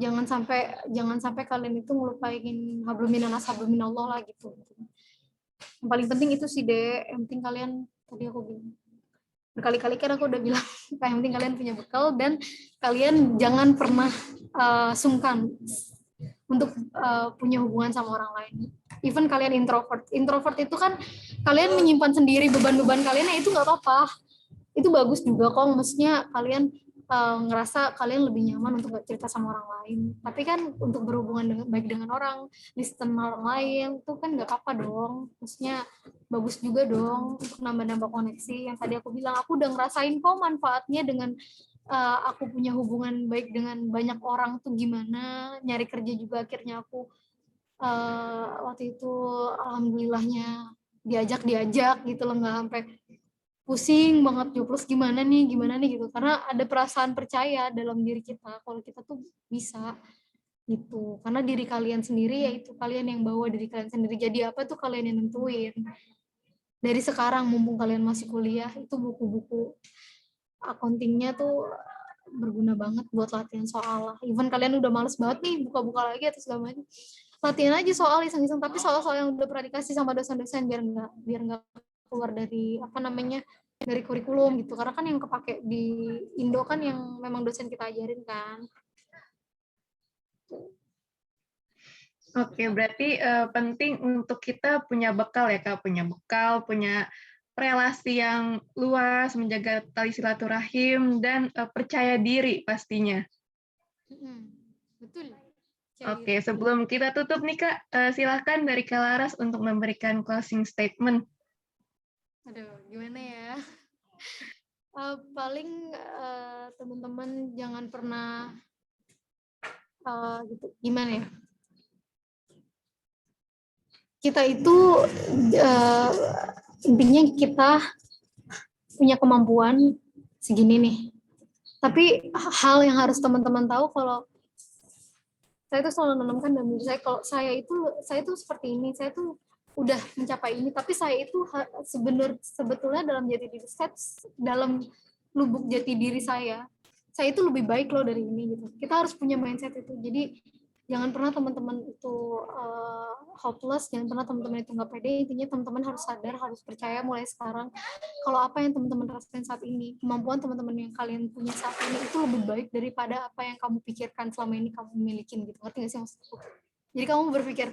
jangan sampai kalian itu ngelupain hablum minanas hablum minallah lah gitu. Yang paling penting itu sih yang penting kalian, tadi aku bilang berkali-kali kan aku udah bilang, yang penting kalian punya bekal dan kalian jangan pernah sungkan untuk punya hubungan sama orang lain. Even kalian introvert itu kan kalian menyimpan sendiri beban-beban kalian, itu nggak apa-apa, itu bagus juga kok. Maksudnya kalian ngerasa kalian lebih nyaman untuk gak cerita sama orang lain. Tapi kan untuk berhubungan baik dengan orang, listen orang lain, itu kan gak apa-apa dong. Maksudnya bagus juga dong untuk nambah-nambah koneksi. Yang tadi aku bilang, aku udah ngerasain kok manfaatnya dengan aku punya hubungan baik dengan banyak orang tuh gimana. Nyari kerja juga akhirnya aku waktu itu alhamdulillahnya diajak gitu loh, nggak sampai pusing banget nyoblos gimana nih gitu, karena ada perasaan percaya dalam diri kita kalau kita tuh bisa gitu, karena diri kalian sendiri, yaitu kalian yang bawa diri kalian sendiri jadi apa tuh kalian yang nentuin. Dari sekarang mumpung kalian masih kuliah, itu buku-buku accountingnya tuh berguna banget buat latihan soal. Even kalian udah males banget nih buka-buka lagi atau segala macam, latihan aja soal iseng-iseng, tapi soal-soal yang udah pernah dikasih sama dosen-dosen, biar nggak keluar dari dari kurikulum gitu, karena kan yang kepake di Indo kan yang memang dosen kita ajarin kan. Oke, berarti penting untuk kita punya bekal ya Kak, punya relasi yang luas, menjaga tali silaturahim, dan percaya diri pastinya. Betul. Oke, sebelum kita tutup nih Kak, silakan dari Kak Laras untuk memberikan closing statement. Aduh, gimana ya? Paling teman-teman jangan pernah gitu. Gimana ya? Kita itu intinya kita punya kemampuan segini nih. Tapi hal yang harus teman-teman tahu, kalau saya itu selalu menanamkan dalam diri saya, kalau saya itu seperti ini, saya tuh udah mencapai ini, tapi saya itu sebetulnya dalam jati diri saya, dalam lubuk jati diri saya itu lebih baik loh dari ini gitu. Kita harus punya mindset itu. Jadi jangan pernah teman-teman itu hopeless, jangan pernah teman-teman itu nggak pede. Intinya teman-teman harus sadar, harus percaya mulai sekarang kalau apa yang teman-teman rasain saat ini, kemampuan teman-teman yang kalian punya saat ini itu lebih baik daripada apa yang kamu pikirkan selama ini kamu milikin gitu. Ngerti nggak sih maksudku? Jadi kamu berpikir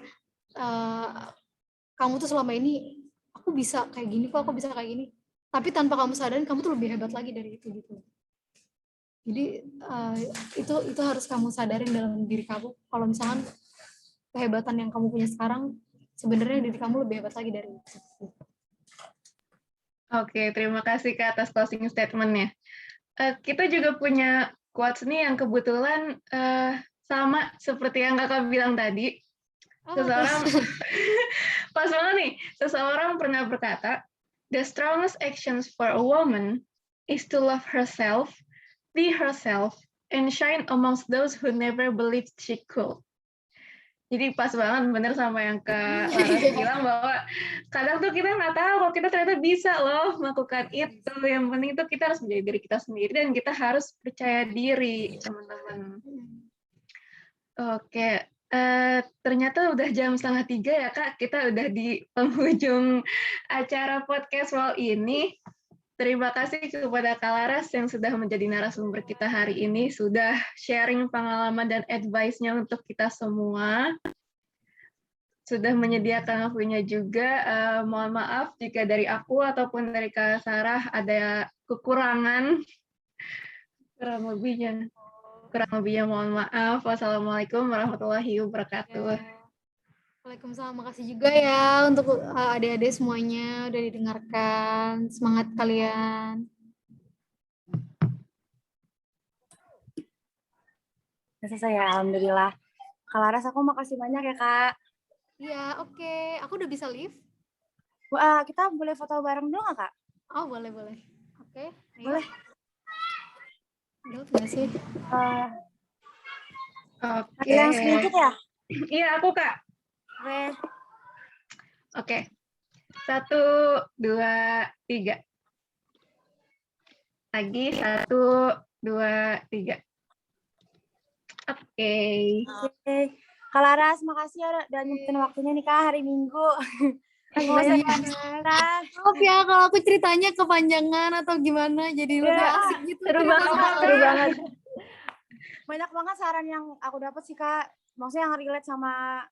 kamu tuh selama ini, aku bisa kayak gini kok, aku bisa kayak gini, tapi tanpa kamu sadarin kamu tuh lebih hebat lagi dari itu gitu. Jadi itu harus kamu sadarin dalam diri kamu, kalau misalkan kehebatan yang kamu punya sekarang sebenarnya diri kamu lebih hebat lagi dari itu. Oke, terima kasih Kak atas closing statement-nya. Kita juga punya quotes nih yang kebetulan sama seperti yang Kakak bilang tadi. Pas banget nih, seseorang pernah berkata, "The strongest actions for a woman is to love herself, be herself, and shine amongst those who never believed she could." Jadi pas banget bener sama yang Kak Laras bilang bahwa kadang tuh kita nggak tahu kalau kita ternyata bisa loh melakukan itu. Yang penting itu kita harus menjadi diri kita sendiri dan kita harus percaya diri, teman-teman. Oke, ternyata udah jam 2:30 ya Kak, kita udah di penghujung acara podcast WOW ini. Terima kasih kepada Kak Laras yang sudah menjadi narasumber kita hari ini, sudah sharing pengalaman dan advice-nya untuk kita semua. Sudah menyediakan waktunya juga. Mohon maaf jika dari aku ataupun dari Kak Sarah ada kekurangan. Kurang lebihnya mohon maaf. Wassalamualaikum warahmatullahi wabarakatuh. Waalaikumsalam, makasih juga ya untuk adik-adik semuanya udah didengarkan. Semangat kalian. Udah selesai ya, alhamdulillah. Kak Laras, aku makasih banyak ya Kak. Iya, oke. Aku udah bisa live? Wah, kita boleh foto bareng dulu nggak Kak? Oh, boleh. Oke. Ayo. Boleh. Gelap nggak sih? Oke. Yang sedikit ya? Iya, aku Kak. Oke. 1, 2, 3. Lagi 1, 2, 3. Oke. Oke. Kak Laras, makasih ya udah nyempetin waktunya nih Kak hari Minggu. Iya. Maaf ya kalau aku ceritanya kepanjangan atau gimana, jadi lebih asik gitu. Seru banget. Banyak banget saran yang aku dapat sih Kak. Maksudnya yang relate sama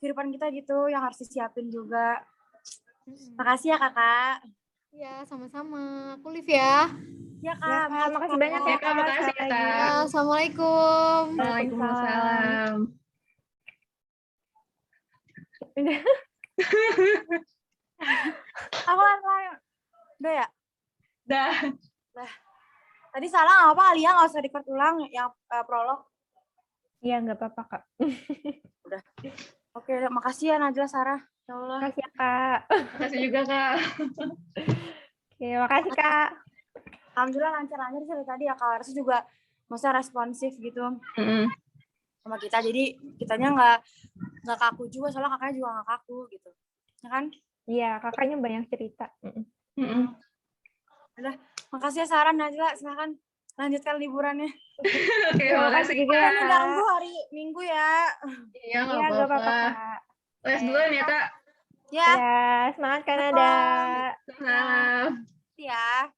kehidupan kita gitu, yang harus disiapin juga. Makasih ya Kakak. Iya, sama-sama. Aku live ya. Ya Kak, Makasih banyak ya Kak. Makasih ya, Kak. Ya, Assalamualaikum. Waalaikumsalam. Aku lain. Udah ya? Dah. Tadi salah nggak apa Alia, nggak usah record ulang yang prolog. Iya, nggak apa-apa Kak. Udah. Oke, makasih ya Najla, Sarah. Ya Allah. Makasih ya Kak. Makasih juga, Kak. Oke, makasih Kak. Alhamdulillah lancar-lancar sih dari tadi ya Kak. Laras juga maksudnya responsif gitu sama kita. Jadi kitanya nggak kaku juga, soalnya kakaknya juga nggak kaku gitu. Ya kan? Iya, kakaknya banyak cerita. Udah, makasih ya Sarah, Najla. Silakan lanjutkan liburannya. Oke, makasih juga ya Ini Kak. ganggu hari Minggu ya. Iya, nggak Iya, nggak apa-apa apa-apa. Kak. Les duluan ya, Kak. Ya, Ya, semangat Kanada. Salam. ya.